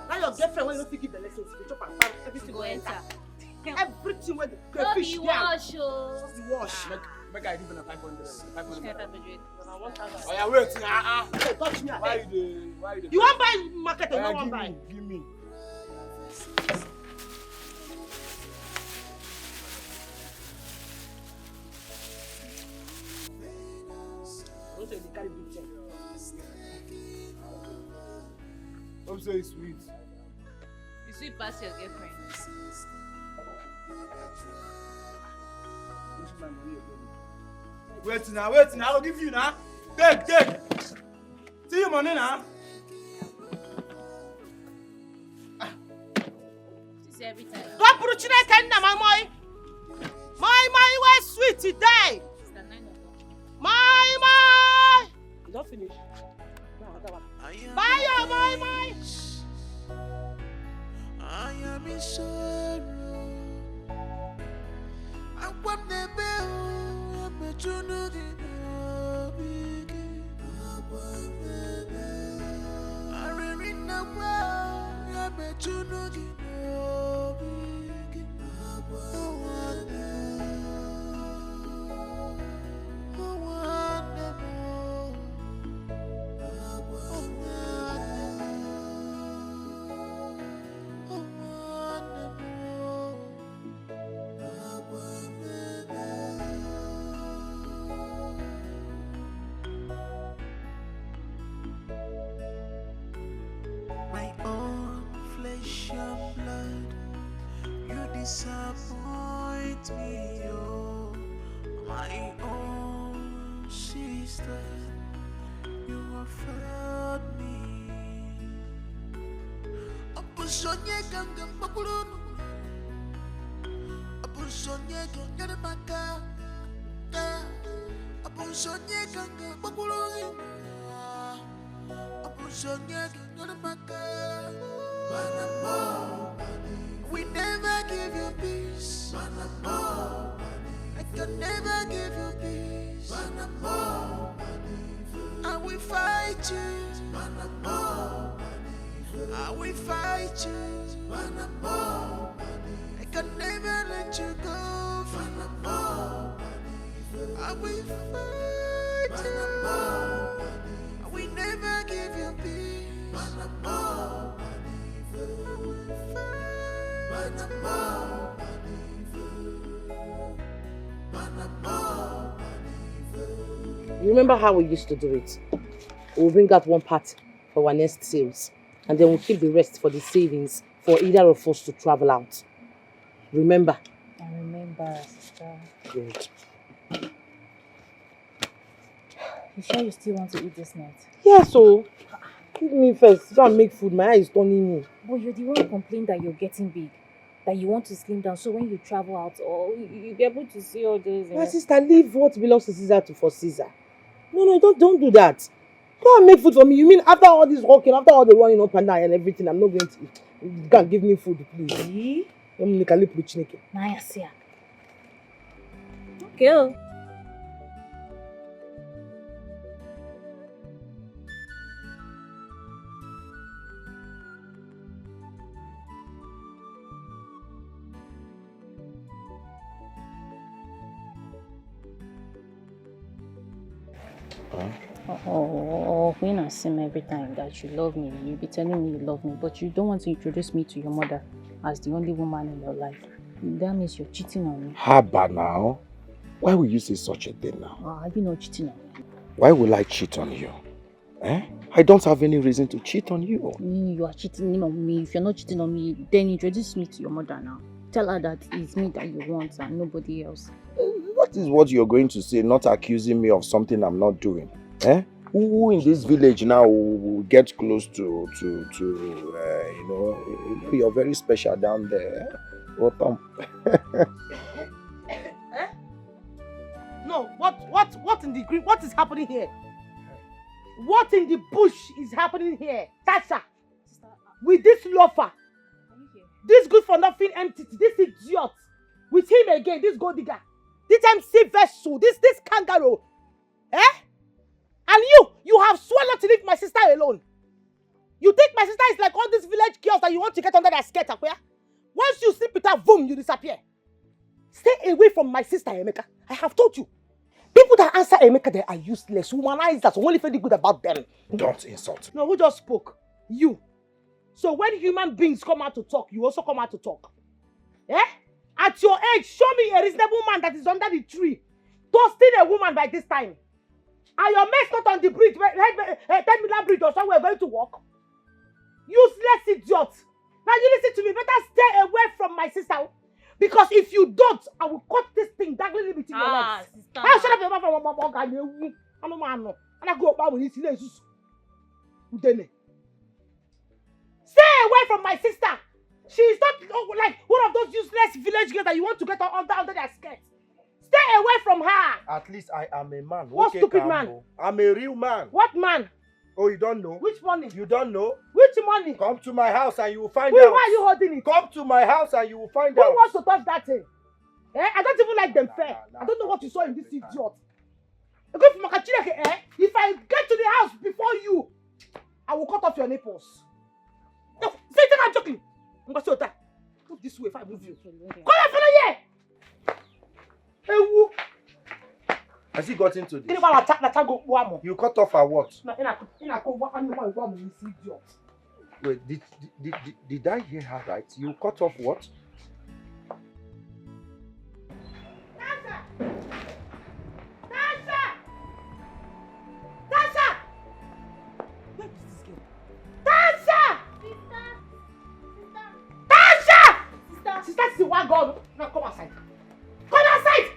Speaker 15: Now your girlfriend when you don't give the lessons, you chop and pan, everything go enter. Everything when the crayfish damn.
Speaker 16: Wash.
Speaker 15: Wash.
Speaker 1: Make I give you 500. 500.
Speaker 15: Oh
Speaker 1: yeah, wait.
Speaker 15: Hey, touch me.
Speaker 1: Why you
Speaker 15: You want buy market or you want buy?
Speaker 1: Give me.
Speaker 15: Don't say they carry big thing.
Speaker 1: Hope so it's sweet.
Speaker 16: It's sweet past your girlfriend.
Speaker 15: This is my money again.
Speaker 1: Wait now, I'll give you now. Take. See your money now.
Speaker 16: This is every time.
Speaker 15: Don't put it in my boy. My way sweet to die. My. You don't finish. Buy your my.
Speaker 10: I am in sorrow. I want the bell. I'm a junior. I remain the well. I'm a junior. My own flesh and blood, you disappoint me, oh. My own sister, you have failed me. Apusonye ganga makulunu, apusonye ganga maka, apusonye ganga makulunu. We never give you peace. I can never give you peace. I will fight you. I will fight you. I can never let you go. I will fight you. I will never give you peace.
Speaker 2: You remember how we used to do it? We'll bring out one part for our next sales, and then we'll keep the rest for the savings for either of us to travel out. Remember?
Speaker 7: I remember, sister.
Speaker 2: Good.
Speaker 7: You sure you still want to eat this night?
Speaker 2: Yeah, so give me first. Go and make food. My eye is turning me.
Speaker 7: But you're the one who complained that you're getting big, that you want to slim down, so when you travel out, you'll be able to see all those.
Speaker 2: My sister, leave what belongs to Caesar for Caesar. No, don't do that. Go and make food for me. You mean after all this walking, after all the running up and down and everything, I'm not going to eat? You can't give me food, please.
Speaker 7: Okay. When I see me every time that you love me, you be telling me you love me, but you don't want to introduce me to your mother as the only woman in your life. That means you're cheating on me.
Speaker 3: Haba now. Why will you say such a thing now?
Speaker 7: Are you not cheating on me?
Speaker 3: Why will I cheat on you? I don't have any reason to cheat on you.
Speaker 7: You are cheating on me. If you're not cheating on me, then introduce me to your mother now. Tell her that it's me that you want and nobody else.
Speaker 3: That is what you're going to say, not accusing me of something I'm not doing. Who in this village now will get close to you're very special down there. Welcome.
Speaker 15: No, what in the green? What is happening here? What in the bush is happening here? Tasha, with this loafer, this good for nothing entity, this idiot, with him again, this gold digger, this MC vessel, this kangaroo, And you have sworn not to leave my sister alone. You think my sister is like all these village girls that you want to get under their skirt, where? Once you sleep with her, boom, you disappear. Stay away from my sister, Emeka. I have told you. People that answer Emeka, they are useless, womanizers, only feel good about them.
Speaker 3: Don't insult me.
Speaker 15: No, who just spoke? You. So when human beings come out to talk, you also come out to talk. At your age, show me a reasonable man that is under the tree, toasting a woman by this time. Are your mates not on the bridge, 10 million bridge or somewhere going to walk? Useless idiot. Now you listen to me, better stay away from my sister. Because if you don't, I will cut this thing dangling between your legs.
Speaker 7: Sister.
Speaker 15: I'll shut up your mouth from my mom. I don't know. And I go up with this. Stay away from my sister. She's not like one of those useless village girls that you want to get under their skirts. Stay away from her.
Speaker 3: At least I am a man.
Speaker 15: What stupid man?
Speaker 3: I'm a real man.
Speaker 15: What man?
Speaker 3: Oh, you don't know?
Speaker 15: Which money?
Speaker 3: You don't know?
Speaker 15: Which money?
Speaker 3: Come to my house and you will find out.
Speaker 15: Why are you holding it?
Speaker 3: Come to my house and you will find
Speaker 15: Who
Speaker 3: out.
Speaker 15: Who wants to touch that thing? I don't even like them fair. I don't know what you saw in this idiot. If I get to the house before you, I will cut off your nipples. No, say that I'm joking. Move this way if I move you. Come here, fellow here.
Speaker 3: Has he got into this?
Speaker 15: You
Speaker 3: You cut off her what? Wait, did I hear her right? You cut off what?
Speaker 15: Sister, this is one God. Now come outside. Come outside!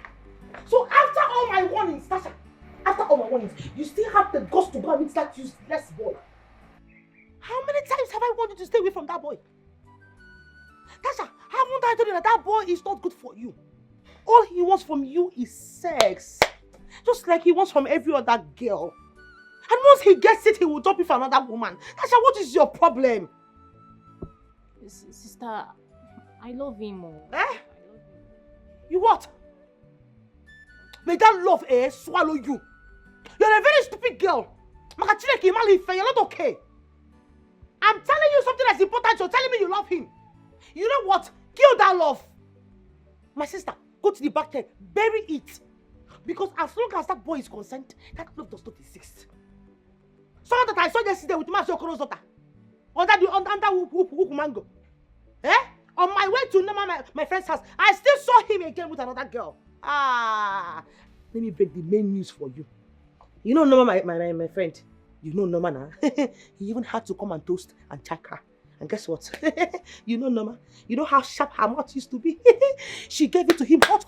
Speaker 15: So after all my warnings, Tasha, after all my warnings, you still have the guts to go and meet that useless boy. How many times have I wanted to stay away from that boy? Tasha, haven't I told you that that boy is not good for you? All he wants from you is sex. Just like he wants from every other girl. And once he gets it, he will dump it for another woman. Tasha, what is your problem?
Speaker 7: Sister, I love him more.
Speaker 15: You what? May that love swallow you. You're a very stupid girl. You're not okay. I'm telling you something that's important. You're telling me you love him. You know what? Kill that love. My sister, go to the back there. Bury it. Because as long as that boy is concerned, that love does not exist. Someone that I saw yesterday with Master Okoro's daughter, under Whoop Mango. Eh? On my way to Nama, my friend's house, I still saw him again with another girl. Ah, let me break the main news for you. You know Nama, my friend. You know Nama now. He even had to come and toast and check her. And guess what? You know Nama. You know how sharp her mouth used to be. She gave it to him hot.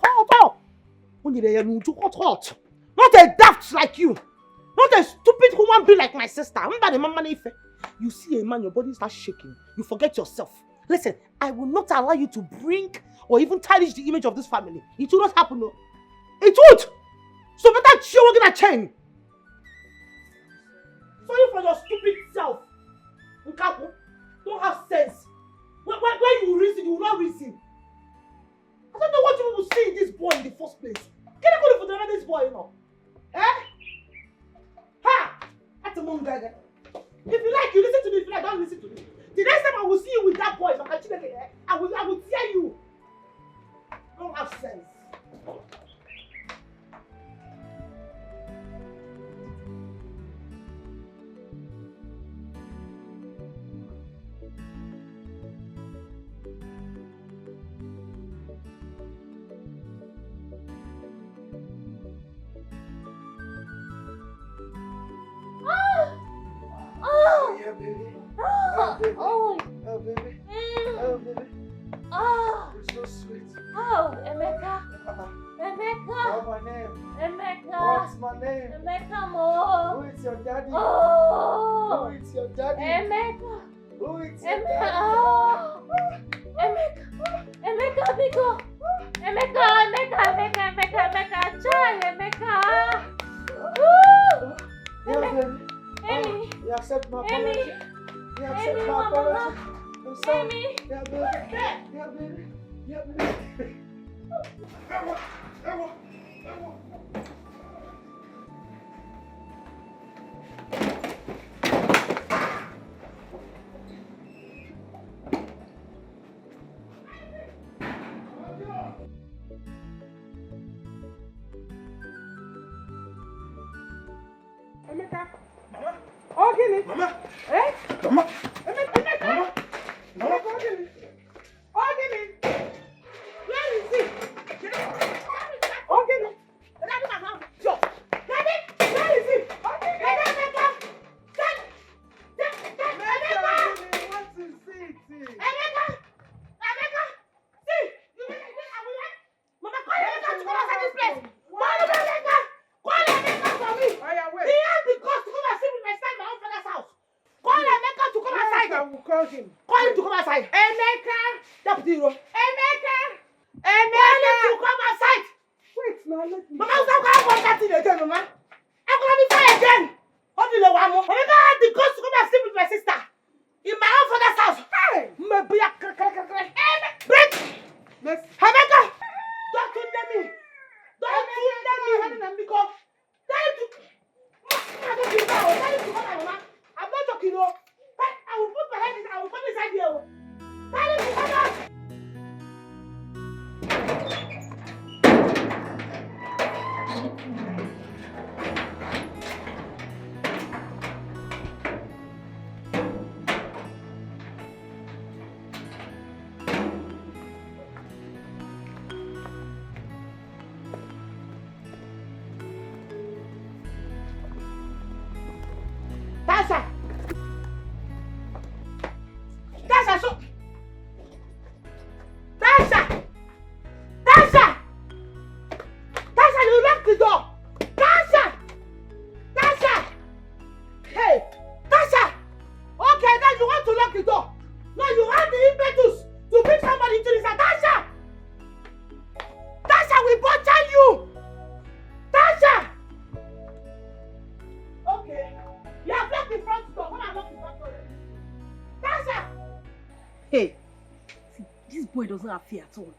Speaker 15: Hot. Not a daft like you. Not a stupid human being like my sister. You see a man, your body starts shaking. You forget yourself. Listen, I will not allow you to bring or even tarnish the image of this family. It will not happen, no. It would! So better show a chain. Sorry for your stupid self. Nkapu, don't have sense. When you reason, you will not reason. I don't know what you will see in this boy in the first place. Can I go for this boy, you know? Eh? Ha! That's a mom gaga. If you like, you listen to me. If you like, don't listen to me. The next time I will see you with that boy, I will tear you. Don't have sense.
Speaker 10: Yeah, baby.
Speaker 16: Oh,
Speaker 10: baby.
Speaker 16: oh,
Speaker 10: Oh, baby.
Speaker 16: Mm.
Speaker 10: Oh, baby.
Speaker 16: Oh,
Speaker 10: You're so sweet.
Speaker 16: oh, Emeka.
Speaker 10: What's
Speaker 16: Emeka.
Speaker 10: my name?
Speaker 16: Emeka.
Speaker 10: What's my name?
Speaker 16: Emeka mo.
Speaker 10: Who is your daddy?
Speaker 16: Oh.
Speaker 10: Who is your daddy?
Speaker 16: Emeka.
Speaker 10: Who is your
Speaker 16: Emeka.
Speaker 10: daddy?
Speaker 16: Oh. Emeka. Emeka, Biko. Emeka. Child, Emeka. Woo.
Speaker 10: Yeah, baby.
Speaker 16: Amy.
Speaker 10: You accept my apology?
Speaker 16: Amy.
Speaker 10: You accept
Speaker 16: Amy,
Speaker 10: my apology?
Speaker 16: Mama.
Speaker 10: I'm sorry.
Speaker 16: Amy.
Speaker 10: Yeah, baby. Yeah, baby. Yeah, baby. Ewa.
Speaker 5: Emeka. Mama. Oh, Gini.
Speaker 10: Mama.
Speaker 5: Eh?
Speaker 10: Mama.
Speaker 5: Emeka.
Speaker 10: Mama.
Speaker 5: Mama. Oh, Gini. Oh, Gini. Where is he? Oh, Gini. Daddy, where is he? Oh, Gini. Emeka. What is it?
Speaker 15: Emeka. See, you make it. Mama, call Emeka to come outside this place. Call Emeka for me.
Speaker 5: Oh, yeah, wait.
Speaker 15: He has the guts to come and sit with my son in my own father's house. Call Emeka to come outside.
Speaker 5: I will call him.
Speaker 15: Call him to come outside.
Speaker 5: Emeka.
Speaker 15: Deputy Hero.
Speaker 5: Emeka.
Speaker 15: Call him to come outside.
Speaker 5: Wait, now let me.
Speaker 15: Mama, stop calling that thing again, Mama. I'm gonna be fine again. Emeka had the guts to come and sleep with my sister in my own father's house. Hey, maybe I break. Emeka, don't tune me. Don't tune me, because tell him to. I don't think now. Tell him to come, Mama. I'm not joking, no. I will put my head in. I will come inside here. Tell him to come out. Tasha, you locked the door. Tasha. Hey, Tasha. Okay, then you want to lock the door. No, you have the impetus to bring somebody into this house. Tasha, we butcher you. Tasha. Okay, you have locked the front door. When I lock the front door, Tasha.
Speaker 5: Hey, see, this boy doesn't have fear at all.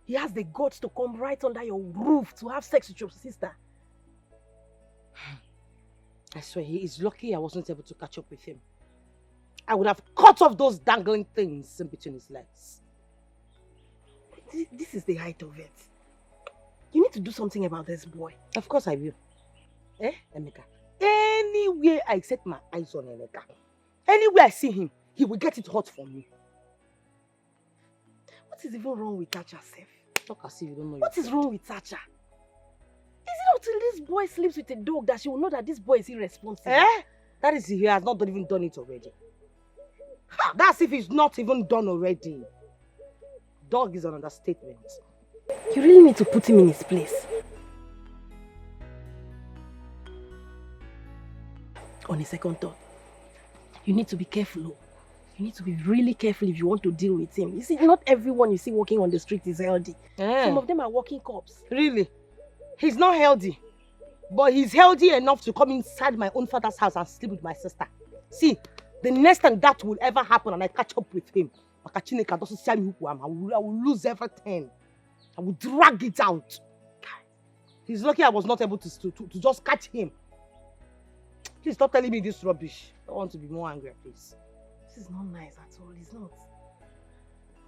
Speaker 5: He has the guts to come right under your roof to have sex with your sister.
Speaker 2: I swear, he is lucky I wasn't able to catch up with him. I would have cut off those dangling things in between his legs.
Speaker 5: This is the height of it.
Speaker 2: You need to do something about this boy.
Speaker 15: Of course I will. Eh, Emeka? Anywhere I set my eyes on Emeka, anywhere I see him, he will get it hot for me.
Speaker 2: What is even wrong with Tacha, Sef?
Speaker 15: Talk as if you don't know.
Speaker 2: What is wrong with Tacha? Is it until this boy sleeps with a dog that she will know that this boy is irresponsible?
Speaker 15: Eh? That is, he has not even done it already. Ha, that's if it's not even done already. Dog is an understatement.
Speaker 2: You really need to put him in his place. On a second thought, you need to be careful. You need to be really careful if you want to deal with him. You see, not everyone you see walking on the street is healthy. Some of them are walking cops.
Speaker 15: Really? He's not healthy. But he's healthy enough to come inside my own father's house and sleep with my sister. See, the next time that will ever happen and I catch up with him, I will lose everything. I will drag it out. He's lucky I was not able to just catch him. Please stop telling me this rubbish. I want to be more angry, please.
Speaker 2: This is not nice at all, it's not.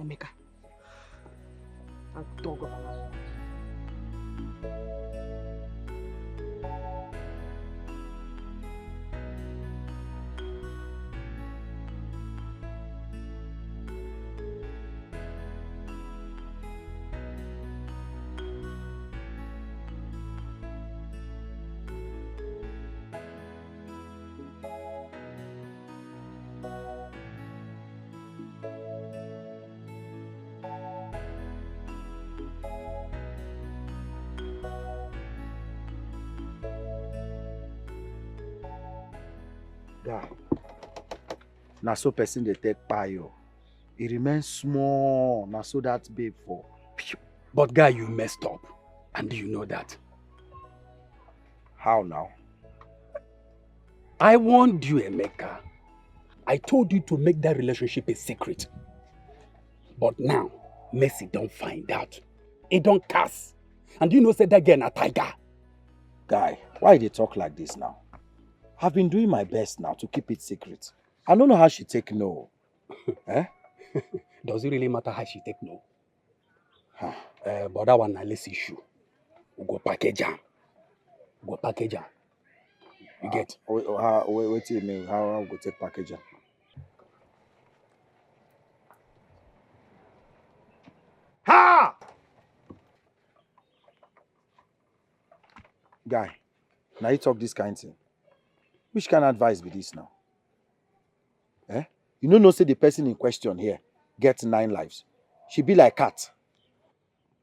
Speaker 15: Emeka. I'll dog of a
Speaker 3: Guy, na so person they take payo. It remains small, na so that babe for.
Speaker 1: But guy, you messed up. And you know that.
Speaker 3: How now?
Speaker 1: I warned you, Emeka. I told you to make that relationship a secret. But now, Mercy don't find out. It don't cast. And you know say that girl a tiger.
Speaker 3: Guy, why they talk like this now? I've been doing my best now to keep it secret. I don't know how she take no. Eh?
Speaker 1: Does it really matter how she take no? But that one, less issue. We go package her. Go package her. You get?
Speaker 3: Wait till me. How go take package her? Ha! Guy, now you talk this kind of thing. Which kind of advice be this now? Eh? You know say the person in question here gets 9 lives. She be like cat.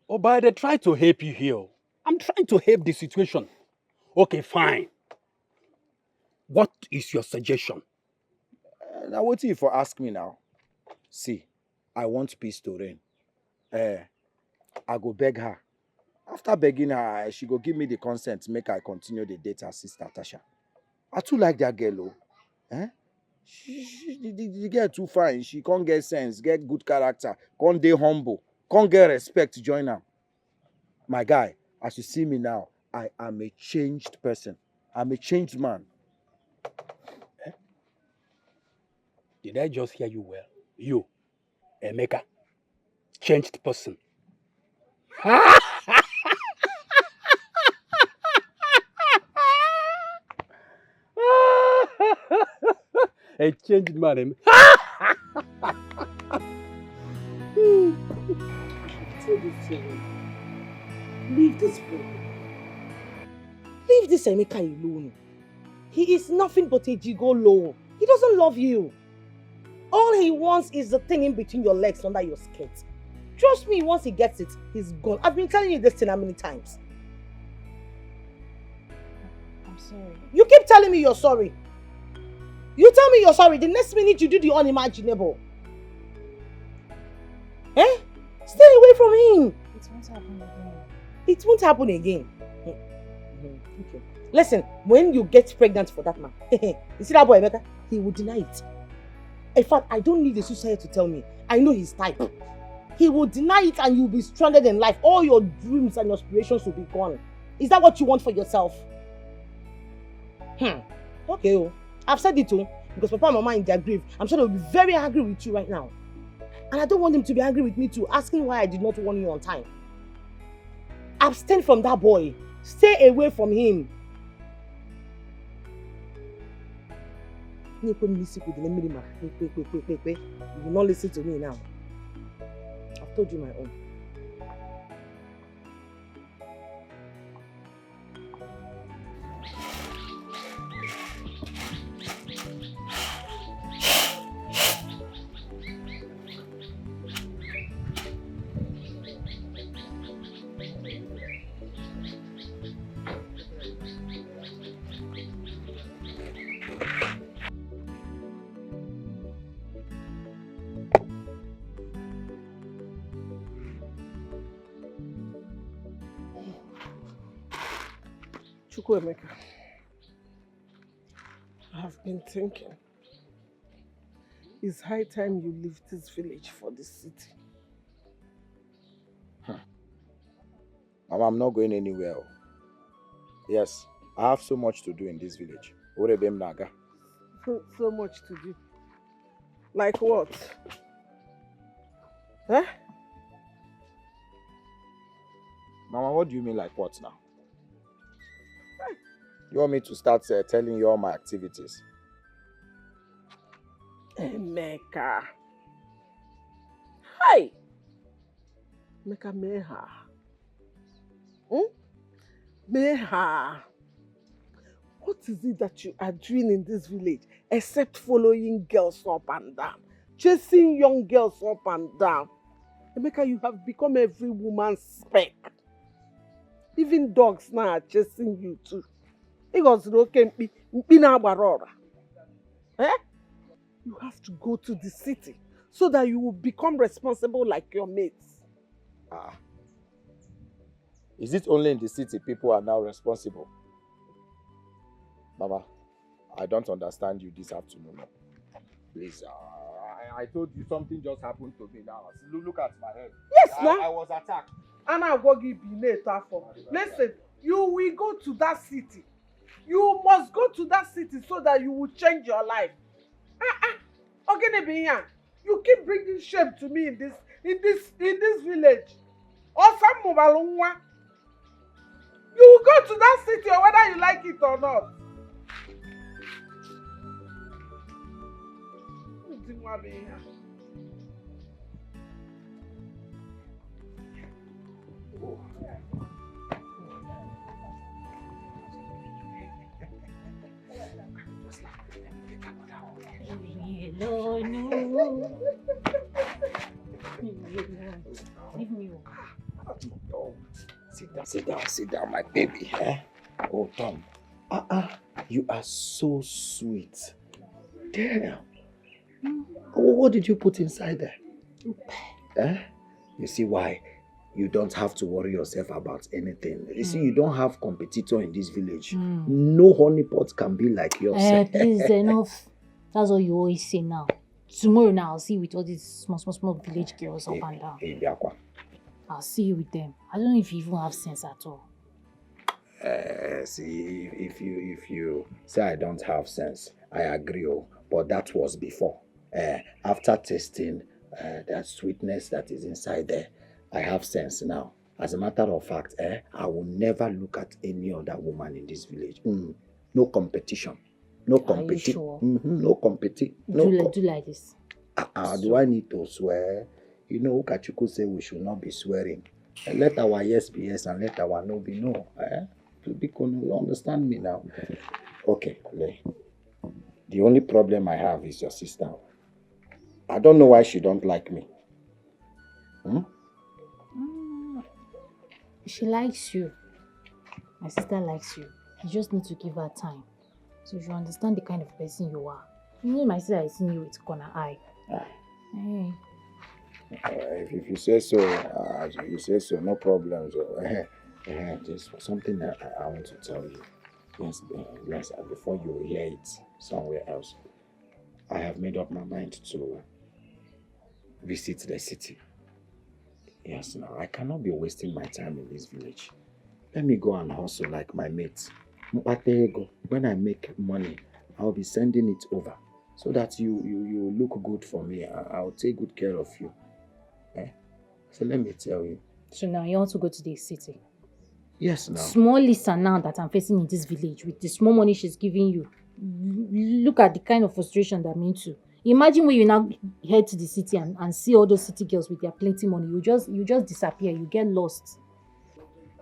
Speaker 1: Oh, but they try to help you here. I'm trying to help the situation. Okay, fine. What is your suggestion?
Speaker 3: Now what if you ask me now? See, I want peace to reign. I go beg her. After begging her, she go give me the consent, make I continue the date her sister Tasha. I too like that girl, oh. Eh? The girl too fine. She can't get sense, get good character, can't dey humble, can't get respect, join her. My guy, as you see me now, I am a changed person. I'm a changed man.
Speaker 1: Eh? Did I just hear you well? You, Emeka, changed person. A changed man.
Speaker 15: Leave this boy. Leave this Emeka alone. He is nothing but a gigolo. He doesn't love you. All he wants is the thing in between your legs under your skirt. Trust me, once he gets it, he's gone. I've been telling you this thing how many times?
Speaker 7: I'm sorry.
Speaker 15: You keep telling me you're sorry. You tell me you're sorry, the next minute you do the unimaginable. Eh? Stay away from him.
Speaker 7: It won't happen again.
Speaker 15: It won't happen again. Okay. Listen, when you get pregnant for that man, you see that boy, Emeka? He will deny it. In fact, I don't need a suicide to tell me. I know his type. He will deny it and you'll be stranded in life. All your dreams and aspirations will be gone. Is that what you want for yourself? Okay, oh. I've said it too, because Papa and Mama in their grave, I'm sure they'll be very angry with you right now. And I don't want them to be angry with me too, asking why I did not warn you on time.
Speaker 5: abstain from that boy. Stay away from him. You will not listen to me now. I've told you my own. Emeka, I have been thinking. It's high time you leave this village for the city.
Speaker 3: Mama, I'm not going anywhere. Yes, I have so much to do in this village.
Speaker 5: So much to do. Like what? Huh?
Speaker 3: Mama, what do you mean like what now? You want me to start telling you all my activities?
Speaker 5: Emeka. Hi. Emeka, Meha. Meha. What is it that you are doing in this village except following girls up and down? Chasing young girls up and down? Emeka, you have become every woman's spec. Even dogs now are chasing you too. Eh? You have to go to the city so that you will become responsible like your mates.
Speaker 3: Is it only in the city people are now responsible? Mama, I don't understand you this afternoon. Please, I told you something just happened to me now. Look at my head.
Speaker 5: Yes,
Speaker 3: I was attacked.
Speaker 5: Listen, you will go to that city. You must go to that city so that you will change your life. You keep bringing shame to me in this village. You will go to that city whether you like it or not.
Speaker 11: No. Leave me alone.
Speaker 3: Sit down, my baby. Oh, Tom. You are so sweet. Damn. What did you put inside there? You see why? You don't have to worry yourself about anything. You see, you don't have competitor in this village. No honeypot can be like yours.
Speaker 11: Please, enough. That's all you always say now. Tomorrow now, I'll see you with all these small village girls up and down. I'll see you with them. I don't know if you even have sense at all.
Speaker 3: See, if you say I don't have sense, I agree. But that was before. After tasting that sweetness that is inside there, I have sense now. As a matter of fact, I will never look at any other woman in this village. No competition. No competition.
Speaker 11: Sure?
Speaker 3: No competition.
Speaker 11: Do like this.
Speaker 3: Do I need to swear? You know, Kachuku say we should not be swearing. Let our yes be yes and let our no be no. You understand me now? Okay, the only problem I have is your sister. I don't know why she don't like me.
Speaker 11: She likes you. My sister likes you. You just need to give her time. So you understand the kind of person you are. You know my sister is seeing you with corner eye. Hey.
Speaker 3: If you say so, no problem. So, there's something that I want to tell you. Yes, before you hear it somewhere else. I have made up my mind to visit the city. Yes, now I cannot be wasting my time in this village. Let me go and hustle like my mates. When I make money, I'll be sending it over so that you look good for me. I'll take good care of you. So let me tell you.
Speaker 11: So now you want to go to the city?
Speaker 3: Yes, now.
Speaker 14: Small Lisa now that I'm facing in this village with the small money she's giving you. Look at the kind of frustration that I'm into. Imagine when you now head to the city and see all those city girls with their plenty money. You just disappear. You get lost.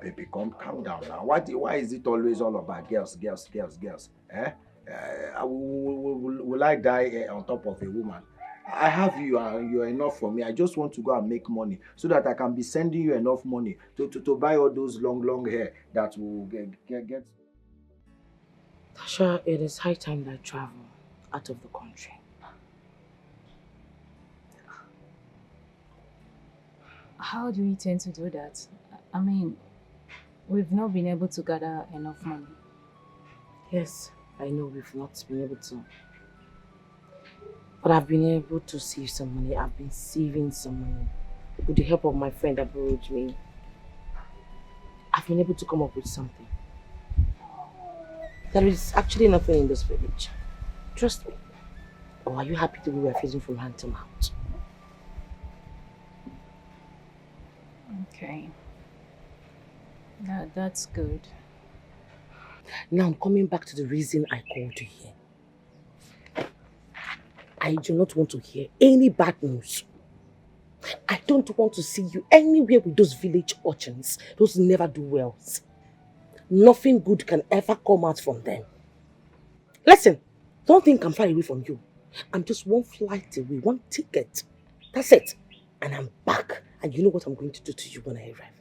Speaker 3: Baby, calm down now. Why is it always all about girls? Eh? Will I die on top of a woman? I have you and you're enough for me. I just want to go and make money so that I can be sending you enough money to buy all those long hair that will get.
Speaker 2: Tasha, it is high time that I travel out of the country.
Speaker 7: How do you intend to do that? I mean, we've not been able to gather enough money.
Speaker 2: Yes, I know we've not been able to. But I've been able to save some money. I've been saving some money. With the help of my friend that borrowed me, I've been able to come up with something. There is actually nothing in this village. Trust me. Or are you happy the way we are facing from hand to mouth?
Speaker 7: Okay. That's good.
Speaker 2: Now I'm coming back to the reason I called you here. I do not want to hear any bad news. I don't want to see you anywhere with those village urchins, those never-do-wells. Nothing good can ever come out from them. Listen, don't think I'm far away from you. I'm just one flight away, one ticket. That's it. And I'm back. And you know what I'm going to do to you when I arrive.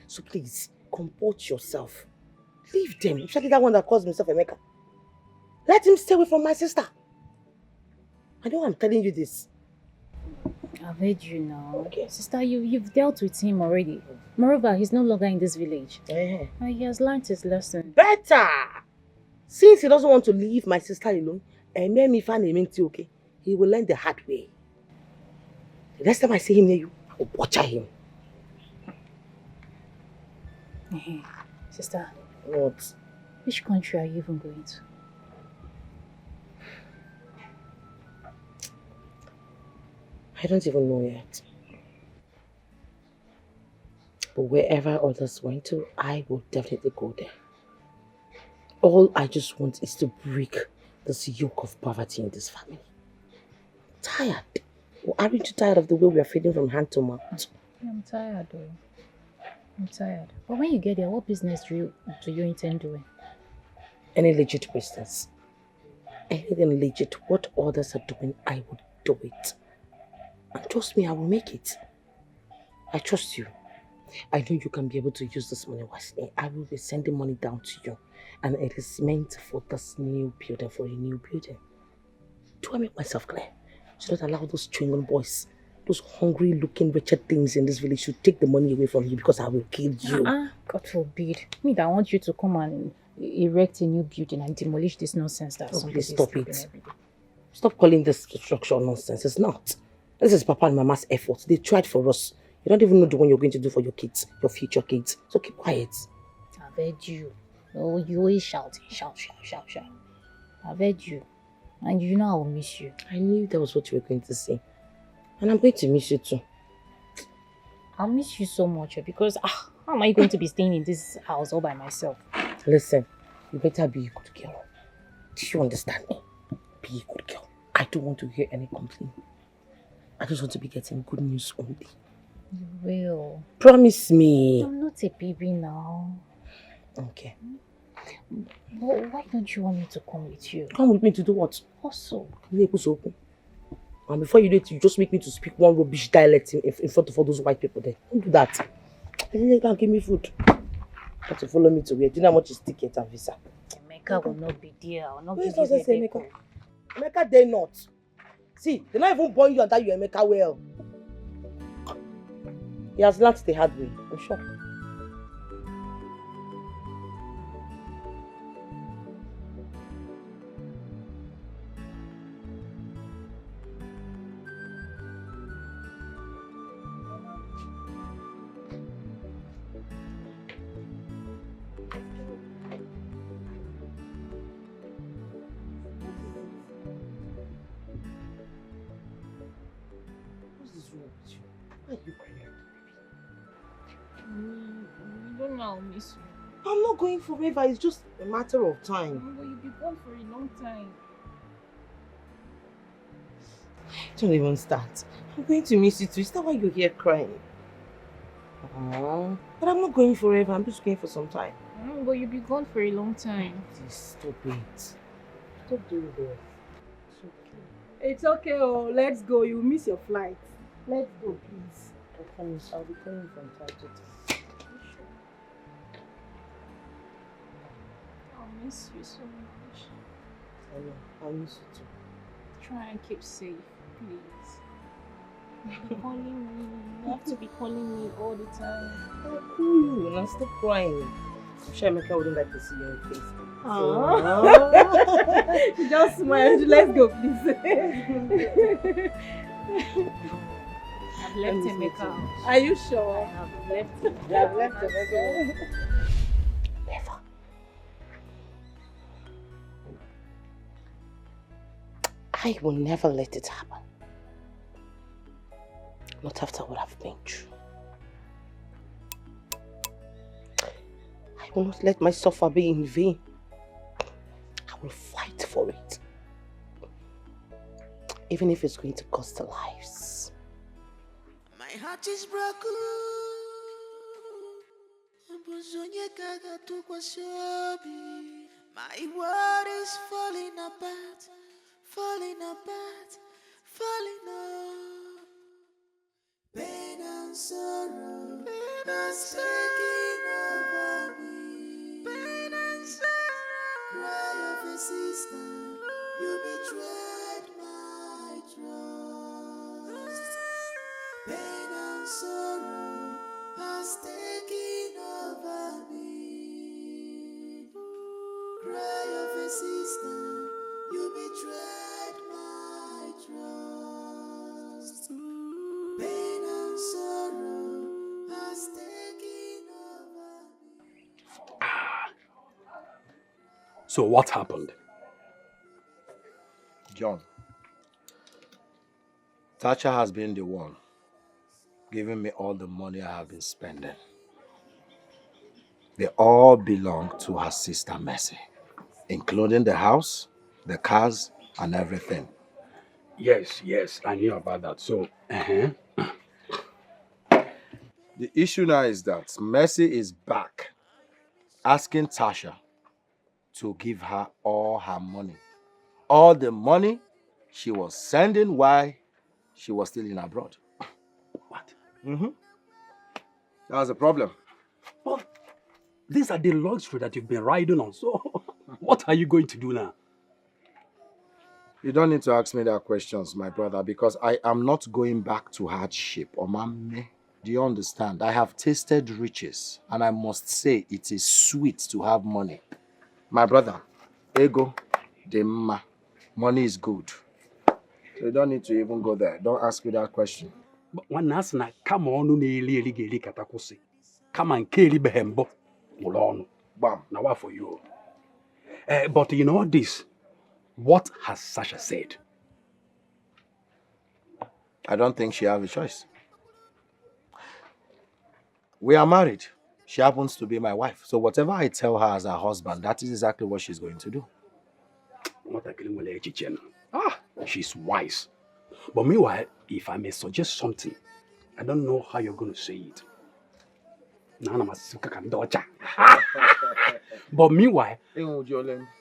Speaker 2: So please, comport yourself. Leave them, especially that one that calls himself Emeka. Let him stay away from my sister. I know I'm telling you this.
Speaker 7: I've heard you now. Okay. Sister, you've dealt with him already. Moreover, he's no longer in this village. And he has learned his lesson.
Speaker 2: Better! Since he doesn't want to leave my sister alone, and made me find him okay, he will learn the hard way. The next time I see him near you, I will butcher him.
Speaker 7: Sister.
Speaker 2: What?
Speaker 7: Which country are you even going to?
Speaker 2: I don't even know yet. But wherever others went to, I will definitely go there. All I just want is to break this yoke of poverty in this family. I'm tired. Well, aren't you tired of the way we are feeding from hand to mouth?
Speaker 7: I'm tired though. I'm tired. But when you get there, what business do you intend doing?
Speaker 2: Any legit business. Anything legit, what others are doing, I would do it. And trust me, I will make it. I trust you. I know you can be able to use this money wisely. I will be sending money down to you. And it is meant for this new building, for a new building. Do I make myself clear? Do not allow those chewing boys, those hungry looking wretched things in this village to take the money away from you because I will kill you.
Speaker 7: God forbid. Me that I want you to come and erect a new building and demolish this nonsense that somebody
Speaker 2: please stop it. Stop calling this structural nonsense. It's not. This is Papa and Mama's efforts. They tried for us. You don't even know the one you're going to do for your kids, your future kids. So keep quiet.
Speaker 7: I've heard you. Oh, you always shouting. Shout. I've heard you. And you know I will miss you.
Speaker 2: I knew that was what you were going to say. And I'm going to miss you too.
Speaker 7: I'll miss you so much because how am I going to be staying in this house all by myself?
Speaker 2: Listen, you better be a good girl. Do you understand me? Be a good girl. I don't want to hear any complaint. I just want to be getting good news only.
Speaker 7: You will.
Speaker 2: Promise me.
Speaker 7: I'm not a baby now.
Speaker 2: Okay.
Speaker 7: But why don't you want me to come with you?
Speaker 2: Come with me to do what?
Speaker 7: Also.
Speaker 2: And before you do it, you just make me to speak one rubbish dialect in front of all those white people there. Don't do that. And then you can give me food. But to follow me to where? Do you know how much is ticket and visa?
Speaker 7: Emeka will not be there. I will not give
Speaker 2: you
Speaker 7: Emeka.
Speaker 2: Emeka, they not. See, they're not even born you and that you Emeka well. He has learned the hard way, I'm sure.
Speaker 14: know I'll miss you.
Speaker 5: I'm not going forever. It's just a matter of time.
Speaker 14: But you'll be gone for a long time.
Speaker 5: Don't even start. I'm going to miss you too. Is that why you're here crying? But I'm not going forever. I'm just going for some time.
Speaker 14: But you'll be gone for a long time.
Speaker 5: Please stop it. Stop doing this.
Speaker 6: It's okay, oh, let's go. You miss your flight. Let's go, please.
Speaker 5: I promise I'll be coming from time to time.
Speaker 14: I'll miss you so much.
Speaker 5: I know. I'll miss you too.
Speaker 14: Try and keep safe, please. Be calling me. You have to be calling me all the time.
Speaker 5: I'll call you. Now stop crying. I'm sure Emeka wouldn't like to see your face.
Speaker 6: She just smiled. Let's go, please.
Speaker 14: I've left Emeka.
Speaker 6: Are you sure?
Speaker 14: I have left him.
Speaker 5: You have left Emeka.
Speaker 2: Never. I will never let it happen. Not after what I've been through. I will not let my suffer be in vain. I will fight for it. Even if it's going to cost lives.
Speaker 10: My heart is broken. My world is falling apart, falling apart, falling apart. Pain and sorrow, pain is taking over me. Pain and sorrow, cry of a sister, you betrayed my trust. Pain and sorrow has taken over me. Cry of a sister, you betrayed my trust. Pain and sorrow has taken over me.
Speaker 1: So what happened?
Speaker 3: John, Tasha has been the one giving me all the money I have been spending. They all belong to her sister Mercy, including the house, the cars, and everything.
Speaker 1: Yes, I knew about that. So,
Speaker 3: The issue now is that Mercy is back asking Tasha to give her all her money. All the money she was sending while she was still in abroad.
Speaker 1: What?
Speaker 3: That was the problem.
Speaker 1: But these are the luxury that you've been riding on. So, what are you going to do now?
Speaker 3: You don't need to ask me that questions, my brother, because I am not going back to hardship. Omame, do you understand? I have tasted riches, and I must say it is sweet to have money. My brother, ego, demma, money is good. So you don't need to even go there. Don't ask me that question.
Speaker 1: But one has na come on eli katakosi. Come and kill behembo. Mulon.
Speaker 3: Bam.
Speaker 1: Now what for you? But you know this. What has Sasha said?
Speaker 3: I don't think she has a choice. We are married. She happens to be my wife. So whatever I tell her as her husband, that is exactly what she's going to do.
Speaker 1: She's wise. But meanwhile, if I may suggest something, I don't know how you're going to say it. But meanwhile,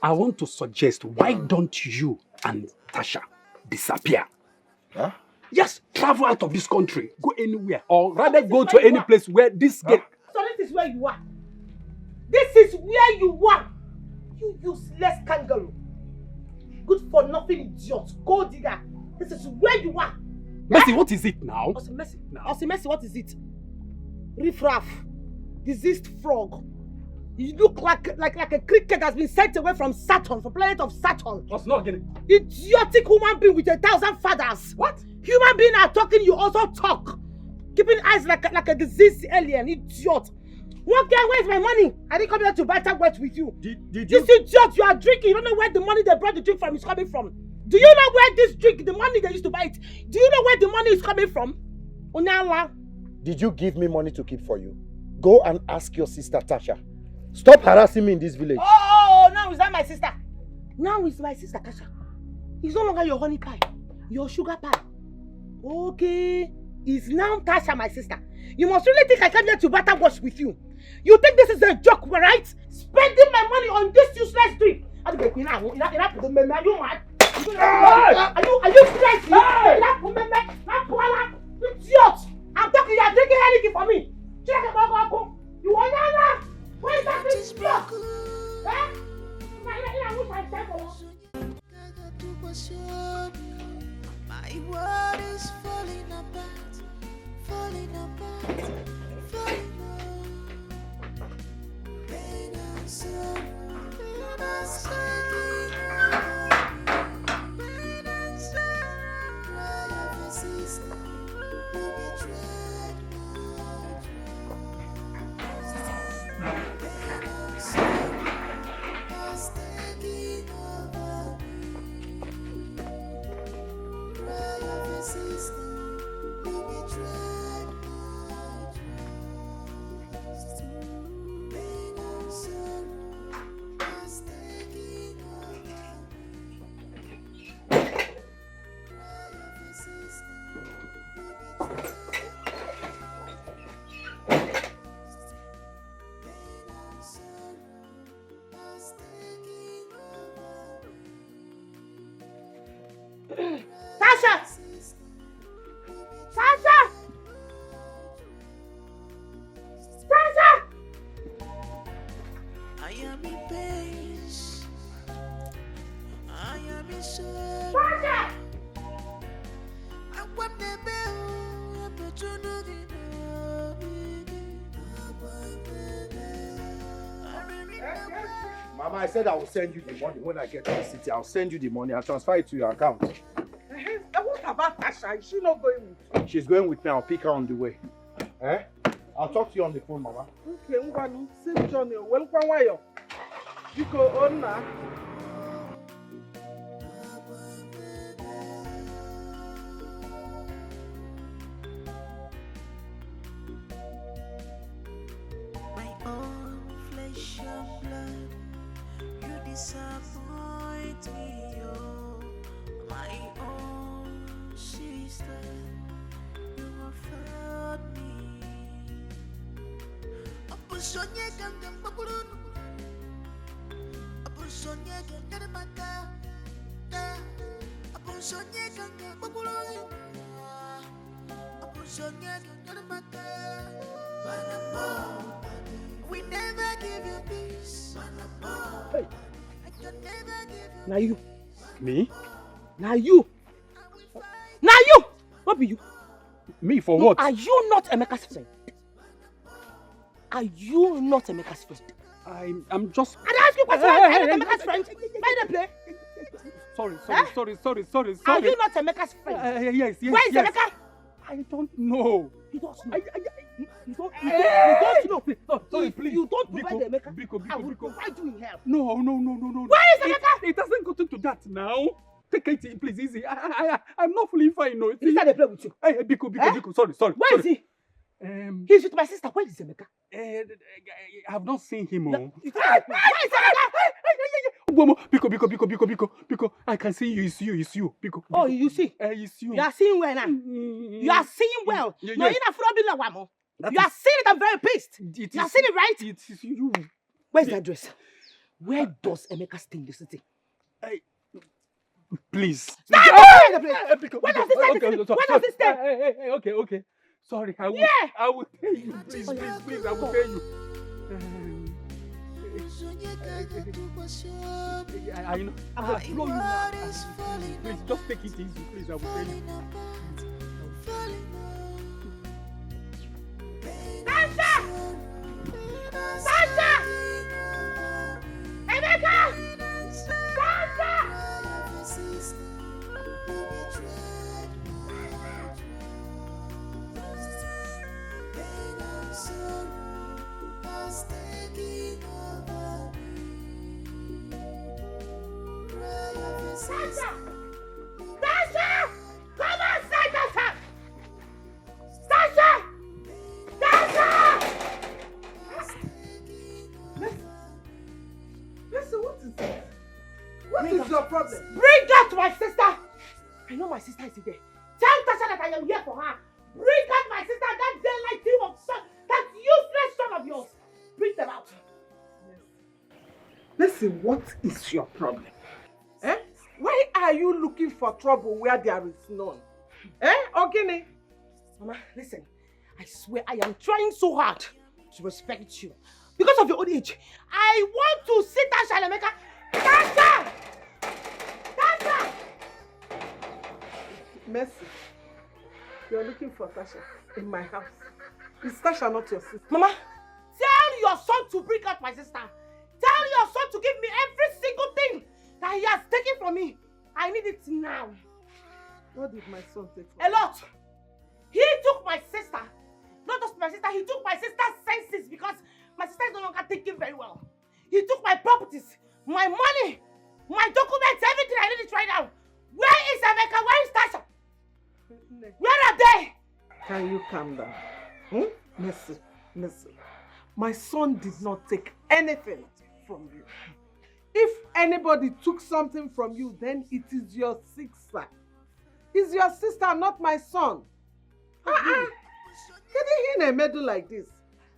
Speaker 1: I want to suggest, why don't you and Tasha disappear?
Speaker 3: Huh?
Speaker 1: Yes, travel out of this country. Go anywhere. Or rather go to any place where this girl...
Speaker 15: So this is where you are. This is where you are. You useless kangaroo. Good for nothing idiot. Gold digger. This is where you are.
Speaker 1: Mercy, what is it now?
Speaker 15: Mercy, what is it? Riffraff. Diseased frog. You look like a cricket that's been sent away from Saturn, from planet of Saturn.
Speaker 1: What's not getting?
Speaker 15: Idiotic human being with 1,000 fathers.
Speaker 1: What?
Speaker 15: Human being are talking, you also talk. Keeping eyes like a diseased alien, idiot. One guy, where's my money? I didn't come here to buy wet with you.
Speaker 1: Did you?
Speaker 15: This idiot, you are drinking. You don't know where the money they brought the drink from is coming from. Do you know where this drink, the money they used to buy it, do you know where the money is coming from? Unala.
Speaker 3: Did you give me money to keep for you? Go and ask your sister Tasha. Stop harassing me in this village.
Speaker 15: Oh, now is that my sister? Now is my sister Tasha. It's no longer your honey pie, your sugar pie. Okay, it's now Tasha, my sister. You must really think I came here to battle wash with you. You think this is a joke, right? Spending my money on this useless drink. Are you mad? Are you crazy? Idiot! I'm talking, you are drinking anything for me. You want that? Where is that idiot?
Speaker 10: My world is falling apart, falling apart, falling apart. Pain and sorrow, pain and sorrow, pain and sorrow. Cry of a sister, who betrayed my trust. Pain and sorrow, was taking over me. Cry of a sister, who betrayed my trust. Pain and sorrow was taking over me. Cry of a sister, who betrayed my trust. Pain and sorrow was taking over me.
Speaker 15: Tasha! Tasha! Tasha!
Speaker 10: I am in pain. I am in sorrow.
Speaker 15: Tasha!
Speaker 10: I want the bell. I put you to the
Speaker 1: Mama, I said I will send you the money when I get to the city. I'll send you the money. I'll transfer it to your account.
Speaker 5: What about Tasha? Is she not going with you?
Speaker 1: She's going with me. I'll pick her on the way. Eh? I'll talk to you on the phone, Mama.
Speaker 5: Okay, Ngwanu, safe journey. Welcome, Wayo. You go on now.
Speaker 10: my own flesh and blood. You disappoint me, oh, my own sister. You have failed me. Apusonye ganga bakulun. Apusonye ganga maka. Apusonye ganga bakulun. Apusonye ganga maka. We never give you peace.
Speaker 15: Hey.
Speaker 10: I can never give you.
Speaker 15: Now you.
Speaker 1: Me?
Speaker 15: Now you. Now you. What be you?
Speaker 1: Me for what?
Speaker 15: Are you not Emeka's friend? Are you not Emeka's friend?
Speaker 1: I'm just...
Speaker 15: I ask you a question. Are you not Emeka's friend? By the play.
Speaker 1: Sorry.
Speaker 15: Are you not Emeka's friend?
Speaker 1: Yes.
Speaker 15: Where is Emeka?
Speaker 1: I don't know.
Speaker 15: You don't know. You don't know.
Speaker 1: Sorry,
Speaker 15: If
Speaker 1: please.
Speaker 15: you don't provide Emeka,
Speaker 1: Biko.
Speaker 15: I will provide you in hell.
Speaker 1: No.
Speaker 15: Where is Emeka?
Speaker 1: It doesn't go to that now. Take it, please, easy. I'm not feeling fine, no.
Speaker 15: He started play with you.
Speaker 1: Hey, Biko. Sorry.
Speaker 15: Where is he? He's with my sister. Where is Emeka?
Speaker 1: I have not seen him.
Speaker 15: Where is Emeka?
Speaker 1: Biko. I can see you. It's you. Biko.
Speaker 15: Oh, you see?
Speaker 1: It's you.
Speaker 15: You are seeing well now. You are seeing well.
Speaker 1: Yeah,
Speaker 15: No,
Speaker 1: yes.
Speaker 15: you're not Wamo. You are seeing it. I'm very pissed. You are seeing it, right?
Speaker 1: It's you.
Speaker 15: Where's the address? Where does Emeka stay in the city?
Speaker 1: Please.
Speaker 15: Stop! Where does he stay?
Speaker 1: Okay. Sorry, I will tell you. Please, I will tell you. I know. I'm going to blow you now. Please, just take it easy. Please, I will tell you.
Speaker 15: Sasha! Emeka! Sasha! Come on, Sasha! my sister is there. Tell Tasha that I am here for her. Bring out my sister, that daylight team of son, that useless son of yours. Bring them out.
Speaker 5: Listen, what is your problem? Eh? Why are you looking for trouble where there is none? Eh, Ogini?
Speaker 15: Mama, listen. I swear I am trying so hard to respect you. Because of your old age, I want to see Tasha and Emeka. Tasha! Tasha!
Speaker 5: Mercy, you're looking for Tasha in my house. Is Tasha not your sister?
Speaker 15: Mama, tell your son to bring out my sister. Tell your son to give me every single thing that he has taken from me. I need it now.
Speaker 5: What did my son take from
Speaker 15: you? A lot. He took my sister. Not just my sister, he took my sister's senses because my sister is no longer thinking very well. He took my properties, my money, my documents, everything I need it right now. Where is Emeka? Where is Tasha? Where are they?
Speaker 5: Can you calm down? Listen. My son did not take anything from you. If anybody took something from you, then it is your sister. It's your sister, not my son. Getting in a medal like this.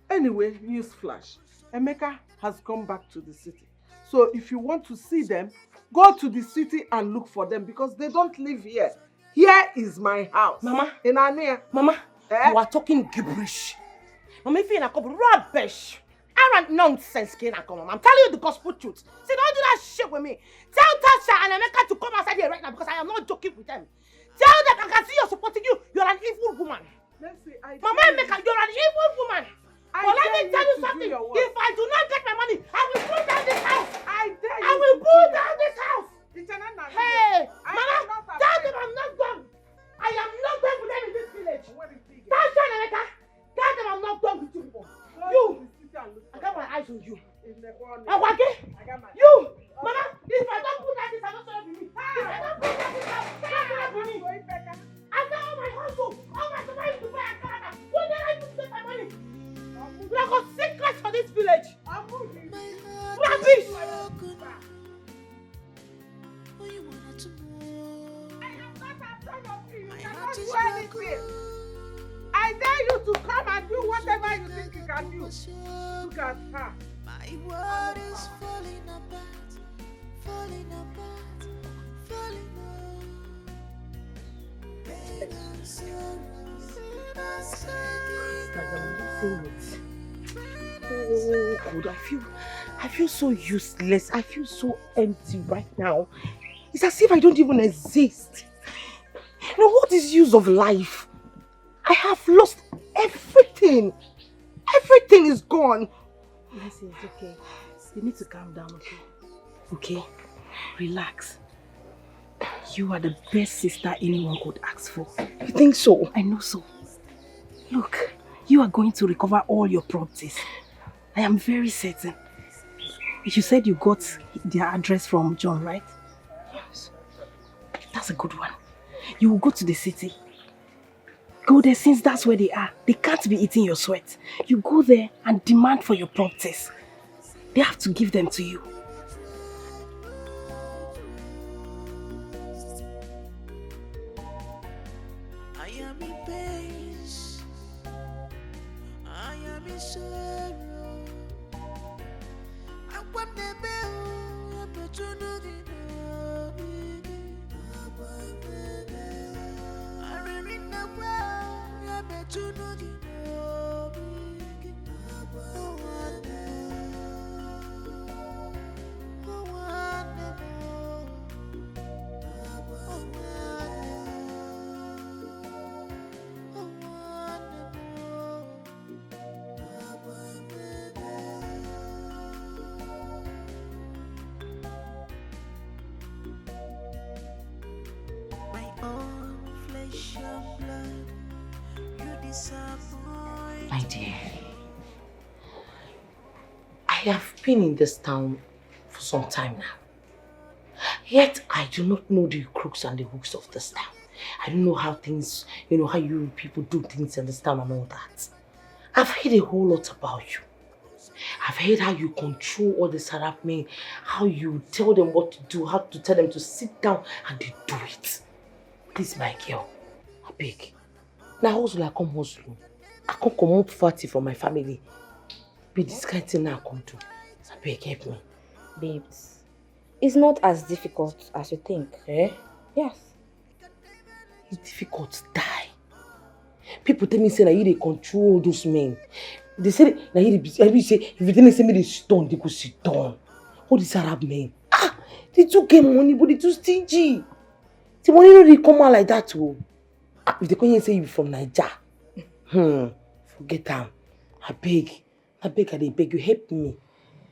Speaker 5: Anyway, news flash. Emeka has come back to the city. So if you want to see them, go to the city and look for them because they don't live here. Here is my house.
Speaker 15: Mama.
Speaker 5: In Ania.
Speaker 15: Mama, you are talking gibberish. Mama, if you're not rubbish. Arrant nonsense, Mama. I'm telling you the gospel truth. See, don't do that shit with me. Tell Tasha and Emeka to come outside here right now because I am not joking with them. Tell them I can see you're supporting you. You're an evil woman. Mama Emeka, you're an evil woman. But let me tell you something. If I do not get my money, I will pull down this house. I will pull down this house. Hey, Mama, tell them I'm not done. I am not done with them in this village. Tasha and Emeka, tell them I'm not done with you people. You, I got my eyes on you. Awake, you, Mama, if I don't put that this, I don't serve you. If I don't put that this, I don't serve you. After all my hustle, all my survival to buy a car, when did I even get my money? We are got secrets for this village. Rubbish!
Speaker 5: I dare you to come and do whatever you think you can do. Look at her.
Speaker 10: My world is falling apart, falling apart, falling apart. Pain and sorrow,
Speaker 15: Oh God, I feel so useless. I feel so empty right now. It's as if I don't even exist. You know, what is use of life? I have lost everything. Everything is gone.
Speaker 6: Listen, it's okay. You need to calm down, okay?
Speaker 2: Okay, relax. You are the best sister anyone could ask for.
Speaker 15: You think so?
Speaker 2: I know so. Look, you are going to recover all your properties. I am very certain. You said you got their address from John, right?
Speaker 15: Yes.
Speaker 2: That's a good one. You will go to the city. Go there since that's where they are. They can't be eating your sweat. You go there and demand for your properties. They have to give them to you.
Speaker 10: I am in pain. I am in sorrow. I want the bell. I'm not trying to get my own flesh and blood, you disappoint.
Speaker 2: My dear, I have been in this town for some time now. Yet I do not know the crooks and the hooks of this town. I don't know how things, how you people do things in this town and all that. I've heard a whole lot about you. I've heard how you control all this harassment, how you tell them what to do, how to tell them to sit down and they do it. Please, my girl, I beg. Now hustle, I come hustle. I can't come out fatty from my family. Be this kind of thing now I come to. I beg, help me.
Speaker 17: Babes, it's not as difficult as you think.
Speaker 2: Eh?
Speaker 17: Yes.
Speaker 2: It's difficult to die. People tell me say that you control those men. They say that you say if you tell me say me they stone, they go sit down. All these Arab men. They too get money, but they too stingy. The money no really come out like that too. If they come here and say you from Niger, forget them. I beg, I beg you, help me.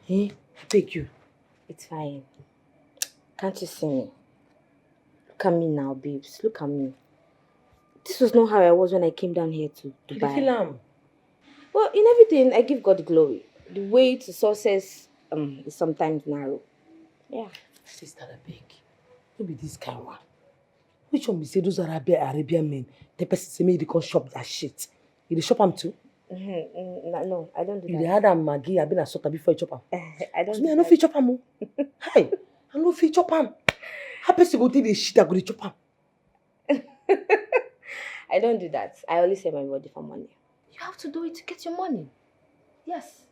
Speaker 2: I beg you.
Speaker 17: It's fine. Can't you see me? Look at me now, babes. Look at me. This was not how I was when I came down here to Dubai. Well, in everything, I give God the glory. The way to success is sometimes narrow. Yeah.
Speaker 2: Sister, I beg. Don't be this kind one. Which one be say those Arabian men? The person say me they can't shop that shit. You dey shop them too?
Speaker 17: No, I don't do that.
Speaker 2: You had a Maggie, I've been a sort before you chop them.
Speaker 17: I don't.
Speaker 2: Me, I no fit chop them. Hey, I no fit chop them. How person go take the shit I go to chop them?
Speaker 17: I don't do that. I only sell my body for money. You have to do it to get your money. Yes.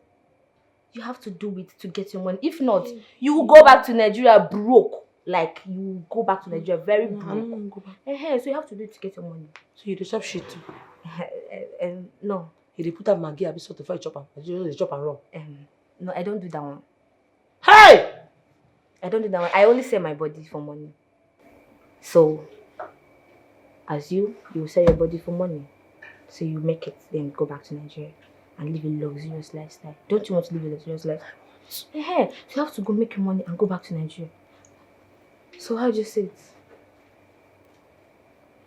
Speaker 17: You have to do it to get your money. If not, you will go back to Nigeria broke. Like, you will go back to Nigeria very broke.
Speaker 2: I don't want to go
Speaker 17: So
Speaker 2: back.
Speaker 17: you have to do it to get your money.
Speaker 2: So you do shop shit too?
Speaker 17: No.
Speaker 2: You dey put up Maggie, I be sort of fight chop them. You just chop and run.
Speaker 17: No, I don't do that one.
Speaker 2: Hey!
Speaker 17: I don't do that one. I only sell my body for money. So, as you will sell your body for money. So you make it, then go back to Nigeria and live a luxurious lifestyle. Don't you want to live a luxurious life? So you have to go make your money and go back to Nigeria. So how do you say it?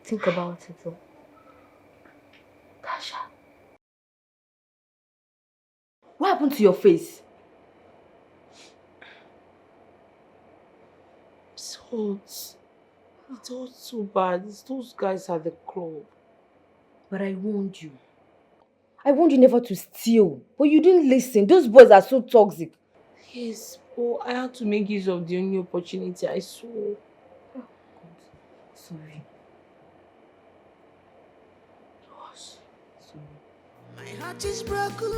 Speaker 17: Think about it though. Tasha. What happened to your face?
Speaker 2: It's all too bad. It's those guys at the club.
Speaker 17: But I warned you. I warned you never to steal. But you didn't listen. Those boys are so toxic.
Speaker 2: Yes, but I had to make use of the only opportunity I saw.
Speaker 17: Oh, God. Sorry.
Speaker 10: Sorry. My heart is broken.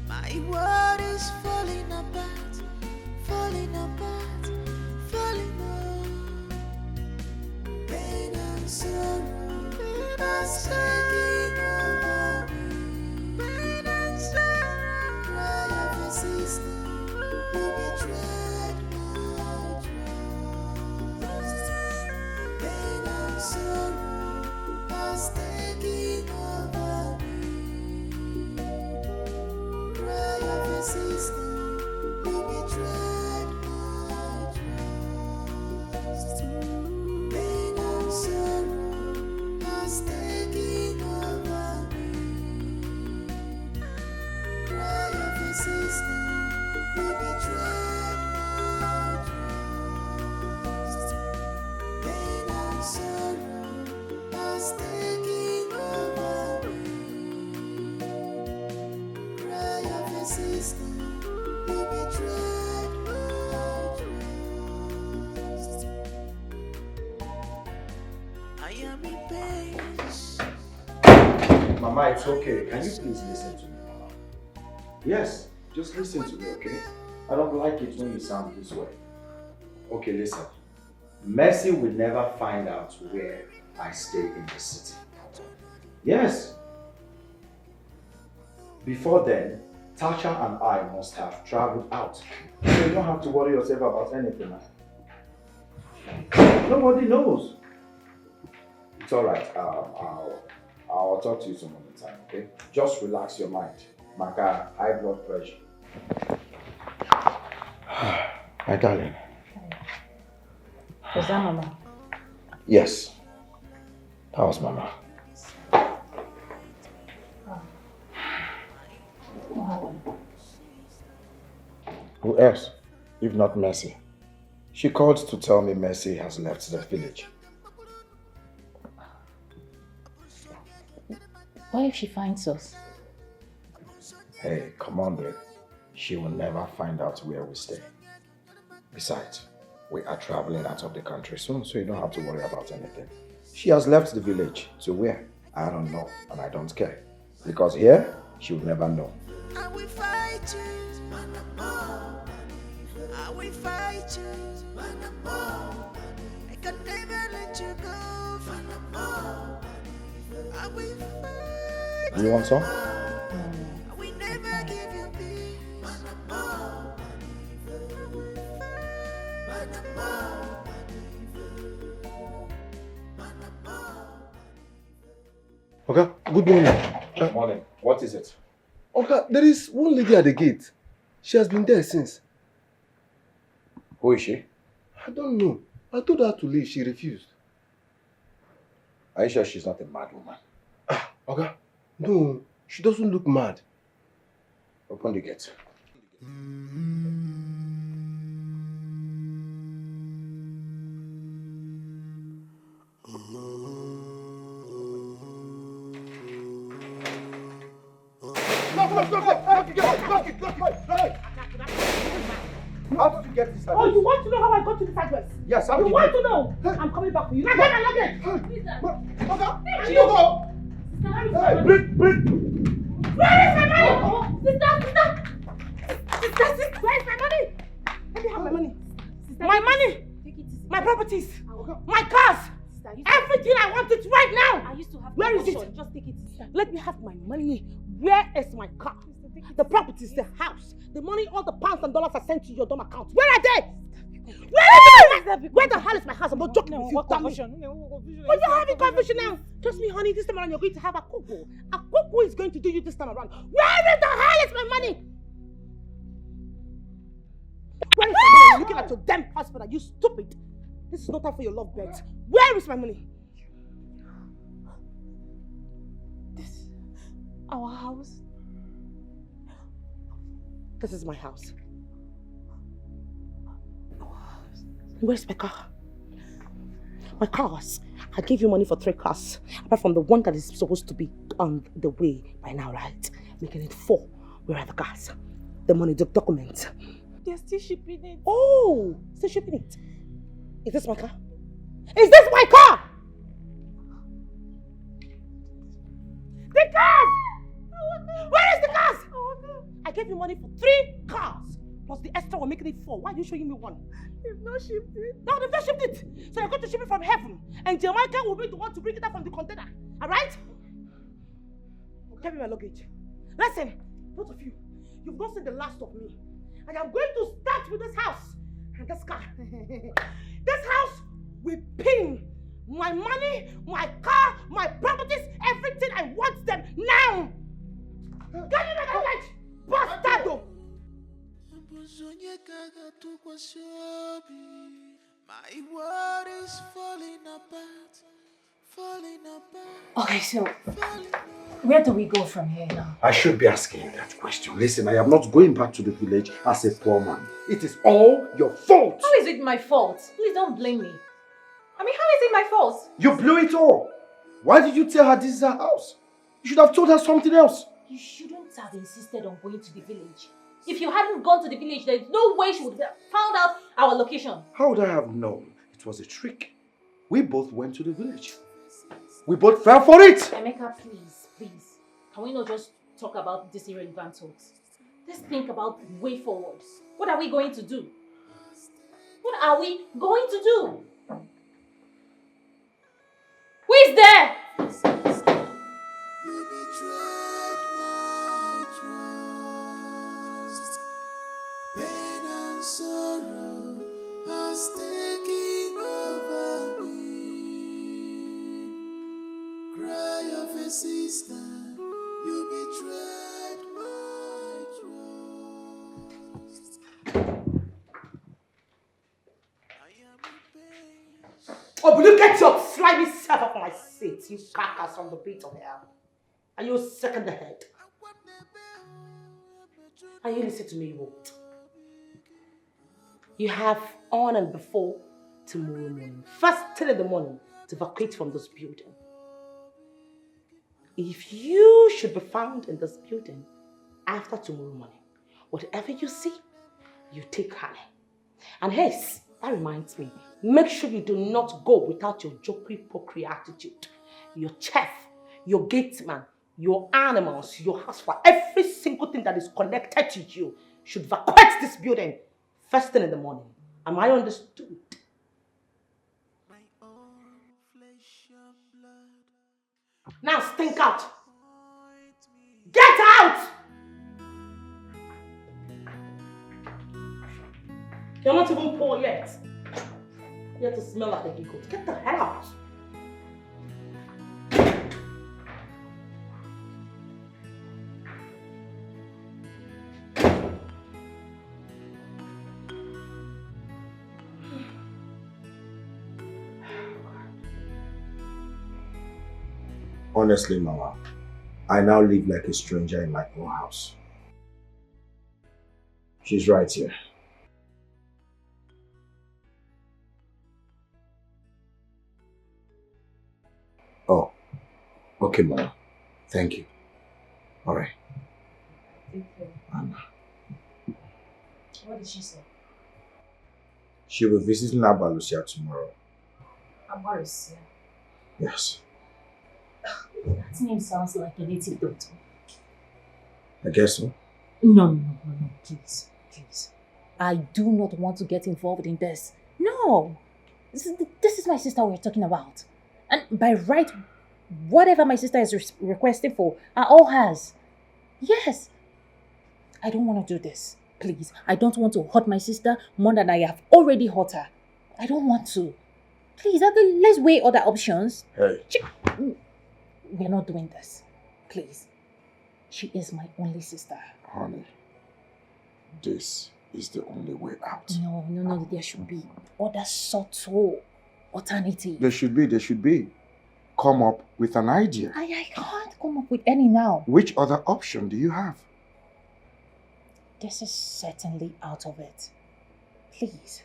Speaker 10: My world is falling apart, falling apart, falling apart. Pain and sorrow, pain and sorrow, pain and sorrow. Cry of a sister, who betrayed my trust. Pain and sorrow has taken over me. Cry of a sister, who betrayed my trust. Pain and sorrow has taken over me. Cry of a sister, who betrayed my trust. Pain and sorrow has taken over me. Cry of a sister, who betrayed my trust. I am in pain.
Speaker 3: Mama, it's okay. Can you please listen to me, Mama? Yes, just listen to me, okay? I don't like it when you sound this way. Okay, listen. Mercy will never find out where I stay in the city. Yes. Before then, Tasha and I must have traveled out. So you don't have to worry yourself about anything. Nobody knows. It's alright. I'll talk to you some other time, okay? Just relax your mind. Maka, high blood pressure. My darling.
Speaker 11: Was that Mama?
Speaker 3: Yes. That was Mama. Who else, if not Mercy? She called to tell me Mercy has left the village.
Speaker 11: What if she finds us?
Speaker 3: Hey, come on, babe. She will never find out where we stay. Besides, we are traveling out of the country soon, so you don't have to worry about anything. She has left the village. To where? I don't know, and I don't care. Because here, she will never know.
Speaker 10: I will fight you. I will fight you. I can never let you go. I will fight
Speaker 3: You want some?
Speaker 10: I will never give you peace.
Speaker 18: Okay, good morning.
Speaker 3: Good morning. What is it?
Speaker 18: Okay, there is one lady at the gate. She has been there since.
Speaker 3: Who is she?
Speaker 18: I don't know. I told her to leave. She refused.
Speaker 3: Are you sure she's not a mad woman?
Speaker 18: Okay. No, she doesn't look mad.
Speaker 3: Open the gate.
Speaker 1: How did you get this address?
Speaker 15: Oh, you want to know how I got to this address?
Speaker 1: Yes, how did
Speaker 15: you
Speaker 1: you
Speaker 15: want
Speaker 1: get
Speaker 15: to know? I'm coming back for you. Now get my luggage!
Speaker 1: Hey, you go! Hey, bring!
Speaker 15: Where is my money? Sister, where is my money? Let me have my money. My money! My properties! My cars! Everything I want it right now!
Speaker 13: I used to have
Speaker 15: Where is it?
Speaker 13: Just take it.
Speaker 15: Let me have my money. Where is my car? The properties, the house, the money, all the pounds and dollars I sent to your dumb account. Where are they? Where the hell is my house? I'm not joking with you, dummy. But you're having confusion now. Trust me, honey, this time around you're going to have a cuckoo. A cuckoo is going to do you this time around. Where in the hell is my money? Where is my money? You're looking at your damn husband. Are you stupid? This is not time for your love bet. Where is my money?
Speaker 13: Our house.
Speaker 15: This is my house. Where's my car? My cars. I gave you money for 3 cars. Apart from the one that is supposed to be on the way by now, right? Making it 4. Where are the cars? The money, the documents.
Speaker 13: They're still shipping it.
Speaker 15: Oh, still shipping it. Is this my car? Is this my car? The cars! Where is the cars? I gave you money for 3 cars. Plus the extra we're making it 4. Why are you showing me one?
Speaker 13: They've not shipped it.
Speaker 15: No, they've not shipped it. So you're going to ship it from heaven. And Jamaica will be the one to bring it out from the container. Alright? Give me my luggage. Listen, both of you, you've not seen the last of me. And I'm going to start with this house. And this car. This house will pin my money, my car, my properties, everything. I want them now. Give me my luggage. Bastardo.
Speaker 10: My world is falling apart.
Speaker 11: Okay, so where do we go from here now?
Speaker 3: I should be asking you that question. Listen, I am not going back to the village as a poor man. It is all your fault.
Speaker 7: How is it my fault? Please don't blame me. I mean, how is it my fault?
Speaker 3: You blew it all. Why did you tell her this is her house? You should have told her something else.
Speaker 7: You shouldn't have insisted on going to the village. If you hadn't gone to the village, there's no way she would have found out our location.
Speaker 3: How would I have known? It was a trick. We both went to the village. We both fell for it.
Speaker 7: Emeka, please. Can we not just talk about this irrelevant talks? Let's think about the way forward. What are we going to do? What are we going to do? Who is there?
Speaker 10: Sorrow has taken over me. Cry of a sister, you betrayed my trust.
Speaker 15: Oh, will you get your slimy self off my seat, you carcass from the pit of hell? And you sick in the head. And you listen to me, you won't. You have on and before tomorrow morning, first thing in the morning, to vacate from this building. If you should be found in this building after tomorrow morning, whatever you see, you take honey.
Speaker 2: And hey, that reminds me, make sure you do not go without your jokey-pokey attitude. Your chef, your gateman, your animals, your housewife, every single thing that is connected to you should vacate this building first thing in the morning. Am I understood? Now stink out. Get out! You're not even poor yet. You have to smell like a giggle. Get the hell out.
Speaker 3: Honestly, Mama, I now live like a stranger in my own house. She's right here. Oh, okay, Mama. Thank you. All right.
Speaker 7: Thank you.
Speaker 3: Anna.
Speaker 7: What did she say?
Speaker 3: She'll be visiting Abalusia tomorrow.
Speaker 7: Abalusia?
Speaker 3: Yes.
Speaker 7: That name sounds like a native doctor.
Speaker 3: I guess so.
Speaker 7: No, please, please. I do not want to get involved in this. No! This is my sister we're talking about. And by right, whatever my sister is requesting for are all hers. Yes. I don't want to do this. Please. I don't want to hurt my sister more than I have already hurt her. I don't want to. Please, let's weigh other options.
Speaker 3: Hey.
Speaker 7: We're not doing this. Please. She is my only sister.
Speaker 8: Honey, this is the only way out.
Speaker 7: No. There should be other subtle alternatives.
Speaker 8: There should be. Come up with an idea.
Speaker 7: I can't come up with any now.
Speaker 8: Which other option do you have?
Speaker 7: This is certainly out of it. Please.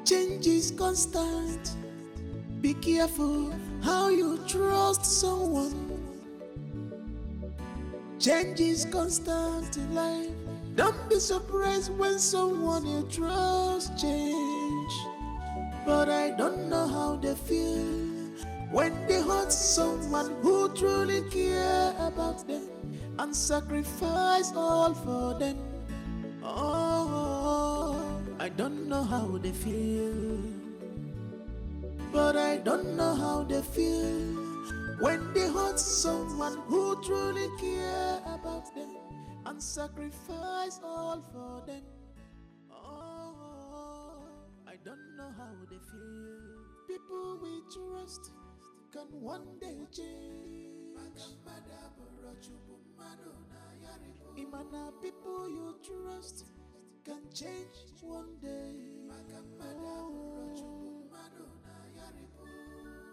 Speaker 10: Change is constant. Be careful how you trust someone. Change is constant in life. Don't be surprised when someone you trust change. But I don't know how they feel when they hurt someone who truly care about them and sacrifice all for them. Oh, I don't know how they feel, but I don't know how they feel when they hurt someone who truly care about them and sacrifice all for them. Oh, I don't know how they feel. People we trust can one day change. Imana, people you trust can change one day.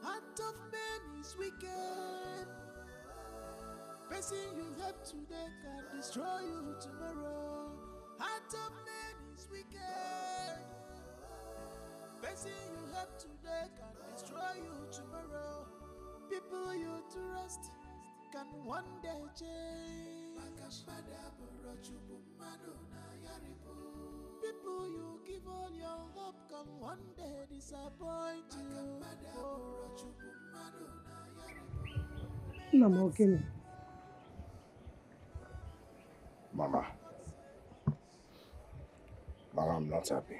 Speaker 10: Heart of man is wicked. Person you help today can destroy you tomorrow. Heart of man is wicked. Person you help today can destroy you tomorrow. People you trust can one day change. People you give all your hope can one day disappoint you.
Speaker 5: Namo,
Speaker 3: Mama, I'm not happy.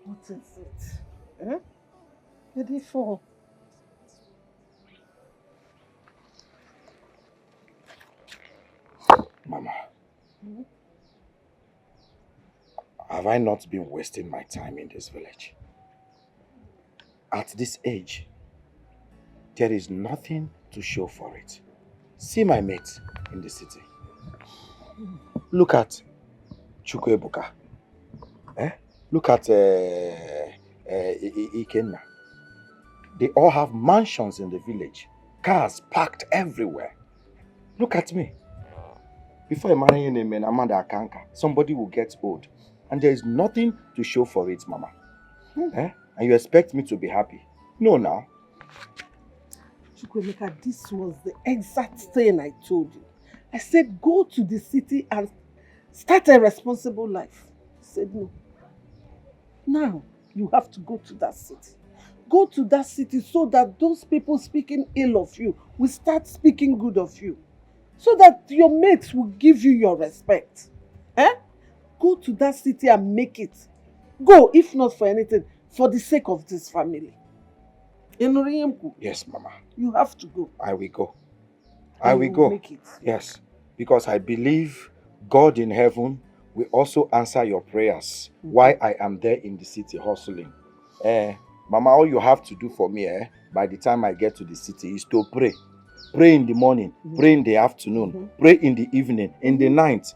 Speaker 5: What is it? Eh? Ready for?
Speaker 3: Mama, have I not been wasting my time in this village? At this age, there is nothing to show for it. See my mates in the city. Look at Chukwuebuka. Look at Ikenna. They all have mansions in the village. Cars parked everywhere. Look at me. Before I marry any man, Amanda Akanka, somebody will get old. And there is nothing to show for it, Mama. Eh? And you expect me to be happy? No, now.
Speaker 5: Chukwemeka, this was the exact thing I told you. I said, go to the city and start a responsible life. He said, no. Now, you have to go to that city. Go to that city so that those people speaking ill of you will start speaking good of you. So that your mates will give you your respect. Eh? Go to that city and make it. Go, if not for anything, for the sake of this family.
Speaker 3: Yes, Mama.
Speaker 5: You have to go.
Speaker 3: I will go.
Speaker 5: And
Speaker 3: I will go.
Speaker 5: make it.
Speaker 3: Yes. Because I believe God in heaven will also answer your prayers while I am there in the city hustling. Mama, all you have to do for me by the time I get to the city is to pray. Pray in the morning, pray in the afternoon, pray in the evening, in the night.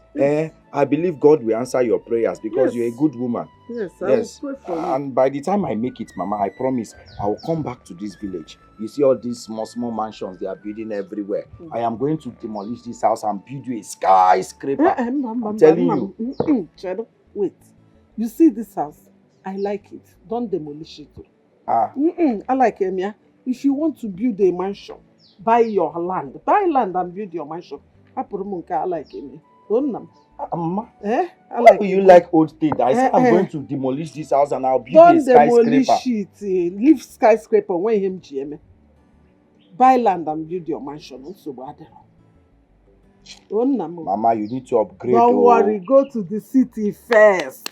Speaker 3: I believe God will answer your prayers because you're a good woman.
Speaker 5: Yes, I will pray for you.
Speaker 3: And by the time I make it, Mama, I promise I will come back to this village. You see all these small mansions they are building everywhere. I am going to demolish this house and build you a skyscraper. I'm telling you.
Speaker 5: Chedo, wait. You see this house? I like it. Don't demolish it. I like it, yeah. If you want to build a mansion, buy your land. Buy land and build your mansion. I like it.
Speaker 3: Mama,
Speaker 5: I
Speaker 3: like you like old things. I said I'm going to demolish this house and I'll build a skyscraper.
Speaker 5: Don't demolish it. Leave skyscraper when him GM. Buy land and build your mansion.
Speaker 3: Mama, you need to upgrade.
Speaker 5: Don't worry, go to the city first.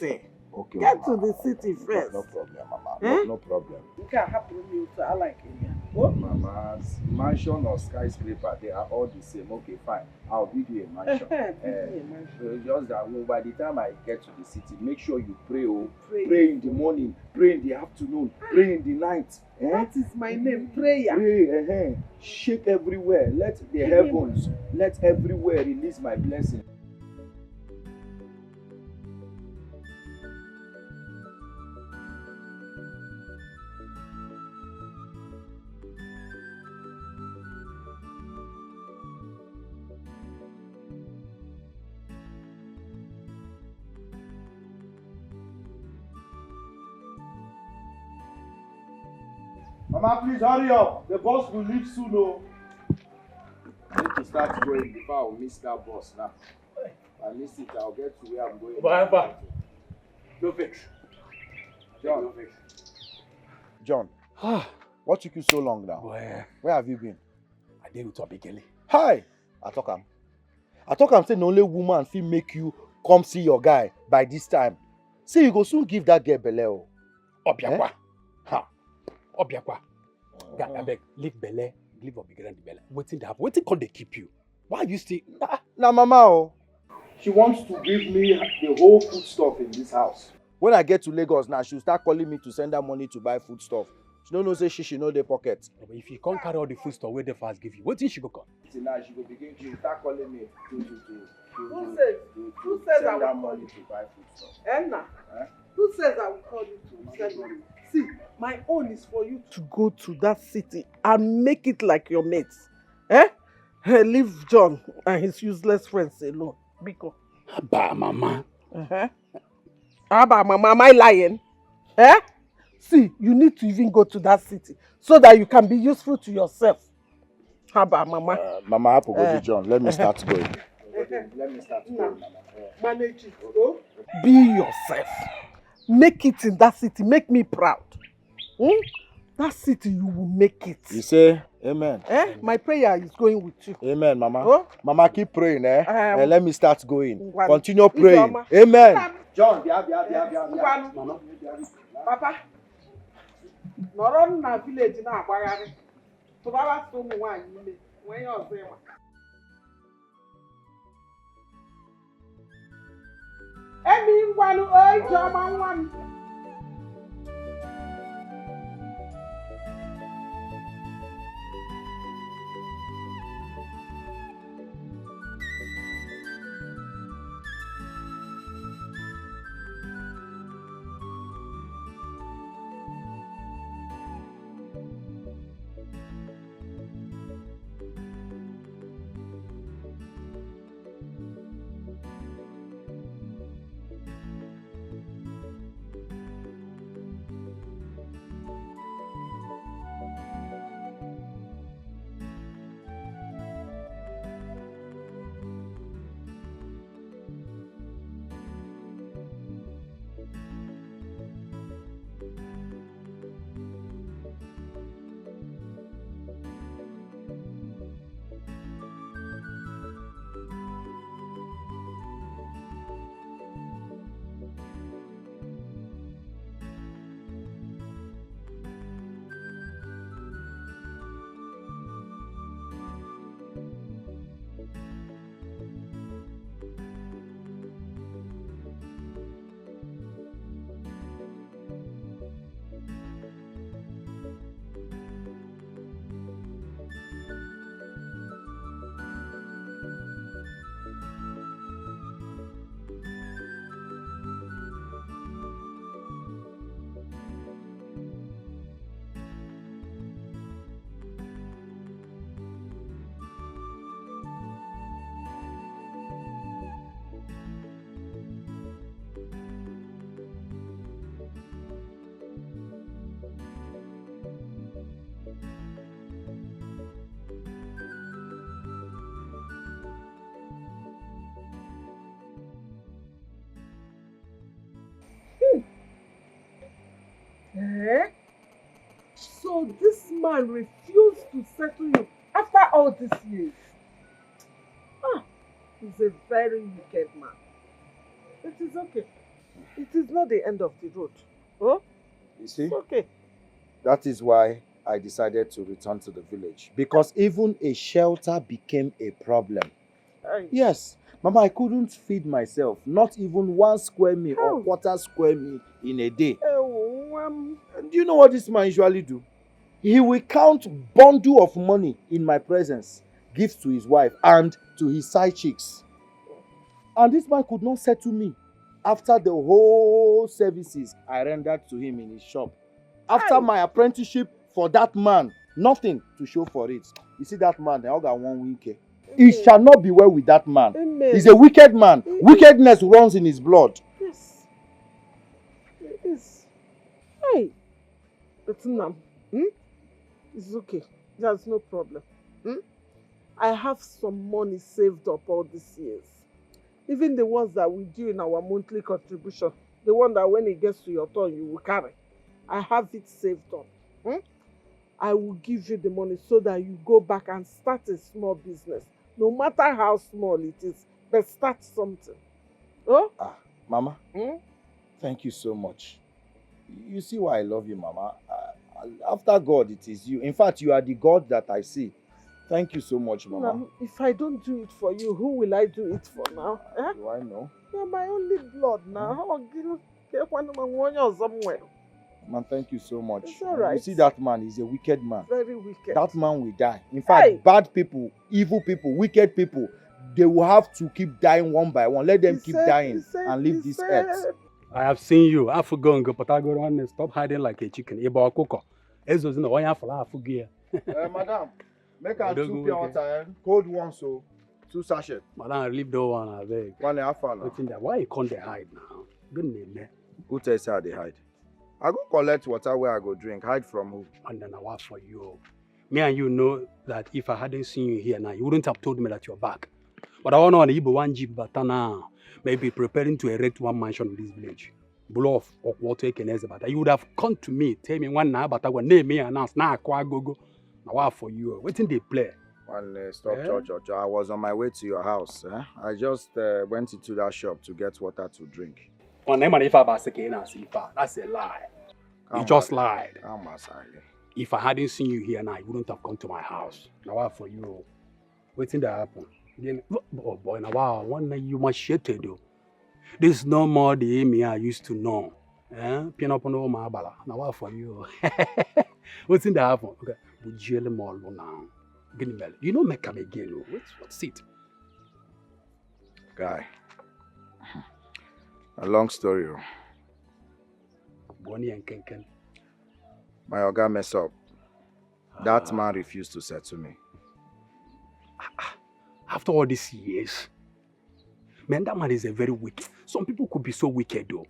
Speaker 3: Okay,
Speaker 5: Get
Speaker 3: Mama.
Speaker 5: to the city first.
Speaker 3: No problem, Mama. No problem.
Speaker 5: You can happen to I like it.
Speaker 3: Mama's mansion or skyscraper, they are all the same. Okay, fine. I'll build you a mansion. Just that by the time I get to the city, make sure you pray. Pray in the morning, pray in the afternoon, pray in the night.
Speaker 5: That is my name, prayer.
Speaker 3: Pray, shake everywhere. Let the heavens, let everywhere release my blessing. Mama, please hurry up. The bus will leave soon. I need to start going before I miss that bus now. If I miss it, I'll get to where I'm going.
Speaker 1: No fix.
Speaker 3: John.
Speaker 1: No fix.
Speaker 3: John. What took you so long now? Where have you been?
Speaker 1: I did with Abigail.
Speaker 3: Hi! I talk am say the only woman fit make you come see your guy by this time. Say you go soon give that girl belle.
Speaker 1: Obiakwa. Obiakwa. God, I beg, leave belle, leave Abigail and the belle. Waiting can they keep you? Why you still?
Speaker 3: Nah, Mama. She wants to give me the whole food stuff in this house. When I get to Lagos now, she'll start calling me to send her money to buy food stuff. She don't know say she know the pocket.
Speaker 1: But if you can't carry all the food stuff where they first give you, what thing she go come?
Speaker 3: Till now she will begin to start calling me to
Speaker 5: Who says I
Speaker 3: send
Speaker 5: will
Speaker 3: her
Speaker 5: call
Speaker 3: money
Speaker 5: you?
Speaker 3: to buy food stuff.
Speaker 5: Enna, who says I will call you to send money? See, my own is for you to go to that city and make it like your mates. Leave John and his useless friends alone. Biko.
Speaker 1: Abba, Mama.
Speaker 5: Abba, Mama, am I lying? See, you need to even go to that city so that you can be useful to yourself. Abba, Mama.
Speaker 3: Mama, I go John. Let me start going. Let me start going, Mama.
Speaker 5: Manage it. Oh? Be yourself. Make it in that city. Make me proud. That city, you will make it.
Speaker 3: You say, amen.
Speaker 5: My prayer is going with you.
Speaker 3: Amen, Mama.
Speaker 5: Oh?
Speaker 3: Mama, keep praying, let me start going. Continue praying.
Speaker 5: Mama.
Speaker 3: Amen. John,
Speaker 5: Mama. Papa. Nọrọ na village na agbagharị. Tụbara ụmụ nwaanyị ime. Nwee ihe ọzọ ịma. Emi ngwanụ Ijeọma nwa m. So this man refused to settle you after all these years. Ah, he's a very wicked man. It is okay. It is not the end of the road. Oh?
Speaker 3: You see?
Speaker 5: It's okay.
Speaker 3: That is why I decided to return to the village. Because even a shelter became a problem.
Speaker 5: Aye.
Speaker 3: Yes. Mama, I couldn't feed myself. Not even 1 square meal or quarter square meal in a day. And do you know what this man usually do? He will count bundle of money in my presence, gives to his wife and to his side chicks. And this man could not settle me after the whole services I rendered to him in his shop. After my apprenticeship for that man, nothing to show for it. You see that man, I got 1 week. It shall not be well with that man.
Speaker 5: Amen.
Speaker 3: He's a wicked man. Wickedness runs in his blood.
Speaker 5: Yes. It is. Hey. It's It's okay. There's no problem. I have some money saved up all these years. Even the ones that we do in our monthly contribution. The one that when it gets to your turn, you will carry. I have it saved up. I will give you the money so that you go back and start a small business. No matter how small it is, but start something. Oh?
Speaker 3: Mama, thank you so much. You see why I love you, Mama. After God, it is you. In fact, you are the God that I see. Thank you so much, Mama.
Speaker 5: Now, if I don't do it for you, who will I do it for now?
Speaker 3: Do I know?
Speaker 5: You're my only blood now. Somewhere.
Speaker 3: Man, thank you so much.
Speaker 5: It's all right.
Speaker 3: You see that man, he's a wicked man.
Speaker 5: Very wicked.
Speaker 3: That man will die. In fact, bad people, evil people, wicked people, they will have to keep dying one by one. Let them keep dying and leave this earth.
Speaker 19: I have seen you. I forgot go, but I go on and stop hiding like a chicken. Eba coco. Ezo's no one ya for forget.
Speaker 3: Madam, make a 2 pure water, cold one so 2 sachets.
Speaker 19: Madam, leave the one I beg.
Speaker 3: 1.5
Speaker 19: now. Why you can't they hide now? Good name, man.
Speaker 3: Who tells how they hide? I go collect water where I go drink. Hide from who?
Speaker 19: And then I work for you. Me and you know that if I hadn't seen you here now, you wouldn't have told me that you're back. But I want to know Igbo 1 jeep, but now maybe preparing to erect 1 mansion in this village. Blow off or water can but you would have come to me, tell me one now, but I will name me and announce now I go. Now what for you? Waiting they play.
Speaker 3: Stop, Church. I was on my way to your house. I just went into that shop to get water to drink.
Speaker 19: That's a lie. You just lied. If I hadn't seen you here now, you wouldn't have come to my house. Now what for you? Waiting that happen. Then, oh boy, now wow, one night you must share to do. This is no more the Amy I used to know. Pin up on all my bala. Now what for you? What's in the happen? Okay, we jail them all now. Get me you know make come again. What's it?
Speaker 3: Guy. A long story.
Speaker 19: Bonnie and Kenken.
Speaker 3: My Oga messed up. That man refused to settle me.
Speaker 19: After all these years, man, that man is a very wicked. Some people could be so wicked though.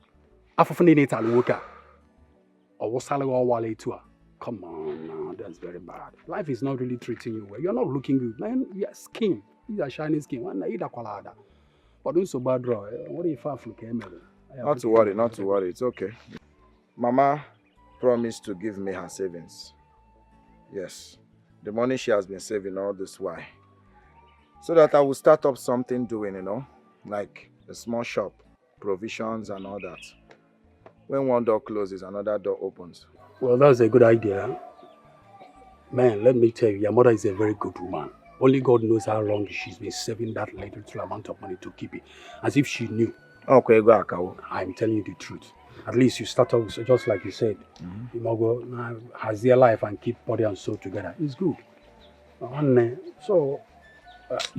Speaker 19: Come on now, that's very bad. Life is not really treating you well. You're not looking good, man. Your skin, these are shiny skin. But don't so bad, bro. What if I
Speaker 3: Not to worry. It's okay. Mama promised to give me her savings. Yes, the money she has been saving all this while. So that I will start up something doing, like a small shop, provisions and all that. When one door closes, another door opens.
Speaker 19: Well, that's a good idea. Man, let me tell you, your mother is a very good woman. Only God knows how long she's been saving that little amount of money to keep it. As if she knew.
Speaker 3: Okay, go Akawo. I'm
Speaker 19: telling you the truth. At least you start off, just like you said. You must go, has their life and keep body and soul together. It's good.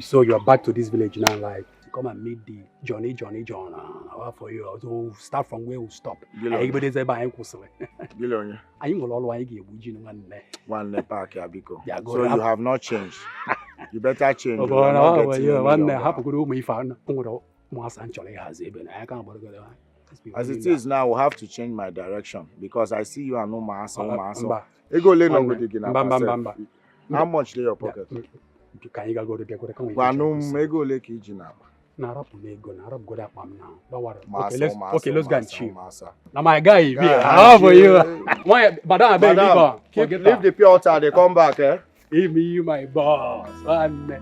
Speaker 19: So you're back to this village now, like, to come and meet the Johnny. For you, so start from where we stop. Everybody's about
Speaker 3: Bilonia.
Speaker 19: I ain't
Speaker 3: one park, Abiko. So you have not changed. You better change. As it is now, I will have to change my direction because I see you are no master. How much in your pocket?
Speaker 19: Can you go to the
Speaker 3: Ego Lake Ijinaba.
Speaker 19: Narap go that one now. Don't worry.
Speaker 3: Master,
Speaker 19: Okay, let's go and chill.
Speaker 3: Master.
Speaker 19: Now my guy is here.
Speaker 3: Guy,
Speaker 19: How for you?
Speaker 3: chill.
Speaker 19: Madam, I beg you,
Speaker 3: Madam, leave the pure water, they come back, eh?
Speaker 19: Give me you, my boss. One.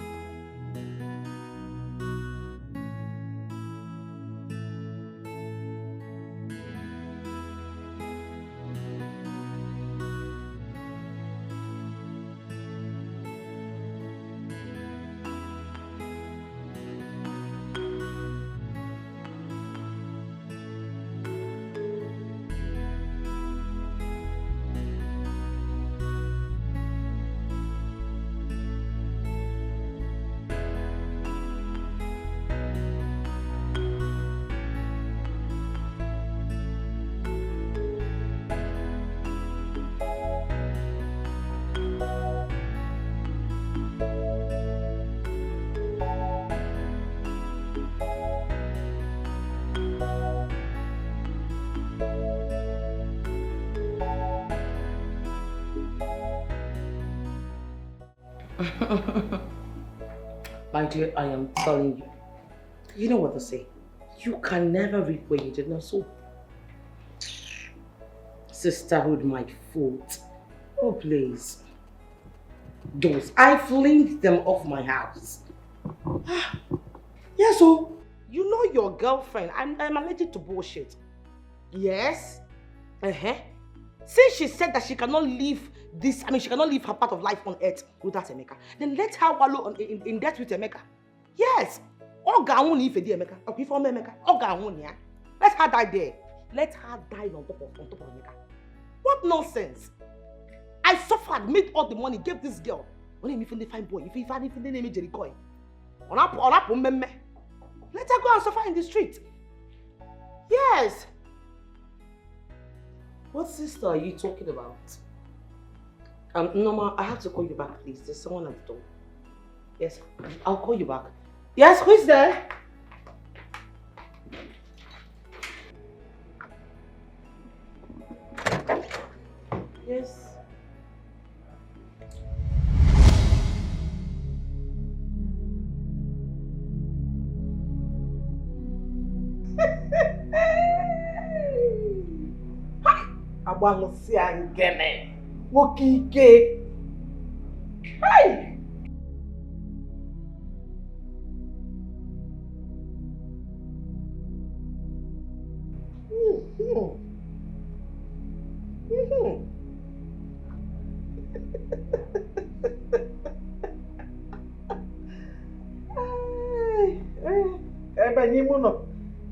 Speaker 2: My dear, I am telling you. You know what to say. You can never reap where you did not sow. Sisterhood, my foot. Oh, please. Those, I flinged them off my house. Yes, so you know your girlfriend. I'm allergic to bullshit. Yes? Since she said that she cannot leave this, she cannot leave her part of life on earth without Emeka, then let her wallow in debt with Emeka. Yes. Let her die there. Let her die on top of Emeka. What nonsense? I suffered, made all the money, gave this girl. Let her go and suffer in the street. Yes. What sister are you talking about? Norma, I have to call you back, please. There's someone at the door. Yes, I'll call you back. Yes, who is there? Yes.
Speaker 5: Agbalusia ngene. Wokike. Hey!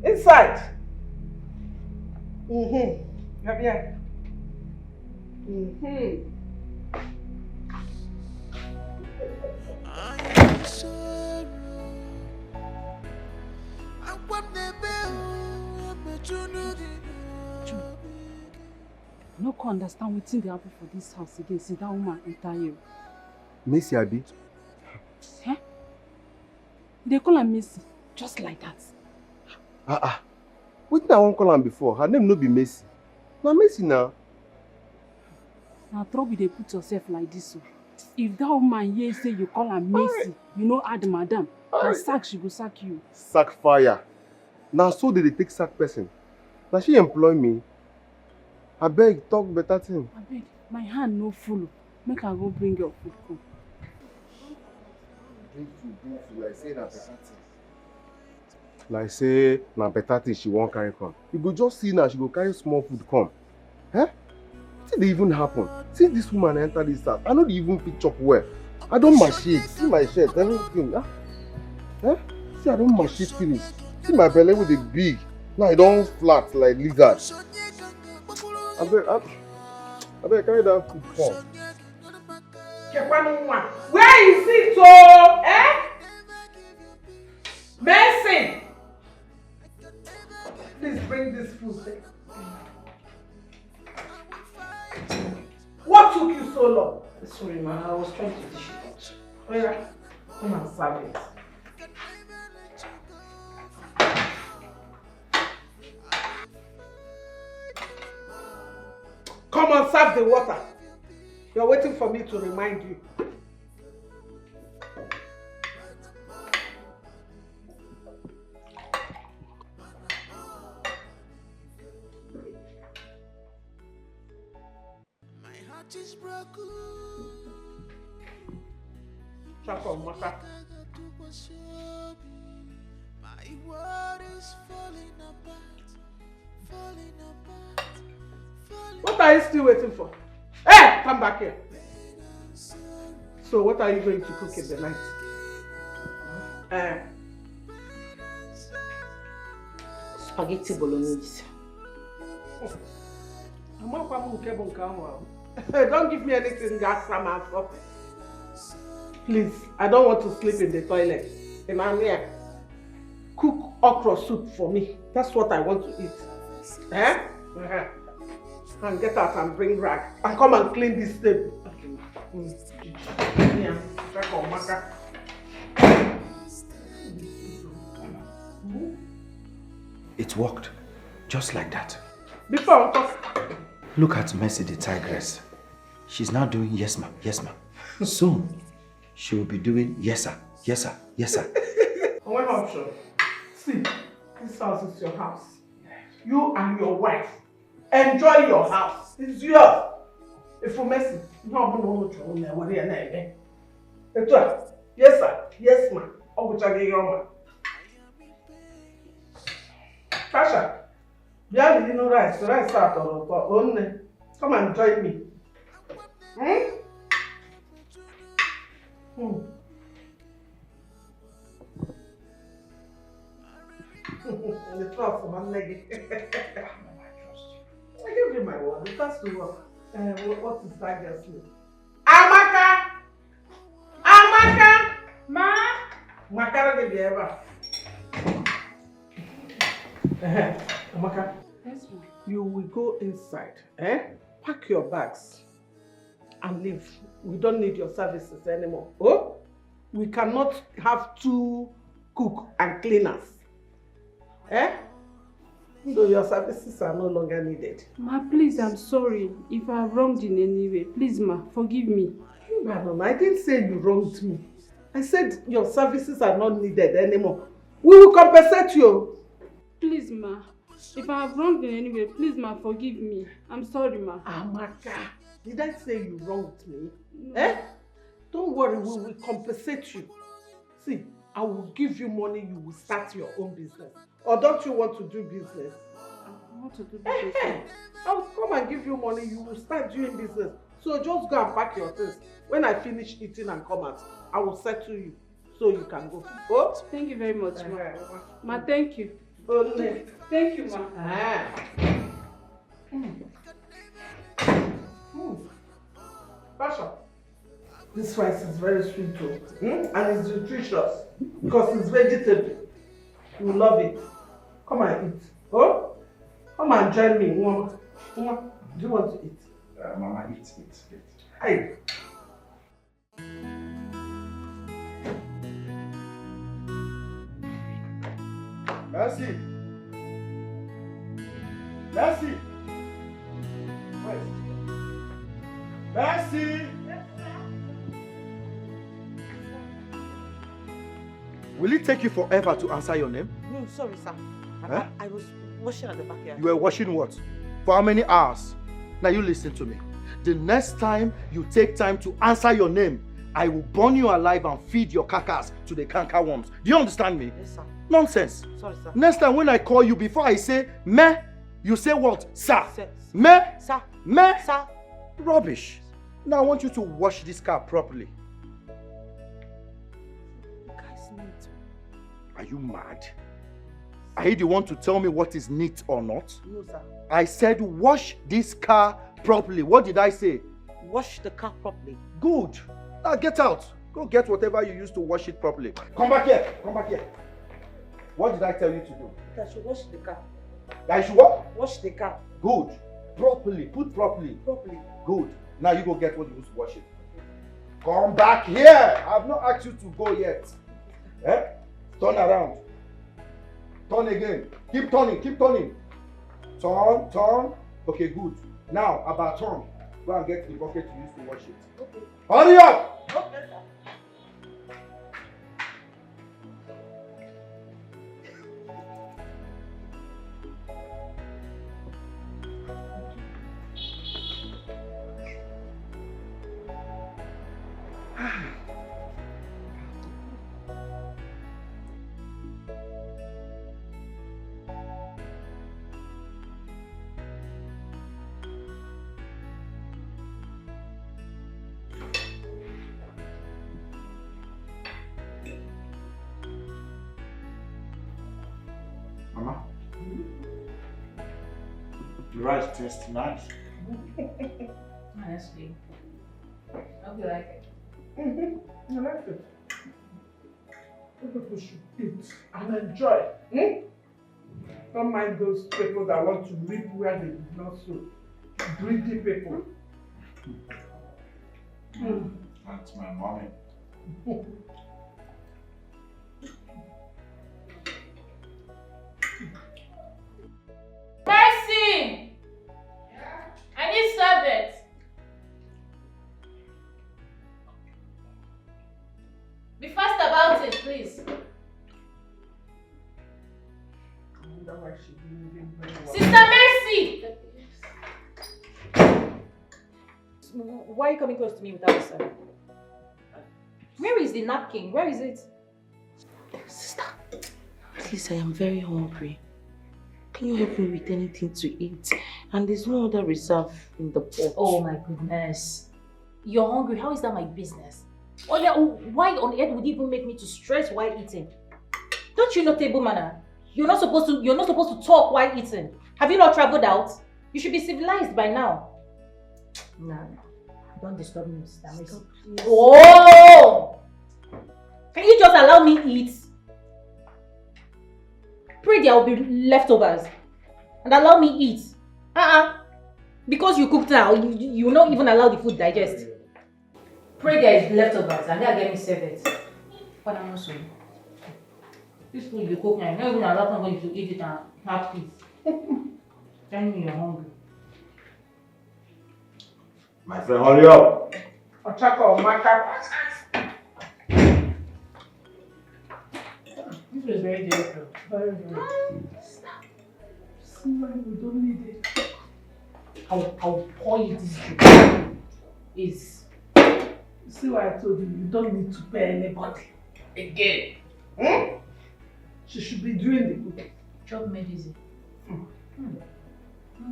Speaker 5: Inside. Come here.
Speaker 11: No can understand wetin dey happen for this house again since that woman enter here.
Speaker 18: Messi Abi?
Speaker 11: Eh? They call her Messi, just like that.
Speaker 18: Wetin I wan call am before? Her name no be Messi. Na Messi now.
Speaker 11: Na trouble dey put yourself like this. If that woman here say you call her Messi, you know add madam. Na sack she go sack you.
Speaker 18: Sack fire. Na so they take sack person. Na she employ me. Abeg, talk better thing.
Speaker 11: Abeg, my hand no full. Make I go bring your food come.
Speaker 18: Like say na better thing she wan carry come. You go just see now she go carry small food come. Eh? Wetin dey even happen? See this woman enter this house. I no dey even fit chop well. I don machine. See my shirt, everything. See I don machine finish. See my belly wey dey big. Now e don flat like lizard. Abeg carry that food come.
Speaker 5: Where is it, oh? Eh? Mercy! Please bring this food. What took you so long?
Speaker 2: Sorry, ma, I was trying to dish it out. Oh yeah, come and serve it.
Speaker 5: Come and serve the water. You're waiting for me to remind you. Chako Maka.
Speaker 10: My world is falling apart, falling apart, falling.
Speaker 5: What are you still waiting for? Hey, come back here. So what are you going to cook in the night?
Speaker 2: Spaghetti bolognese.
Speaker 5: Don't give me anything gas from. Please, I don't want to sleep in the toilet. And I'm here. Cook okra soup for me. That's what I want to eat. And get out and bring rag. And come and clean this table. Yeah,
Speaker 3: It worked. Just like that.
Speaker 5: Before,
Speaker 3: Look at Mercy the tigress. She's now doing yes ma'am, yes ma'am. Soon, she will be doing yes sir, yes sir, yes sir.
Speaker 5: one option. See, this house is your house. You and your wife. Enjoy your house. It's yours. If you mess it, no, yes sir, yes ma'am. Tasha, you know rice. The rice start on. Come and join me. The trust of my leg. I give you my word. It has to work. What is that girl's name? Amaka! Amaka! Ma! Makara give you ever. Amaka.
Speaker 4: Yes, ma'am.
Speaker 5: You will go inside. Pack your bags and leave. We don't need your services anymore. Oh? We cannot have 2 cook and cleaners. So your services are no longer needed.
Speaker 4: Ma, please, I'm sorry if I have wronged in any way. Please, ma, forgive me.
Speaker 5: No, I didn't say you wronged me. I said your services are not needed anymore. We will compensate you.
Speaker 4: Please, ma, if I have wronged in any way, please, ma, forgive me. I'm sorry, ma.
Speaker 5: Amaka, did I say you wronged me? No. Don't worry, we will compensate you. See, I will give you money, you will start your own business. Or don't you want to do business?
Speaker 4: I want to do business.
Speaker 5: I will come and give you money, you will start doing business. So just go and pack your things. When I finish eating and come out, I will settle you so you can go. Oh?
Speaker 4: Thank you very much, ma. Ma, thank you.
Speaker 5: Thank
Speaker 4: you, ma.
Speaker 5: Pasha, this rice is very sweet too. And it's nutritious because it's vegetable. You love it. Come and eat. Oh? Come and join me. Do you want to eat?
Speaker 3: Mama, eat.
Speaker 5: Hey.
Speaker 18: Mercy! Mercy! Mercy! Will it take you forever to answer your name?
Speaker 15: No, sorry, sir.
Speaker 18: Huh?
Speaker 15: I was washing at the backyard.
Speaker 18: You were washing what? For how many hours? Now you listen to me. The next time you take time to answer your name, I will burn you alive and feed your carcass to the canker worms. Do you understand me?
Speaker 15: Yes, sir.
Speaker 18: Nonsense.
Speaker 15: Sorry, sir.
Speaker 18: Next time when I call you, before I say me, you say what? Sir.
Speaker 15: Sir.
Speaker 18: Me?
Speaker 15: Sir.
Speaker 18: Me?
Speaker 15: Sir.
Speaker 18: Rubbish. Now I want you to wash this car properly. Are you mad? Are you the one to tell me what is neat or not?
Speaker 15: No, sir.
Speaker 18: I said wash this car properly. What did I say?
Speaker 15: Wash the car properly.
Speaker 18: Good. Now get out. Go get whatever you used to wash it properly. Come back here. Come back here. What did I tell you to do?
Speaker 15: I should wash the car.
Speaker 18: I should what?
Speaker 15: Wash the car.
Speaker 18: Good. Properly. Put properly.
Speaker 15: Properly.
Speaker 18: Good. Now you go get what you used to wash it. Come back here. I have not asked you to go yet. Turn around. Turn again. Keep turning. Keep turning. Turn. Turn. Okay, good. Now, about turn. Go and get the bucket you used to wash it.
Speaker 15: Okay.
Speaker 18: Hurry up!
Speaker 15: Okay, sir.
Speaker 3: Mama? The rice tastes nice.
Speaker 11: Honestly, I hope you like it.
Speaker 5: I like it. People should eat and enjoy. Don't mind those people that want to reap where they did not sow. Greedy people.
Speaker 3: That's my mommy.
Speaker 16: Mercy! I need service. Be fast about it, please. Sister Mercy!
Speaker 11: Why are you coming close to me without a son? Where is the napkin? Where is it?
Speaker 2: Sister, please, I am very hungry. Can you help me with anything to eat? And there's no other reserve in the pot.
Speaker 11: Oh my goodness. You're hungry. How is that my business? Why on earth would you even make me to stress while eating? Don't you know table manner? You're not supposed to talk while eating. Have you not traveled out? You should be civilized by now. Nah. Don't disturb me, Mr. Mercy. Oh! Can you just allow me eat? Pray there will be leftovers. And allow me eat. Because you cooked now, you will not even allow the food digest. Pray there is leftovers and then get me serve it. But I'm not sorry. This food you cook now, you're not even allow somebody to eat it and have peace. Tell me you're hungry.
Speaker 3: My friend, hurry up.
Speaker 5: Ochako, Maka.
Speaker 11: This was very difficult.
Speaker 5: Very good. See why we don't need it.
Speaker 11: I'll pour you this drink.
Speaker 5: See why I told you, you don't need to pay anybody. Again. She should be doing the cooking.
Speaker 11: Job made easy.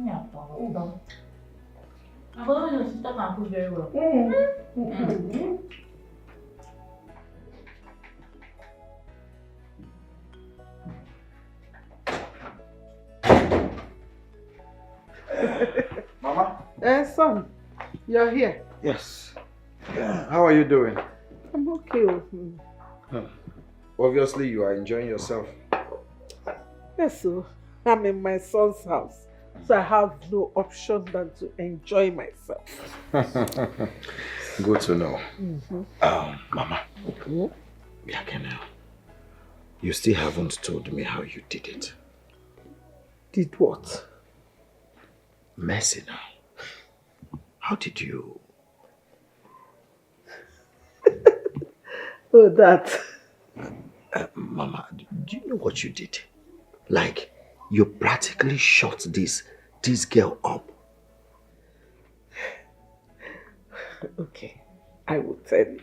Speaker 11: Yeah, I thought your sister can cook very well.
Speaker 3: Mama?
Speaker 5: Son, you're here.
Speaker 3: Yes. How are you doing?
Speaker 5: I'm okay.
Speaker 3: Obviously, you are enjoying yourself.
Speaker 5: Yes, so I'm in my son's house, so I have no option than to enjoy myself.
Speaker 3: Good to know.
Speaker 9: Mama. Biakene, you still haven't told me how you did it.
Speaker 5: Did what?
Speaker 9: Mercy now. How did you?
Speaker 5: Oh, that.
Speaker 9: Mama, do you know what you did? Like, you practically shot this girl up.
Speaker 5: Okay, I will tell you.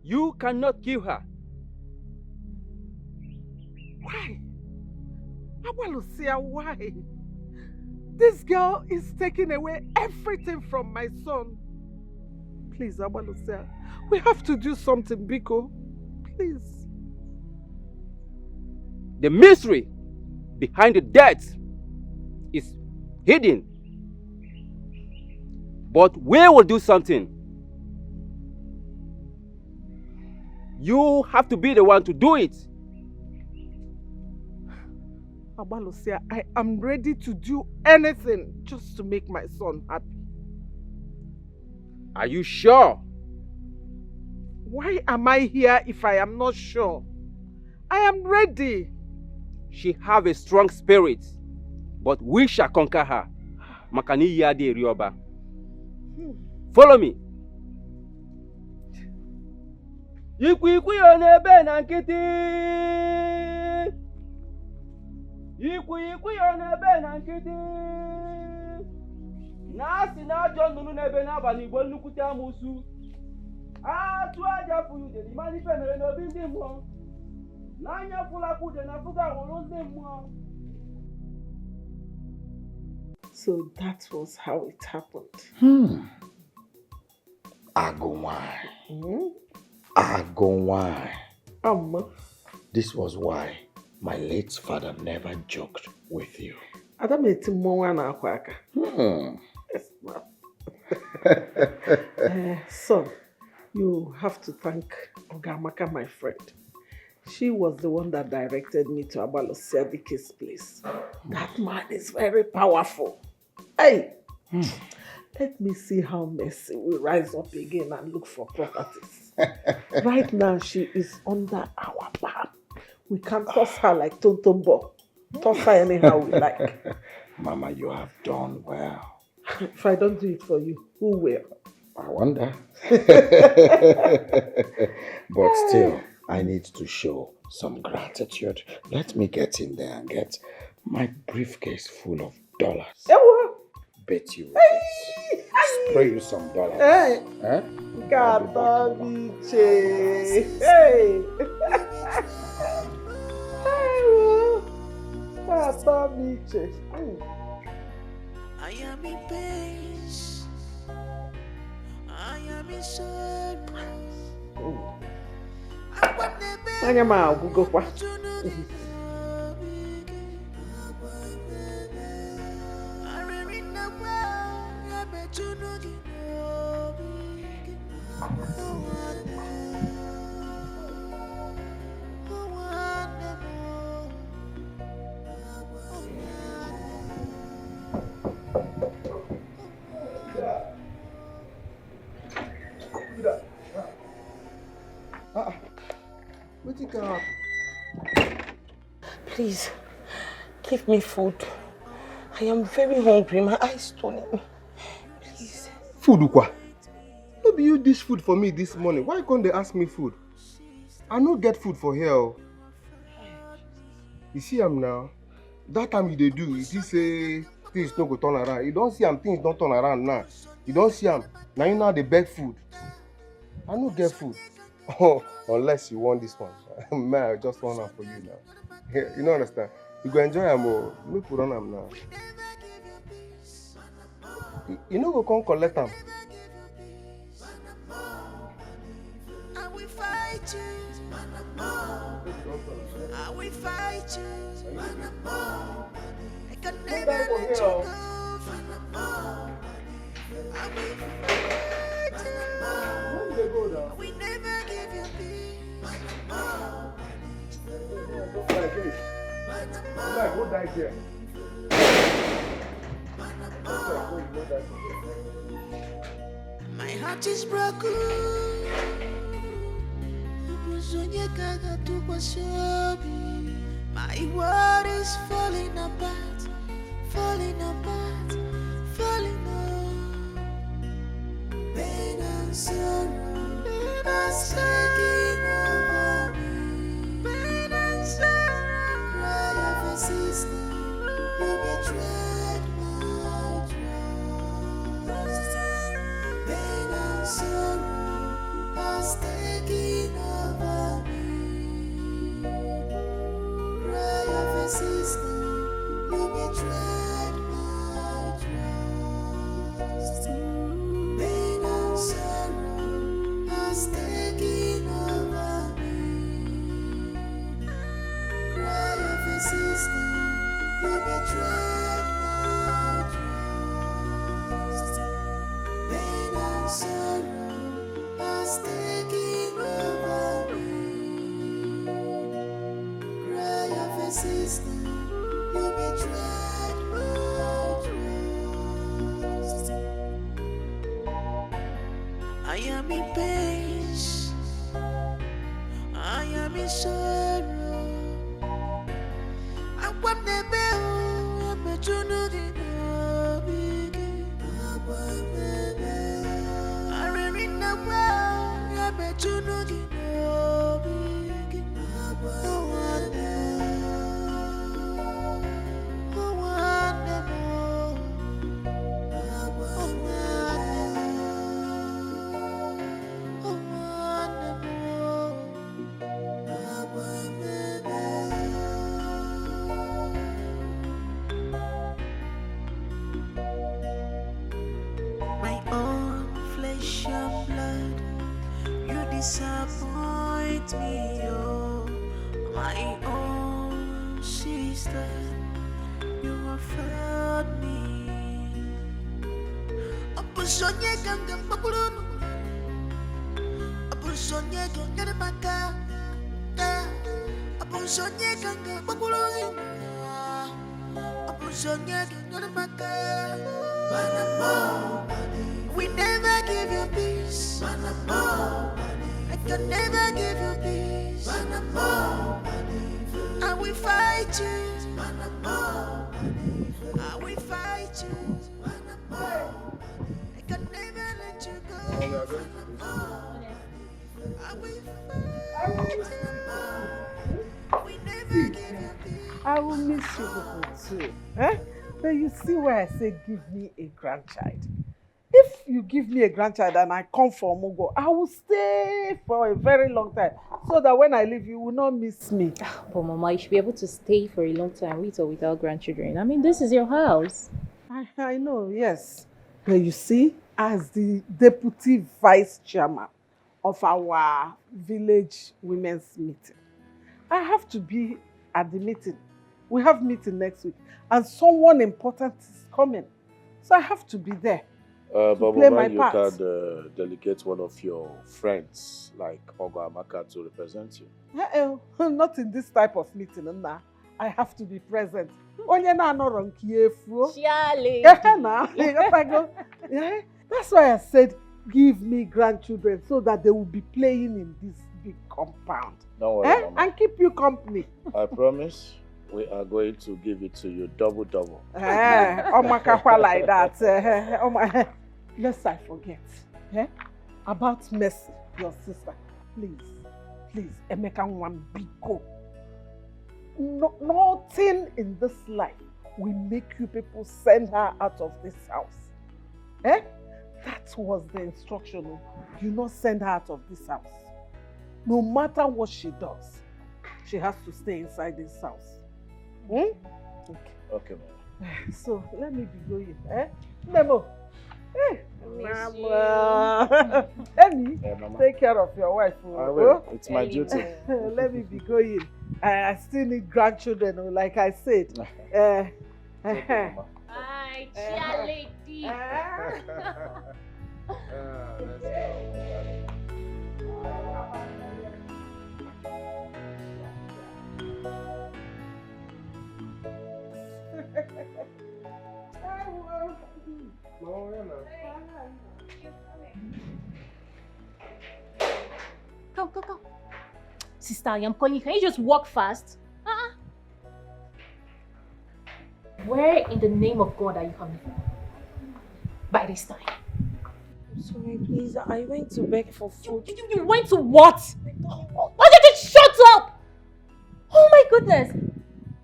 Speaker 20: You cannot kill her.
Speaker 5: Why? Awalusia, why? This girl is taking away everything from my son. Please, Awalusia, we have to do something, Biko. Please.
Speaker 20: The mystery behind the death is hidden. But we will do something. You have to be the one to do it.
Speaker 5: Abalusia, I am ready to do anything just to make my son happy.
Speaker 20: Are you sure?
Speaker 5: Why am I here if I am not sure? I am ready.
Speaker 20: She have a strong spirit, but we shall conquer her. Makani yade rioba. Follow me. Ikwi onebe na nkiti. Ikwi onebe na nkiti. Na si na John nunu nebe na abani igbo nnukwute amusu. Atu aja funu de di mani femere no bi ndi mo. Na anya fula kude na fuga woro ndi mo.
Speaker 5: So that was how it happened.
Speaker 9: Agowai. Agowai.
Speaker 3: This was why my late father never joked with you.
Speaker 5: Adam Yes, ma'am. Son, you have to thank Ogamaka, my friend. She was the one that directed me to Abaloseviki's place. That man is very powerful. Hey, let me see how Mercy will rise up again and look for properties. Right now, she is under our palm. We can toss her like Tontombo. Toss her anyhow we like.
Speaker 3: Mama, you have done well.
Speaker 5: If I don't do it for you, who will?
Speaker 3: I wonder. But still, I need to show some gratitude. Let me get in there and get my briefcase full of dollars. Bet you it. Spray you some dollars.
Speaker 5: Hey.
Speaker 3: Huh?
Speaker 5: Hey.
Speaker 10: I am in pain. I am in sorrow.
Speaker 5: Anyama Google kwa.
Speaker 2: Please, give me food. I am very hungry. My eyes turning. Please.
Speaker 18: Food, Ukwa? No be you dish food for me this morning. Why can't they ask me food? I no get food for here. You see am now? That time you dey do, you just say things no go turn around. You don't see am, things don't turn around now. You don't see am. Now you know they beg food. I no get food. Oh, unless you want this one. Man, I just want am for you now. You don't understand? You go enjoy am more. No put on am now. You no go come collect am.
Speaker 10: I will fight you. I will fight you. I can never let you go. I will fight you. I will never give you peace.
Speaker 18: Go die here.
Speaker 10: My heart is broken. My world is falling apart, falling apart, falling apart. Pain and sorrow are taking over me. Pain and sorrow, cry of a sister, you betrayed my trust. Pain and sorrow are taking over me. Cry of a sister, you betrayed my trust. Pain and sorrow has taken over me. Cry of a sister, you betrayed my trust. Pain and sorrow has taken over me. Cry of a sister, you betrayed my trust. I am in pain. I am in sorrow. I want the bell. I'm a junugi. I really know well. I'm a junugi. My own flesh and blood, you disappoint me, oh. My own sister, you have failed me. Apusonye ganga bakulunu, apusonye ganga maka, apusonye ganga bakulunu, apusonye ganga maka. We never give you peace. I can never give you peace. I will fight you. I will fight you. I can never let you go. I will
Speaker 5: I will miss you people too. Eh? But you see where I say give me a grandchild. If you give me a grandchild and I come for Mugo, I will stay for a very long time so that when I leave, you will not miss me.
Speaker 7: But Mama, you should be able to stay for a long time with or without grandchildren. I mean, this is your house.
Speaker 5: I know, yes. But you see, as the deputy vice chairman of our village women's meeting, I have to be at the meeting. We have meeting next week and someone important is coming. So I have to be there.
Speaker 3: But
Speaker 5: play
Speaker 3: Mama,
Speaker 5: my
Speaker 3: you
Speaker 5: part.
Speaker 3: can delegate one of your friends like Ogo Amaka to represent you.
Speaker 5: Not in this type of meeting, Nna. I have to be present. Onye na no ron kiefu. That's why I said give me grandchildren so that they will be playing in this big compound.
Speaker 3: Don't worry, Mama.
Speaker 5: And keep you company.
Speaker 3: I promise we are going to give it to you double.
Speaker 5: Omakakwa like that. Lest I forget. About Mercy, your sister. Please, Emeka one big go. Nothing in this life will make you people send her out of this house. That was the instruction. You not send her out of this house. No matter what she does, she has to stay inside this house. Okay,
Speaker 3: Mama.
Speaker 5: So let me be going. Memo. Mama. Emi, take care of your wife.
Speaker 3: I will. It's my duty.
Speaker 5: Let me be going. I still need grandchildren, like I said.
Speaker 16: Hi, cheer lady.
Speaker 3: Let's go.
Speaker 13: Go. Sister, I am calling. Can you just walk fast? Where in the name of God are you coming from? By this time.
Speaker 2: I'm sorry, please. I went to beg for food.
Speaker 13: You went to what? Why did you shut up? Oh my goodness.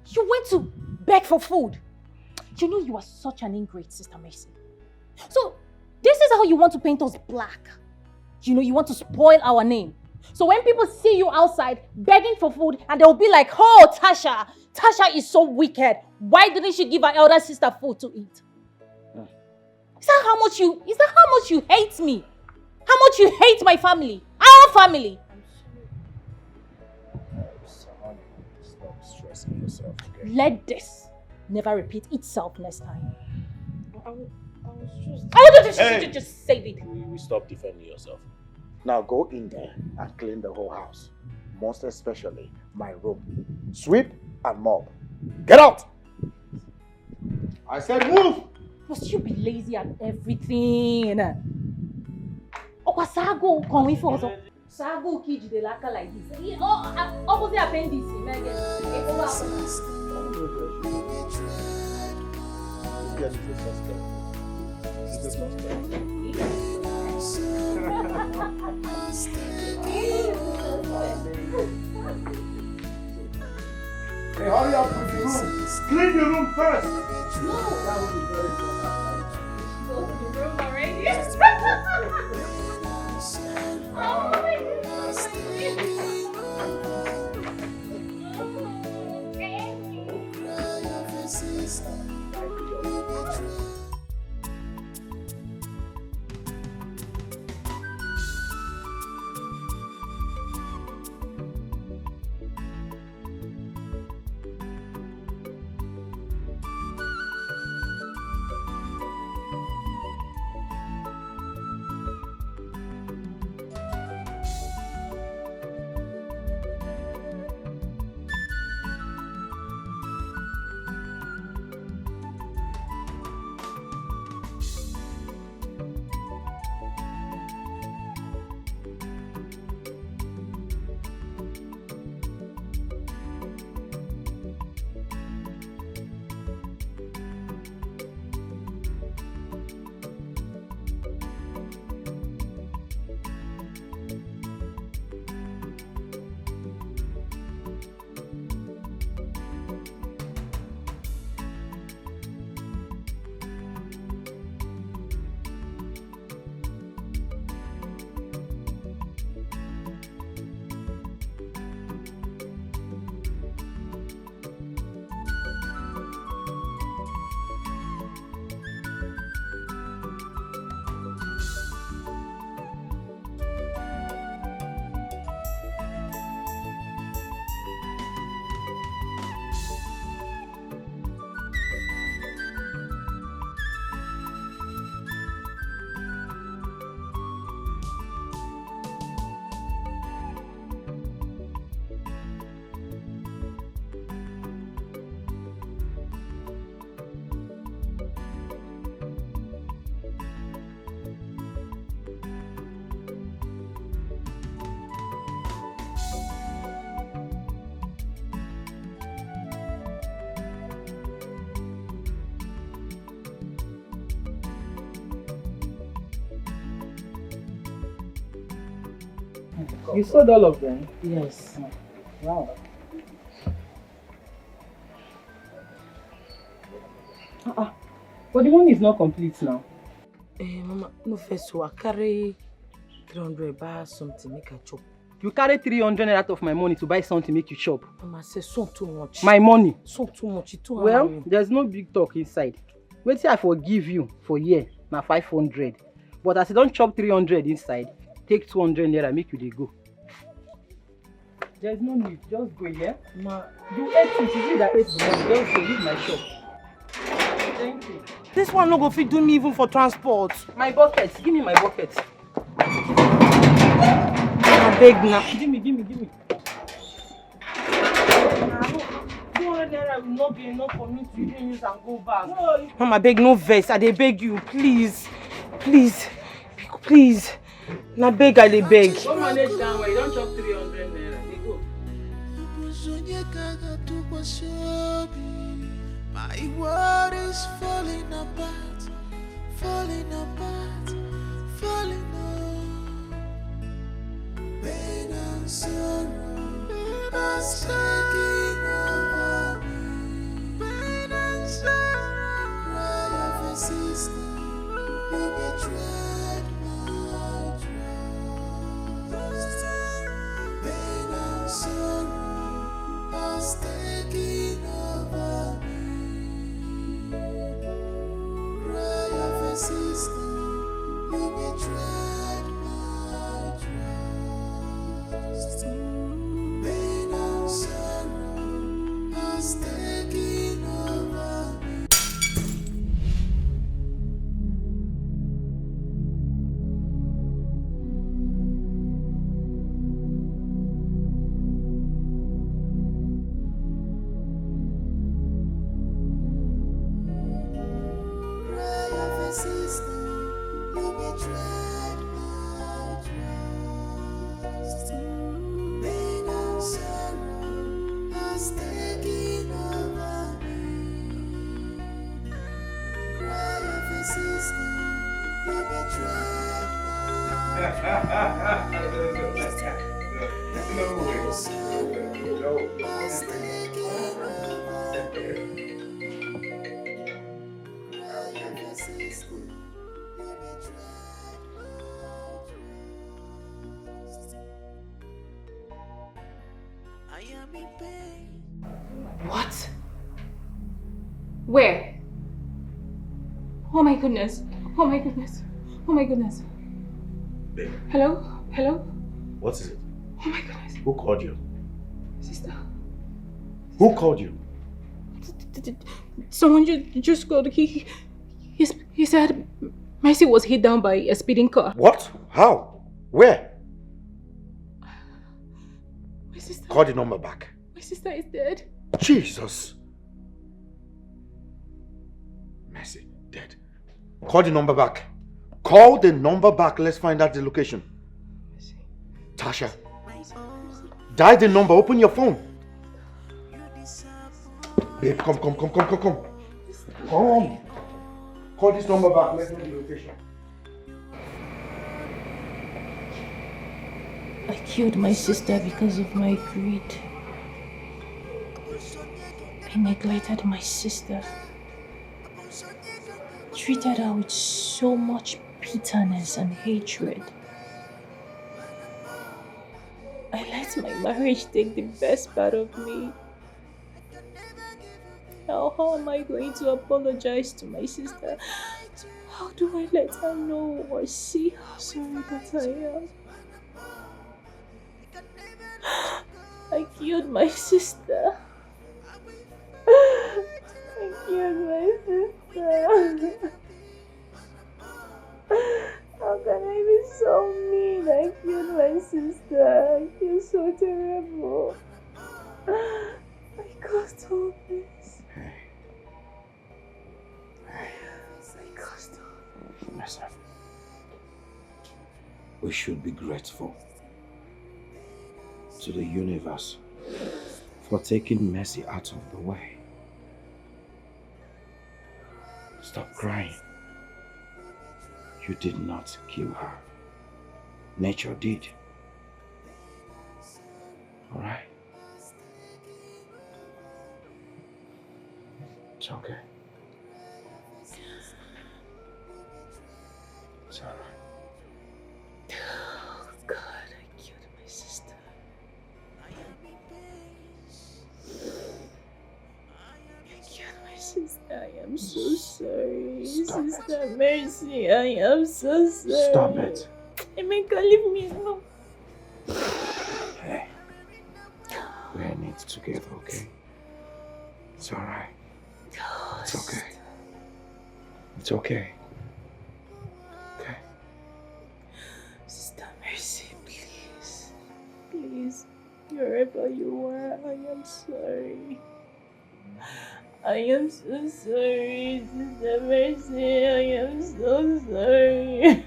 Speaker 13: You went to beg for food. You know you are such an ingrate, Sister Mercy. So, this is how you want to paint us black. You know, you want to spoil our name. So when people see you outside begging for food and they'll be like, oh, Tasha is so wicked. Why didn't she give her elder sister food to eat? Is that how much you hate me? How much you hate my family? Our family?
Speaker 3: Stop stressing yourself, okay?
Speaker 13: Let this never repeat itself next time.
Speaker 2: I was just...
Speaker 13: Just save it.
Speaker 3: We stop defending yourself. Now go in there and clean the whole house. Most especially my room. Sweep and mop. Get out! I said move!
Speaker 13: Must you be lazy at everything? Oh, Sago, can we force? Sago kid the laka like this. Opposite appendix.
Speaker 1: Hey, hurry up with the room. Clean the room first. That would be very important.
Speaker 16: Go to the room already. Oh my
Speaker 20: You sold all of them?
Speaker 2: Yes.
Speaker 20: Wow. But the money is not complete now.
Speaker 2: Mama, no first so I carry 300 buy something make I chop.
Speaker 20: You carry 300 out of my money to buy something make you chop.
Speaker 2: Mama say so too much.
Speaker 20: My money?
Speaker 2: So too much. It too
Speaker 20: Well,
Speaker 2: me.
Speaker 20: there's no big talk inside. Wait till I forgive you for year, now 500. But as you don't chop 300 inside, take 200 naira, make you dey go. There's no need, just go here. Ma, you ate it, you that ate the money, just go leave my shop. Thank you.
Speaker 2: This one no go fit do me even for transport.
Speaker 20: My bucket, give me my bucket.
Speaker 2: I beg now.
Speaker 20: Give me. 200 naira will not be enough for me to even use and go back. No,
Speaker 2: Mama, beg no vex. I dey beg you, please. Na beg I dey beg.
Speaker 20: Go manage that way, you don't chop 300 naira. They go.
Speaker 10: My world is falling apart. Pain and sorrow is taking over me. Pain and sorrow, cry of a sister, you betrayed my trust. Pain and sorrow is taking over me. Cry of a sister, you betrayed my trust. Pain and sorrow is taking over me. Cry of a sister, you betrayed my trust. Pain and sorrow is taking over me. Cry of a sister, you betrayed my trust. Pain and sorrow is taking over me. Cry of a sister, you betrayed my trust. I am in pain.
Speaker 14: What? Where? Oh my goodness. Oh my goodness. Oh my goodness.
Speaker 3: Babe,
Speaker 14: Hello? Hello?
Speaker 3: what is it?
Speaker 14: Oh my goodness.
Speaker 3: Who called you?
Speaker 14: Sister.
Speaker 3: Who called you?
Speaker 14: Someone just called. He said Mercy was hit down by a speeding car.
Speaker 3: What? How? Where?
Speaker 14: My sister.
Speaker 3: Call the number back.
Speaker 14: My sister is dead.
Speaker 3: Jesus. Mercy, dead. Call the number back. Call the number back. Let's find out the location. Tasha. Dial the number. Open your phone. Babe, come. Come. Call this number back. Let's know the location.
Speaker 14: I killed my sister because of my greed. I neglected my sister. Treated her with so much bitterness and hatred. I let my marriage take the best part of me. Now, how am I going to apologize to my sister? How do I let her know or see how sorry that I am? I killed my sister. I killed my sister. How can I be so mean? I killed my sister. I feel so terrible. I caused all this. I caused all this.
Speaker 3: We should be grateful to the universe for taking Mercy out of the way. Stop crying. You did not kill her. Nature did. It's okay. It's alright.
Speaker 14: Oh, God, I killed my sister. I killed my sister. I am so sorry.
Speaker 3: Stop
Speaker 14: Sister Mercy, I am so sorry.
Speaker 3: Stop it.
Speaker 14: Emeka, leave me alone.
Speaker 3: Hey. We're in it together, okay? It's alright. It's okay. It's okay. Okay.
Speaker 14: Sister Mercy, please. Please, wherever you are, I am sorry. I am so sorry, Sister Mercy. I am so sorry.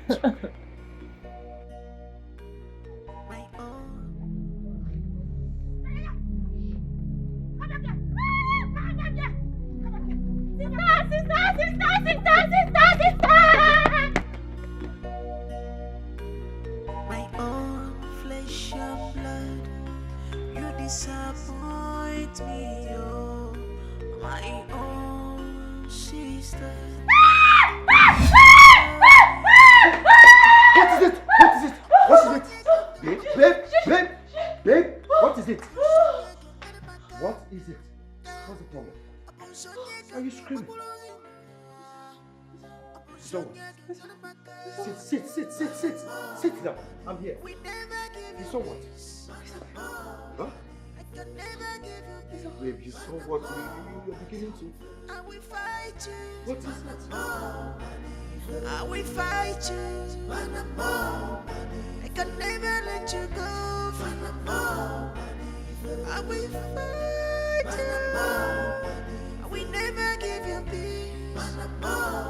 Speaker 10: My own flesh and blood, you disappoint me, oh, my own sister.
Speaker 3: What is it? What is it? What is it? Babe, what is it? What is it? What's the problem? Why are you screaming? So, sit down. I'm here. You saw what? Huh? Babe, you saw what? You're beginning to. What is it?
Speaker 10: I will fight you. I can never let you go. I will fight you. I will never give you peace. I will fight you.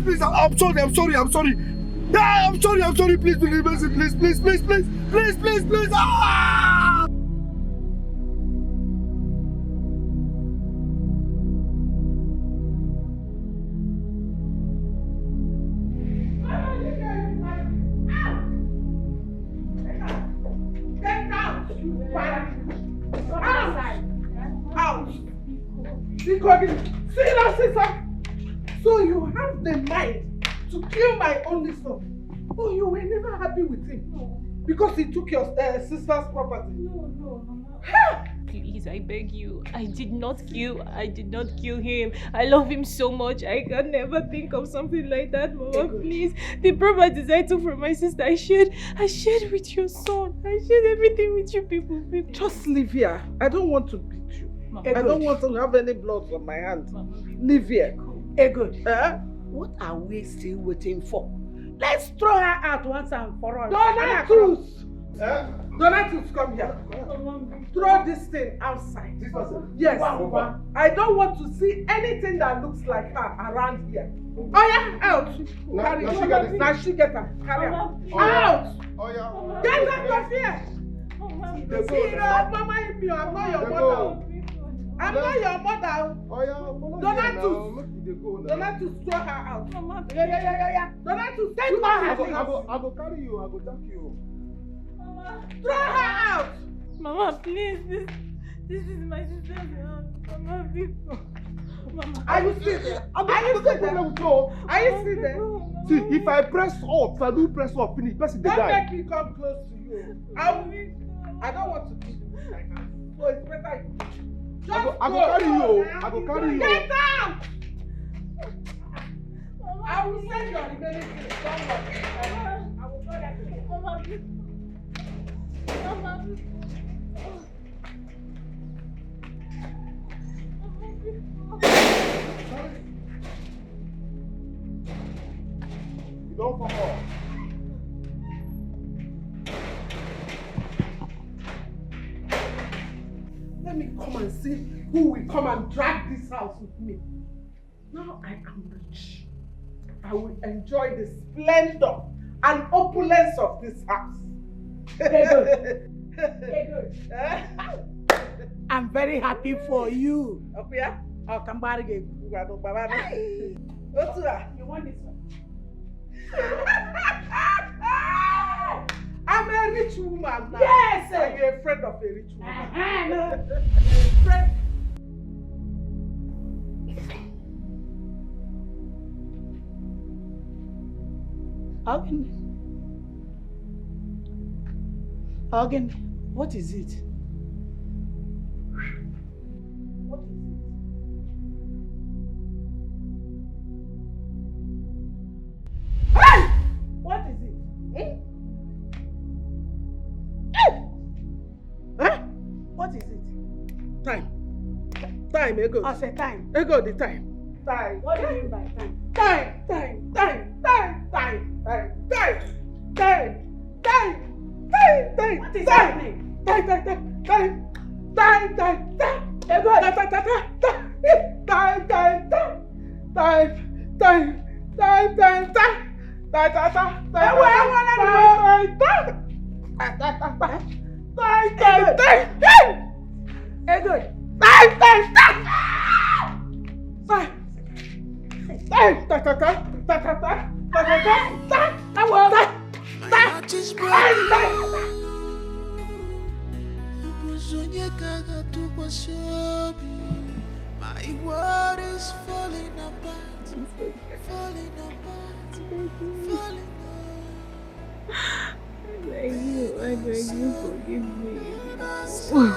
Speaker 18: Please, I'm sorry. Yeah, I'm sorry, please, please. Ah!
Speaker 5: See that, sister? So you have the mind to kill my only son. Oh, you were never happy with him? No. Because he took your sister's property?
Speaker 14: No, Mama. Please, I beg you. I did not kill him. I love him so much. I can never think of something like that, Mama. Please. The properties I took from my sister, I shared with your son. I shared everything with you people.
Speaker 5: Just leave here. I don't want to beat you.
Speaker 14: Mama.
Speaker 5: I don't want to have any blood on my hands. Leave here.
Speaker 15: Good. What are we still waiting for? Let's throw her out once and for all.
Speaker 5: Donatus! Donatus, come here. Throw this thing outside.
Speaker 18: This person?
Speaker 5: Yes. I don't want to see anything that looks like her around here. Oh yeah, out. Now she get her. Carry her. Out. Get out of here. Mama, I'm not your mother. I'm not your mother. Donatus, throw her out. Mama, yeah. Donatus, take her.
Speaker 18: I go carry you. I go jack you.
Speaker 14: Mama,
Speaker 5: throw her out.
Speaker 14: Mama, please. This is my sister's house. Mama, people. Mama,
Speaker 5: are you still there? Are you still there?
Speaker 18: See, if I press up, if I do press up, finish. Don't
Speaker 5: make me come close to you. I don't want to be like that. So it's better.
Speaker 18: I go carry you. I go carry you.
Speaker 5: Get out! I will send your remaining things. Don't worry. I will go that way.
Speaker 18: You don't come on.
Speaker 5: Let me come and see who will come and drag this house with me. Now I am rich. I will enjoy the splendor and opulence of this house.
Speaker 15: I'm very happy for you.
Speaker 5: Okay?
Speaker 15: I'll come back again.
Speaker 5: You want this one? I'm a rich woman now.
Speaker 15: Yes!
Speaker 5: Are you a friend of a rich woman?
Speaker 15: No.
Speaker 5: A friend.
Speaker 15: Again, what is it?
Speaker 5: What is it? Hey! What is it? Huh? What is it? Time. Time, Ego.
Speaker 15: I said time.
Speaker 5: Ego, the time. Time.
Speaker 15: What do you mean by time?
Speaker 5: Time.
Speaker 15: What is happening?
Speaker 5: Time.
Speaker 15: Ego.
Speaker 10: My world is falling apart, falling apart, falling
Speaker 14: I beg you, forgive me. Sister,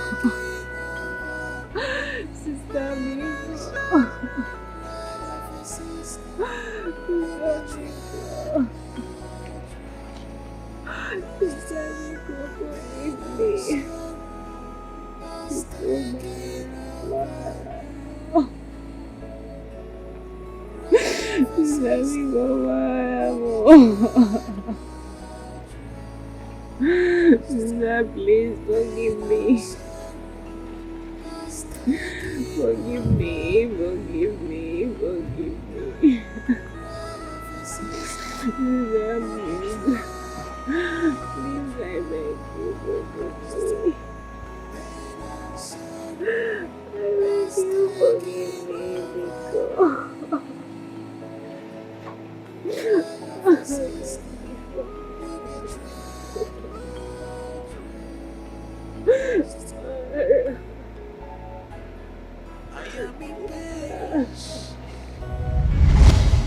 Speaker 14: Sister, please forgive me. Forgive me. Sister, please, I beg you, forgive me. I beg you, forgive me,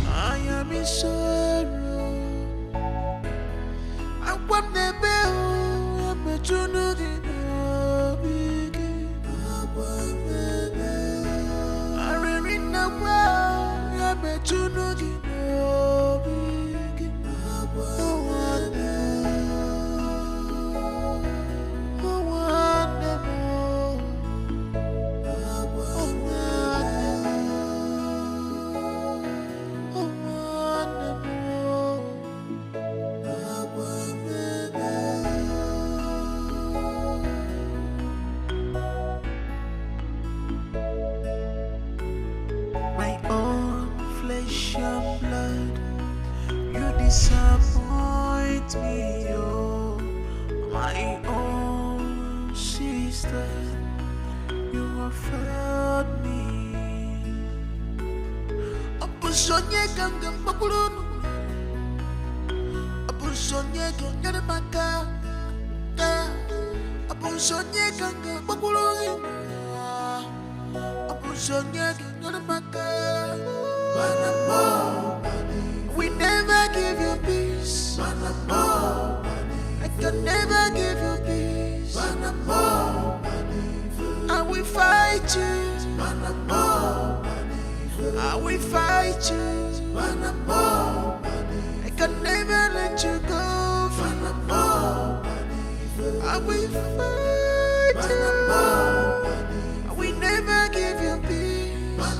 Speaker 10: I am in sorrow. I want the bell. I'm a junior. I in the world. I'm a junior. My own flesh and blood, you disappoint me, oh. My own sister, you have failed me. Opusonye kanga makulunu, opusonye kanga maka, opusonye kanga makulunu. We never give you peace. I can never give you peace. I will fight you. I will fight you. I can never let you go. I we fight. We never give you peace.